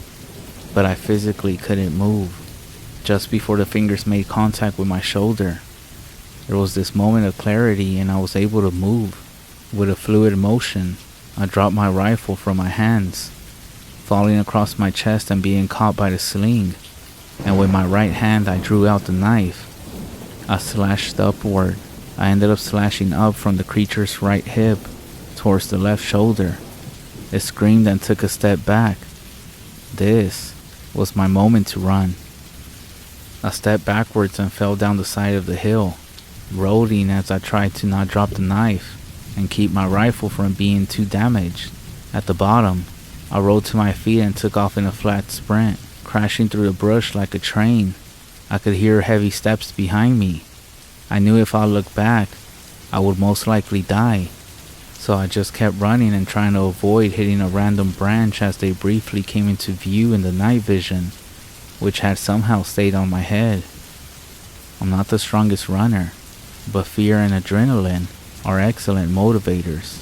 but I physically couldn't move. Just before the fingers made contact with my shoulder, there was this moment of clarity and I was able to move. With a fluid motion, I dropped my rifle from my hands, falling across my chest and being caught by the sling, and with my right hand I drew out the knife. I slashed upward. I ended up slashing up from the creature's right hip towards the left shoulder. It screamed and took a step back. This was my moment to run. I stepped backwards and fell down the side of the hill, rolling as I tried to not drop the knife and keep my rifle from being too damaged. At the bottom, I rolled to my feet and took off in a flat sprint, crashing through the brush like a train. I could hear heavy steps behind me. I knew if I looked back, I would most likely die. So I just kept running and trying to avoid hitting a random branch as they briefly came into view in the night vision, which had somehow stayed on my head. I'm not the strongest runner, but fear and adrenaline are excellent motivators.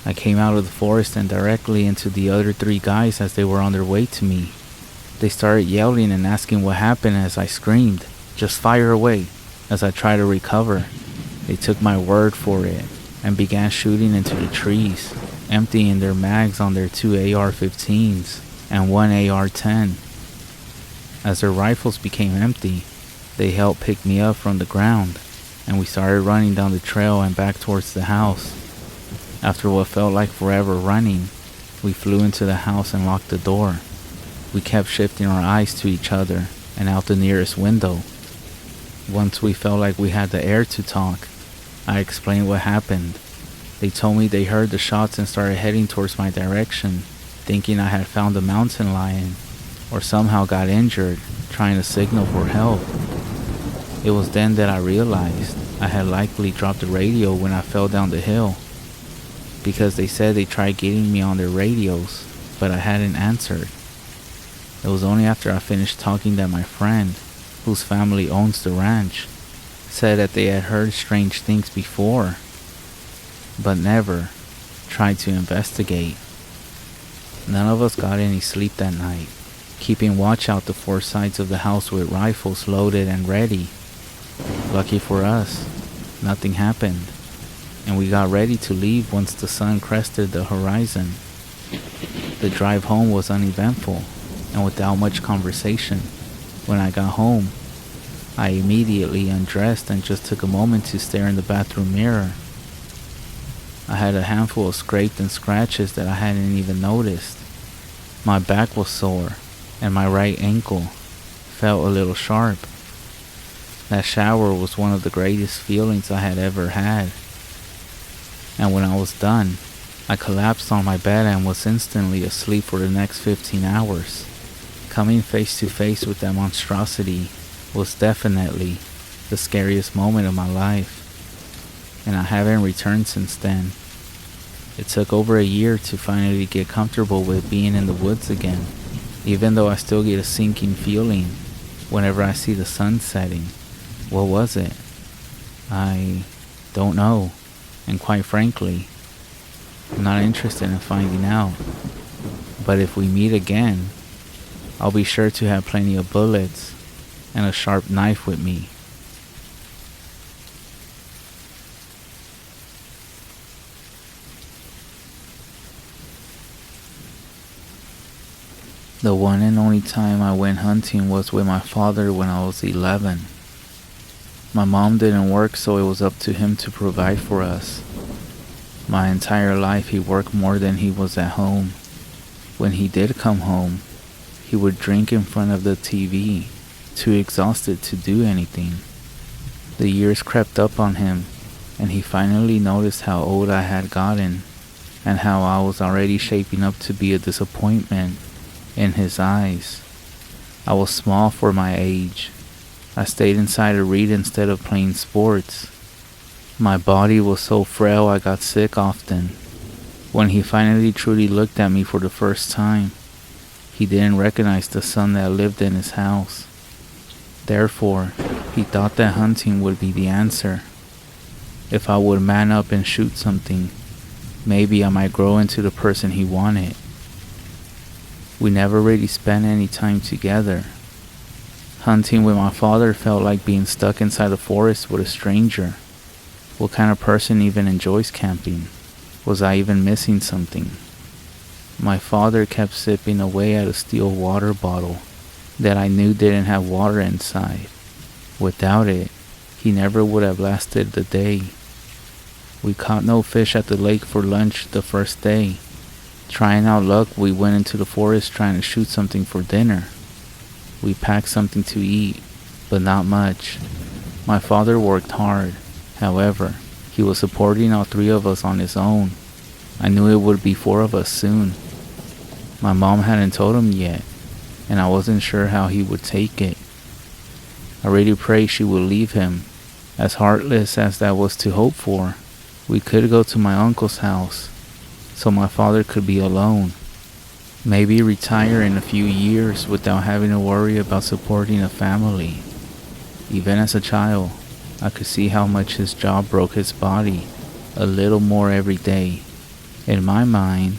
I came out of the forest and directly into the other 3 guys as they were on their way to me. They started yelling and asking what happened as I screamed, "Just fire away," as I tried to recover. They took my word for it and began shooting into the trees, emptying their mags on their 2 AR-15s and 1 AR-10. As their rifles became empty, they helped pick me up from the ground, and we started running down the trail and back towards the house. After what felt like forever running, we flew into the house and locked the door. We kept shifting our eyes to each other and out the nearest window. Once we felt like we had the air to talk, I explained what happened. They told me they heard the shots and started heading towards my direction, thinking I had found a mountain lion or somehow got injured, trying to signal for help. It was then that I realized I had likely dropped the radio when I fell down the hill, because they said they tried getting me on their radios, but I hadn't answered. It was only after I finished talking that my friend, whose family owns the ranch, said that they had heard strange things before, but never tried to investigate. None of us got any sleep that night, keeping watch out the 4 sides of the house with rifles loaded and ready. Lucky for us, nothing happened, and we got ready to leave once the sun crested the horizon. The drive home was uneventful and without much conversation. When I got home, I immediately undressed and just took a moment to stare in the bathroom mirror. I had a handful of scraped and scratches that I hadn't even noticed. My back was sore, and my right ankle felt a little sharp. That shower was one of the greatest feelings I had ever had. And when I was done, I collapsed on my bed and was instantly asleep for the next 15 hours. Coming face to face with that monstrosity was definitely the scariest moment of my life, and I haven't returned since then. It took over a year to finally get comfortable with being in the woods again, even though I still get a sinking feeling whenever I see the sun setting. What was it? I don't know, and quite frankly, I'm not interested in finding out. But if we meet again, I'll be sure to have plenty of bullets and a sharp knife with me. The one and only time I went hunting was with my father when I was 11. My mom didn't work, so it was up to him to provide for us. My entire life he worked more than he was at home. When he did come home, he would drink in front of the TV, too exhausted to do anything. The years crept up on him, and he finally noticed how old I had gotten, and how I was already shaping up to be a disappointment in his eyes. I was small for my age. I stayed inside to read instead of playing sports. My body was so frail I got sick often. When he finally truly looked at me for the first time, he didn't recognize the son that lived in his house. Therefore, he thought that hunting would be the answer. If I would man up and shoot something, maybe I might grow into the person he wanted. We never really spent any time together. Hunting with my father felt like being stuck inside the forest with a stranger. What kind of person even enjoys camping? Was I even missing something? My father kept sipping away at a steel water bottle that I knew didn't have water inside. Without it, he never would have lasted the day. We caught no fish at the lake for lunch the first day. Trying out luck, we went into the forest trying to shoot something for dinner. We packed something to eat, but not much. My father worked hard. However, he was supporting all three of us on his own. I knew it would be four of us soon. My mom hadn't told him yet, and I wasn't sure how he would take it. I really prayed she would leave him. As heartless as that was to hope for, we could go to my uncle's house, so my father could be alone. Maybe retire in a few years without having to worry about supporting a family. Even as a child, I could see how much his job broke his body a little more every day. In my mind,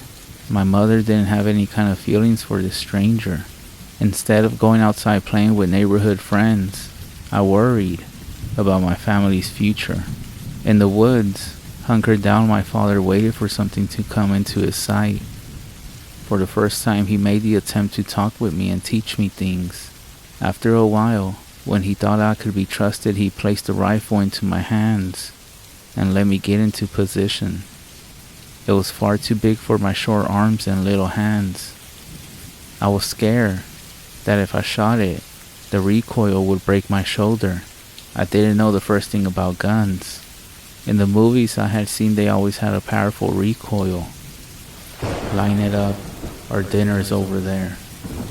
my mother didn't have any kind of feelings for this stranger. Instead of going outside playing with neighborhood friends, I worried about my family's future. In the woods, hunkered down, my father waited for something to come into his sight. For the first time, he made the attempt to talk with me and teach me things. After a while, when he thought I could be trusted, he placed the rifle into my hands and let me get into position. It was far too big for my short arms and little hands. I was scared that if I shot it, the recoil would break my shoulder. I didn't know the first thing about guns. In the movies I had seen, they always had a powerful recoil. Line it up, our dinner is over there,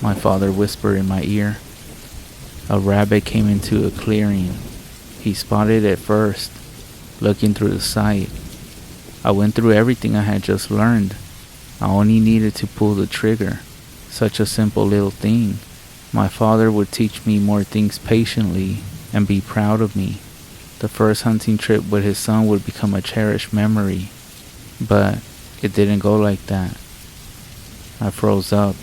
my father whispered in my ear. A rabbit came into a clearing. He spotted it first, looking through the sight. I went through everything I had just learned. I only needed to pull the trigger. Such a simple little thing. My father would teach me more things patiently and be proud of me. The first hunting trip with his son would become a cherished memory. But it didn't go like that. I froze up.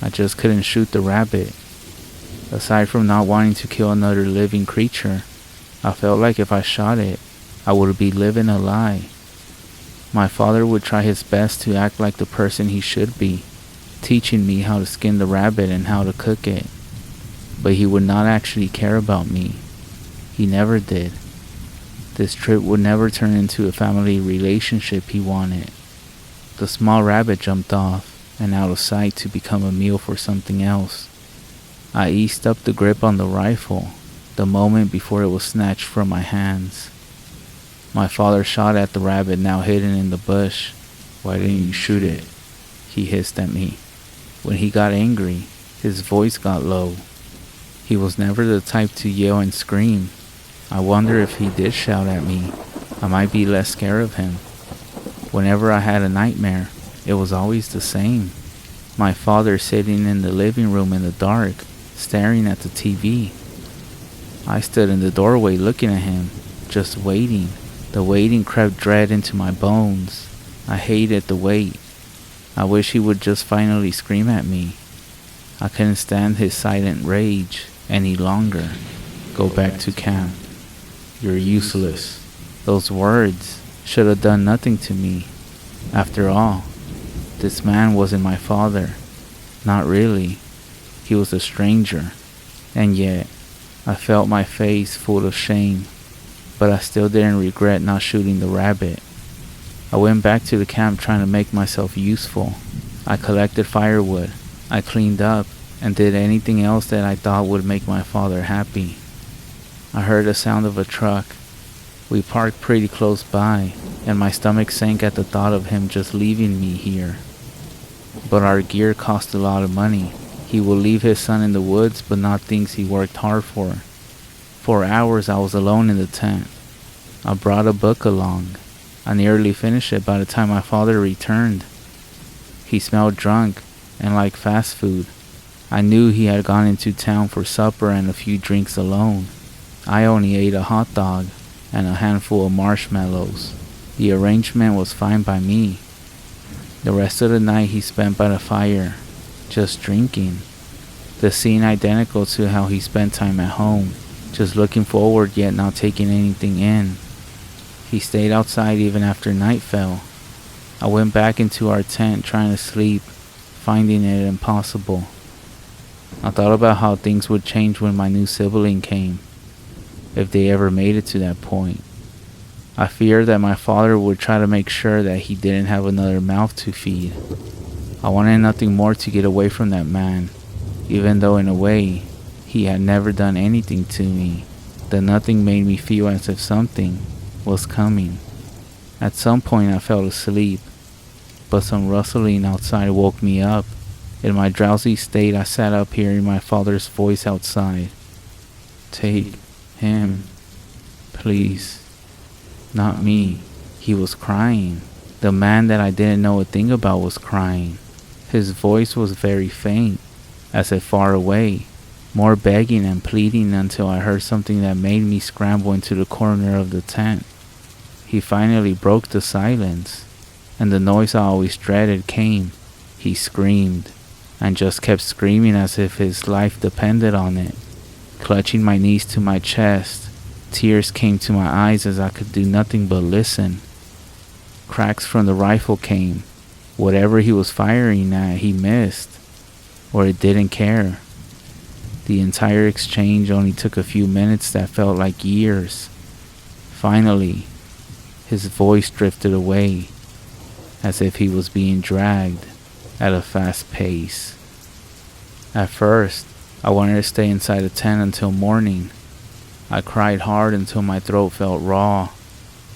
I just couldn't shoot the rabbit. Aside from not wanting to kill another living creature, I felt like if I shot it, I would be living a lie. My father would try his best to act like the person he should be, teaching me how to skin the rabbit and how to cook it. But he would not actually care about me. He never did. This trip would never turn into a family relationship he wanted. The small rabbit jumped off and out of sight to become a meal for something else. I eased up the grip on the rifle the moment before it was snatched from my hands. My father shot at the rabbit now hidden in the bush. "Why didn't you shoot it?" he hissed at me. When he got angry, his voice got low. He was never the type to yell and scream. I wonder if he did shout at me, I might be less scared of him. Whenever I had a nightmare, it was always the same. My father sitting in the living room in the dark, staring at the TV. I stood in the doorway looking at him, just waiting. The waiting crept dread into my bones. I hated the wait. I wish he would just finally scream at me. I couldn't stand his silent rage any longer. "Go back to camp. You're useless." Those words should have done nothing to me. After all, this man wasn't my father. Not really. He was a stranger. And yet, I felt my face full of shame. But I still didn't regret not shooting the rabbit. I went back to the camp trying to make myself useful. I collected firewood. I cleaned up and did anything else that I thought would make my father happy. I heard the sound of a truck. We parked pretty close by, and my stomach sank at the thought of him just leaving me here. But our gear cost a lot of money. He will leave his son in the woods, but not things he worked hard for. For hours I was alone in the tent. I brought a book along. I nearly finished it by the time my father returned. He smelled drunk and like fast food. I knew he had gone into town for supper and a few drinks alone. I only ate a hot dog and a handful of marshmallows. The arrangement was fine by me. The rest of the night he spent by the fire, just drinking. The scene identical to how he spent time at home, just looking forward yet not taking anything in. He stayed outside even after night fell. I went back into our tent trying to sleep, finding it impossible. I thought about how things would change when my new sibling came, if they ever made it to that point. I feared that my father would try to make sure that he didn't have another mouth to feed. I wanted nothing more to get away from that man, even though in a way, he had never done anything to me. The nothing made me feel as if something was coming. At some point I fell asleep, but some rustling outside woke me up. In my drowsy state I sat up hearing my father's voice outside. "Take him, please. Not me." He was crying. The man that I didn't know a thing about was crying. His voice was very faint, as if far away, more begging and pleading until I heard something that made me scramble into the corner of the tent. He finally broke the silence, and the noise I always dreaded came. He screamed, and just kept screaming as if his life depended on it. Clutching my knees to my chest, tears came to my eyes as I could do nothing but listen. Cracks from the rifle came. Whatever he was firing at, he missed, or it didn't care. The entire exchange only took a few minutes that felt like years. Finally, his voice drifted away, as if he was being dragged at a fast pace. At first, I wanted to stay inside the tent until morning. I cried hard until my throat felt raw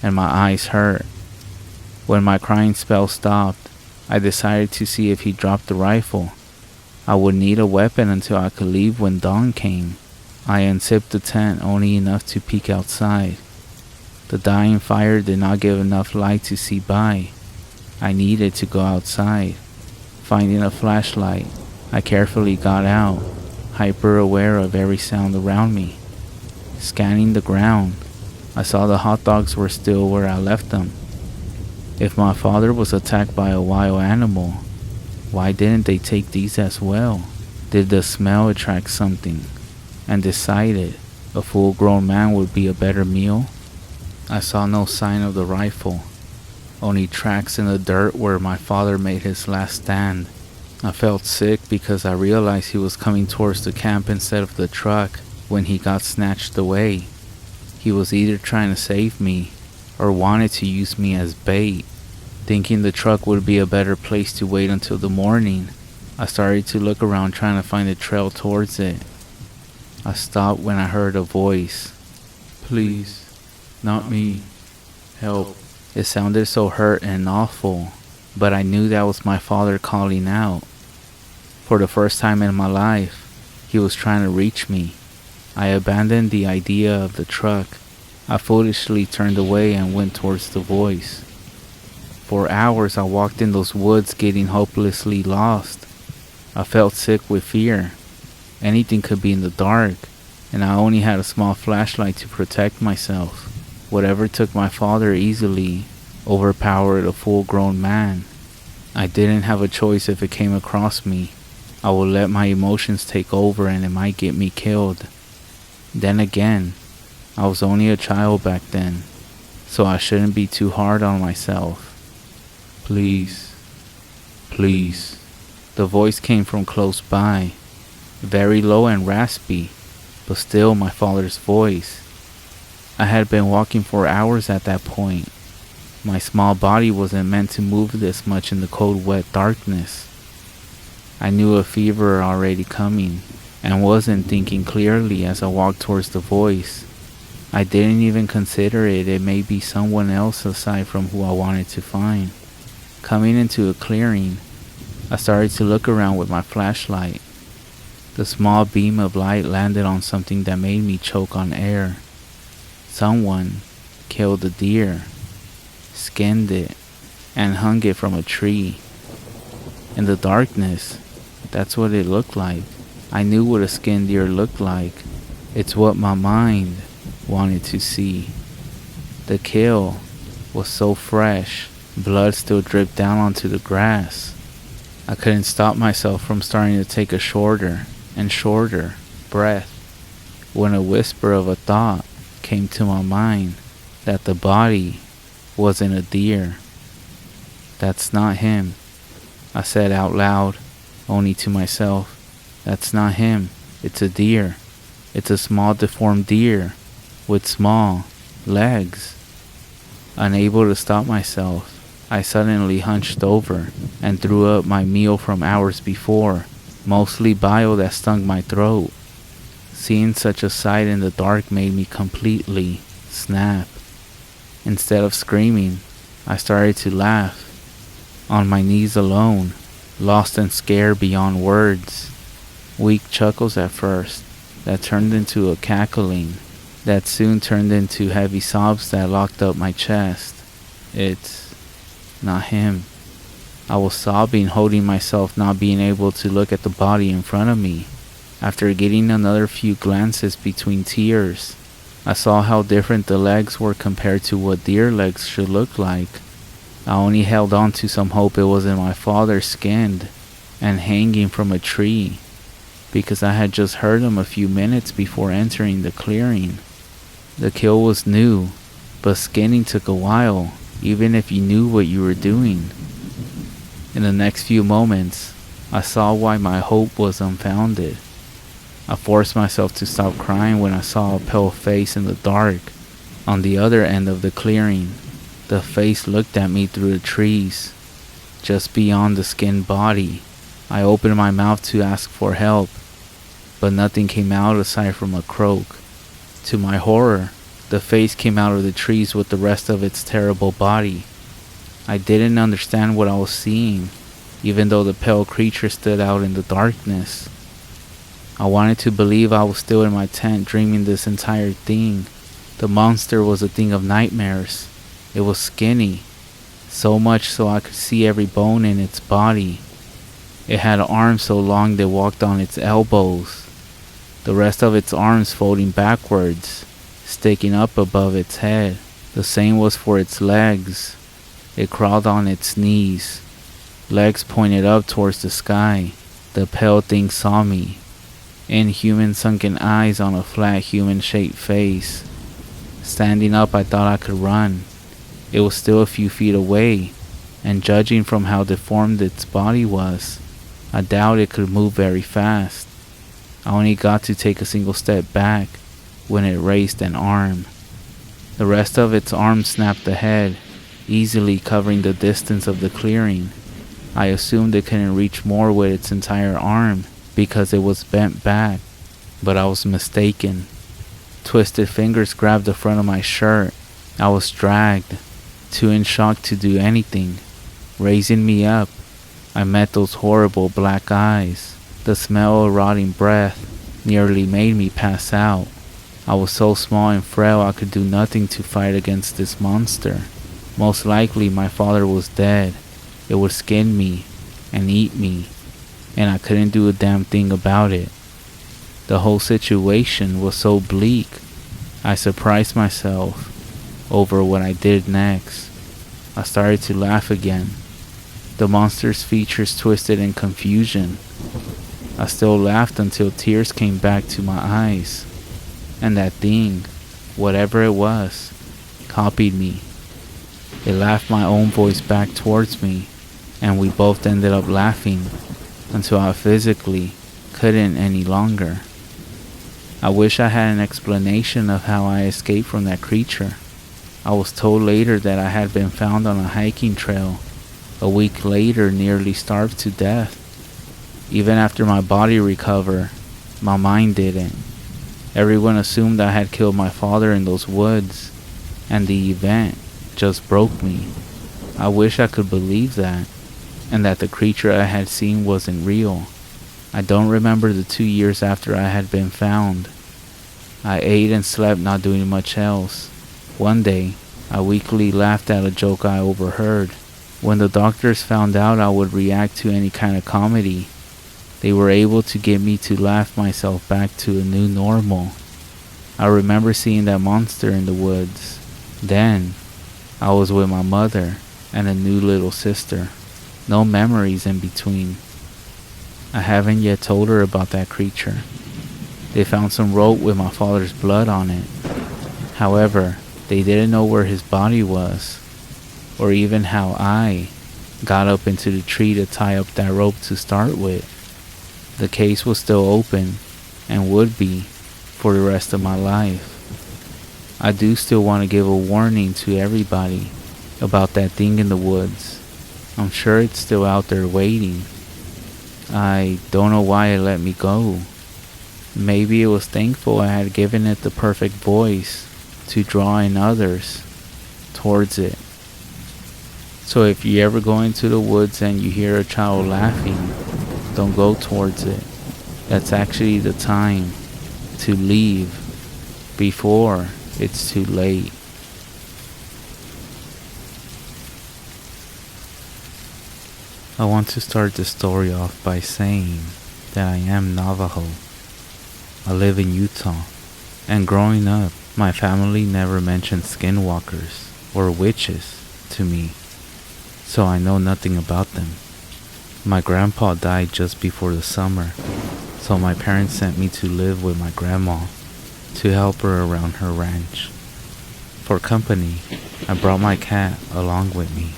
and my eyes hurt. When my crying spell stopped, I decided to see if he dropped the rifle. I would need a weapon until I could leave when dawn came. I unzipped the tent only enough to peek outside. The dying fire did not give enough light to see by. I needed to go outside. Finding a flashlight, I carefully got out, hyper aware of every sound around me. Scanning the ground, I saw the hot dogs were still where I left them. If my father was attacked by a wild animal, why didn't they take these as well? Did the smell attract something, and decided a full-grown man would be a better meal? I saw no sign of the rifle, only tracks in the dirt where my father made his last stand. I felt sick because I realized he was coming towards the camp instead of the truck when he got snatched away. He was either trying to save me or wanted to use me as bait. Thinking the truck would be a better place to wait until the morning, I started to look around trying to find a trail towards it. I stopped when I heard a voice. "Please, not me. Help." It sounded so hurt and awful, but I knew that was my father calling out. For the first time in my life, he was trying to reach me. I abandoned the idea of the truck. I foolishly turned away and went towards the voice. For hours I walked in those woods getting hopelessly lost. I felt sick with fear. Anything could be in the dark, and I only had a small flashlight to protect myself. Whatever took my father easily overpowered a full-grown man. I didn't have a choice if it came across me. I would let my emotions take over and it might get me killed. Then again, I was only a child back then, so I shouldn't be too hard on myself. "Please, please." The voice came from close by, very low and raspy, but still my father's voice. I had been walking for hours at that point. My small body wasn't meant to move this much in the cold, wet darkness. I knew a fever already coming, and wasn't thinking clearly as I walked towards the voice. I didn't even consider it may be someone else aside from who I wanted to find. Coming into a clearing, I started to look around with my flashlight. The small beam of light landed on something that made me choke on air. Someone killed a deer. skinned it, and hung it from a tree. In the darkness, that's what it looked like. I knew what a skinned deer looked like. It's what my mind wanted to see. The kill was so fresh, blood still dripped down onto the grass. I couldn't stop myself from starting to take a shorter and shorter breath when a whisper of a thought came to my mind that the body wasn't a deer. That's not him, I said out loud, only to myself. That's not him, it's a deer. It's a small deformed deer with small legs. Unable to stop myself, I suddenly hunched over and threw up my meal from hours before, mostly bile that stung my throat. Seeing such a sight in the dark made me completely snap. Instead of screaming, I started to laugh, on my knees alone, lost and scared beyond words. Weak chuckles at first, that turned into a cackling, that soon turned into heavy sobs that locked up my chest. It's not him. I was sobbing, holding myself, not being able to look at the body in front of me. After getting another few glances between tears, I saw how different the legs were compared to what deer legs should look like. I only held on to some hope it wasn't my father skinned and hanging from a tree, because I had just heard him a few minutes before entering the clearing. The kill was new, but skinning took a while, even if you knew what you were doing. In the next few moments, I saw why my hope was unfounded. I forced myself to stop crying when I saw a pale face in the dark on the other end of the clearing. The face looked at me through the trees, just beyond the skinned body. I opened my mouth to ask for help, but nothing came out aside from a croak. To my horror, the face came out of the trees with the rest of its terrible body. I didn't understand what I was seeing, even though the pale creature stood out in the darkness. I wanted to believe I was still in my tent dreaming this entire thing. The monster was a thing of nightmares. It was skinny, so much so I could see every bone in its body. It had arms so long they walked on its elbows, the rest of its arms folding backwards, sticking up above its head. The same was for its legs. It crawled on its knees, legs pointed up towards the sky. The pale thing saw me. Inhuman sunken eyes on a flat human-shaped face. Standing up, I thought I could run. It was still a few feet away, and judging from how deformed its body was, I doubt it could move very fast. I only got to take a single step back when it raised an arm. The rest of its arm snapped ahead, easily covering the distance of the clearing. I assumed it couldn't reach more with its entire arm because it was bent back, but I was mistaken. Twisted fingers grabbed the front of my shirt. I was dragged, too in shock to do anything. Raising me up, I met those horrible black eyes. The smell of rotting breath nearly made me pass out. I was so small and frail I could do nothing to fight against this monster. Most likely my father was dead. It would skin me and eat me, and I couldn't do a damn thing about it. The whole situation was so bleak, I surprised myself over what I did next. I started to laugh again. The monster's features twisted in confusion. I still laughed until tears came back to my eyes, and that thing, whatever it was, copied me. It laughed my own voice back towards me, and we both ended up laughing until I physically couldn't any longer. I wish I had an explanation of how I escaped from that creature. I was told later that I had been found on a hiking trail. A week later, nearly starved to death. Even after my body recovered, my mind didn't. Everyone assumed I had killed my father in those woods, and the event just broke me. I wish I could believe that, and that the creature I had seen wasn't real. I don't remember the 2 years after I had been found. I ate and slept, not doing much else. One day, I weakly laughed at a joke I overheard. When the doctors found out I would react to any kind of comedy, they were able to get me to laugh myself back to a new normal. I remember seeing that monster in the woods. Then, I was with my mother and a new little sister. No memories in between. I haven't yet told her about that creature. They found some rope with my father's blood on it. However, they didn't know where his body was, or even how I got up into the tree to tie up that rope to start with. The case was still open, and would be for the rest of my life. I do still want to give a warning to everybody about that thing in the woods. I'm sure it's still out there waiting. I don't know why it let me go. Maybe it was thankful I had given it the perfect voice to draw in others towards it. So if you ever go into the woods and you hear a child laughing, don't go towards it. That's actually the time to leave before it's too late. I want to start the story off by saying that I am Navajo. I live in Utah, and growing up, my family never mentioned skinwalkers or witches to me, so I know nothing about them. My grandpa died just before the summer, so my parents sent me to live with my grandma to help her around her ranch. For company, I brought my cat along with me.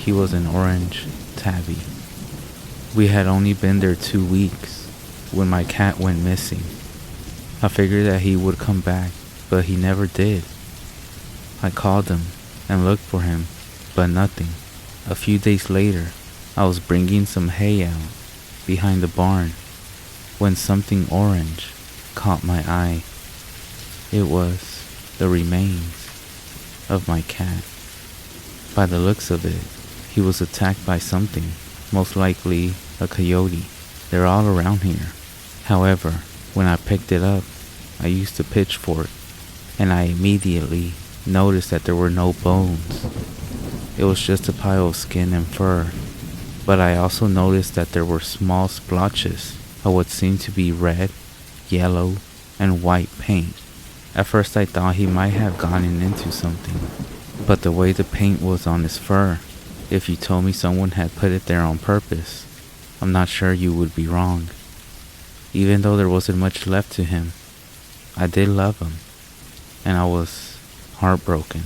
He was an orange tabby. We had only been there 2 weeks when my cat went missing. I figured that he would come back, but he never did. I called him and looked for him, but nothing. A few days later, I was bringing some hay out behind the barn when something orange caught my eye. It was the remains of my cat. By the looks of it, he was attacked by something, most likely a coyote. They're all around here. However, when I picked it up, I used a pitchfork, and I immediately noticed that there were no bones. It was just a pile of skin and fur, but I also noticed that there were small splotches of what seemed to be red, yellow, and white paint. At first I thought he might have gotten into something, but the way the paint was on his fur, if you told me someone had put it there on purpose, I'm not sure you would be wrong. Even though there wasn't much left to him, I did love him, and I was heartbroken.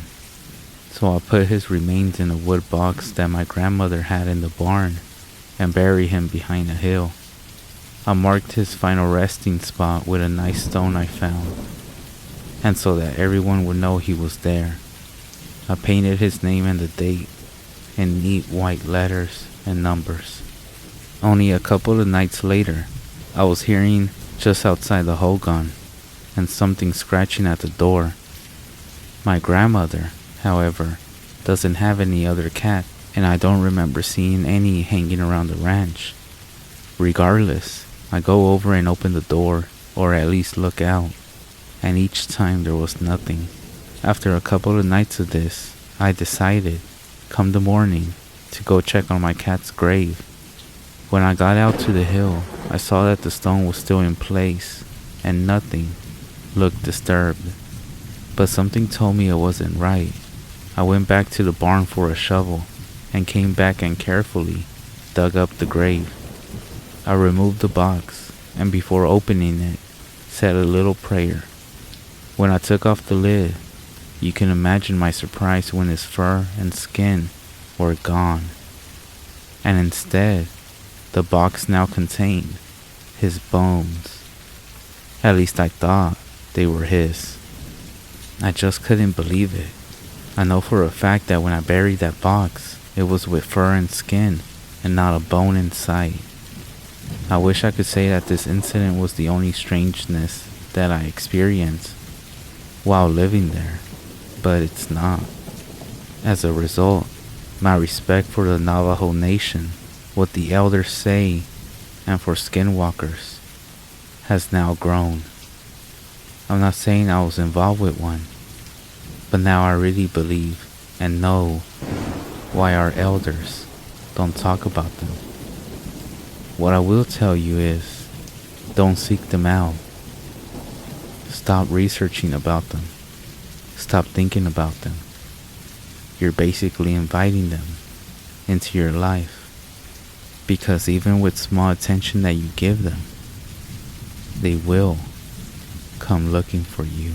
So I put his remains in a wood box that my grandmother had in the barn and buried him behind a hill. I marked his final resting spot with a nice stone I found, and so that everyone would know he was there, I painted his name and the date in neat white letters and numbers. Only a couple of nights later, I was hearing just outside the hogan and something scratching at the door. My grandmother, however, doesn't have any other cat, and I don't remember seeing any hanging around the ranch. Regardless, I go over and open the door, or at least look out, and each time there was nothing. After a couple of nights of this, I decided, come the morning, to go check on my cat's grave. When I got out to the hill, I saw that the stone was still in place, and nothing looked disturbed. But something told me it wasn't right. I went back to the barn for a shovel, and came back and carefully dug up the grave. I removed the box, and before opening it, said a little prayer. When I took off the lid, you can imagine my surprise when his fur and skin were gone, and instead, the box now contained his bones. At least I thought they were his. I just couldn't believe it. I know for a fact that when I buried that box, it was with fur and skin, and not a bone in sight. I wish I could say that this incident was the only strangeness that I experienced while living there, but it's not. As a result, my respect for the Navajo Nation, what the elders say, and for skinwalkers has now grown. I'm not saying I was involved with one, But now I really believe and know why our elders don't talk about them. What I will tell you is, don't seek them out. Stop researching about them. Stop thinking about them. You're basically inviting them into your life. Because even with small attention that you give them, they will come looking for you.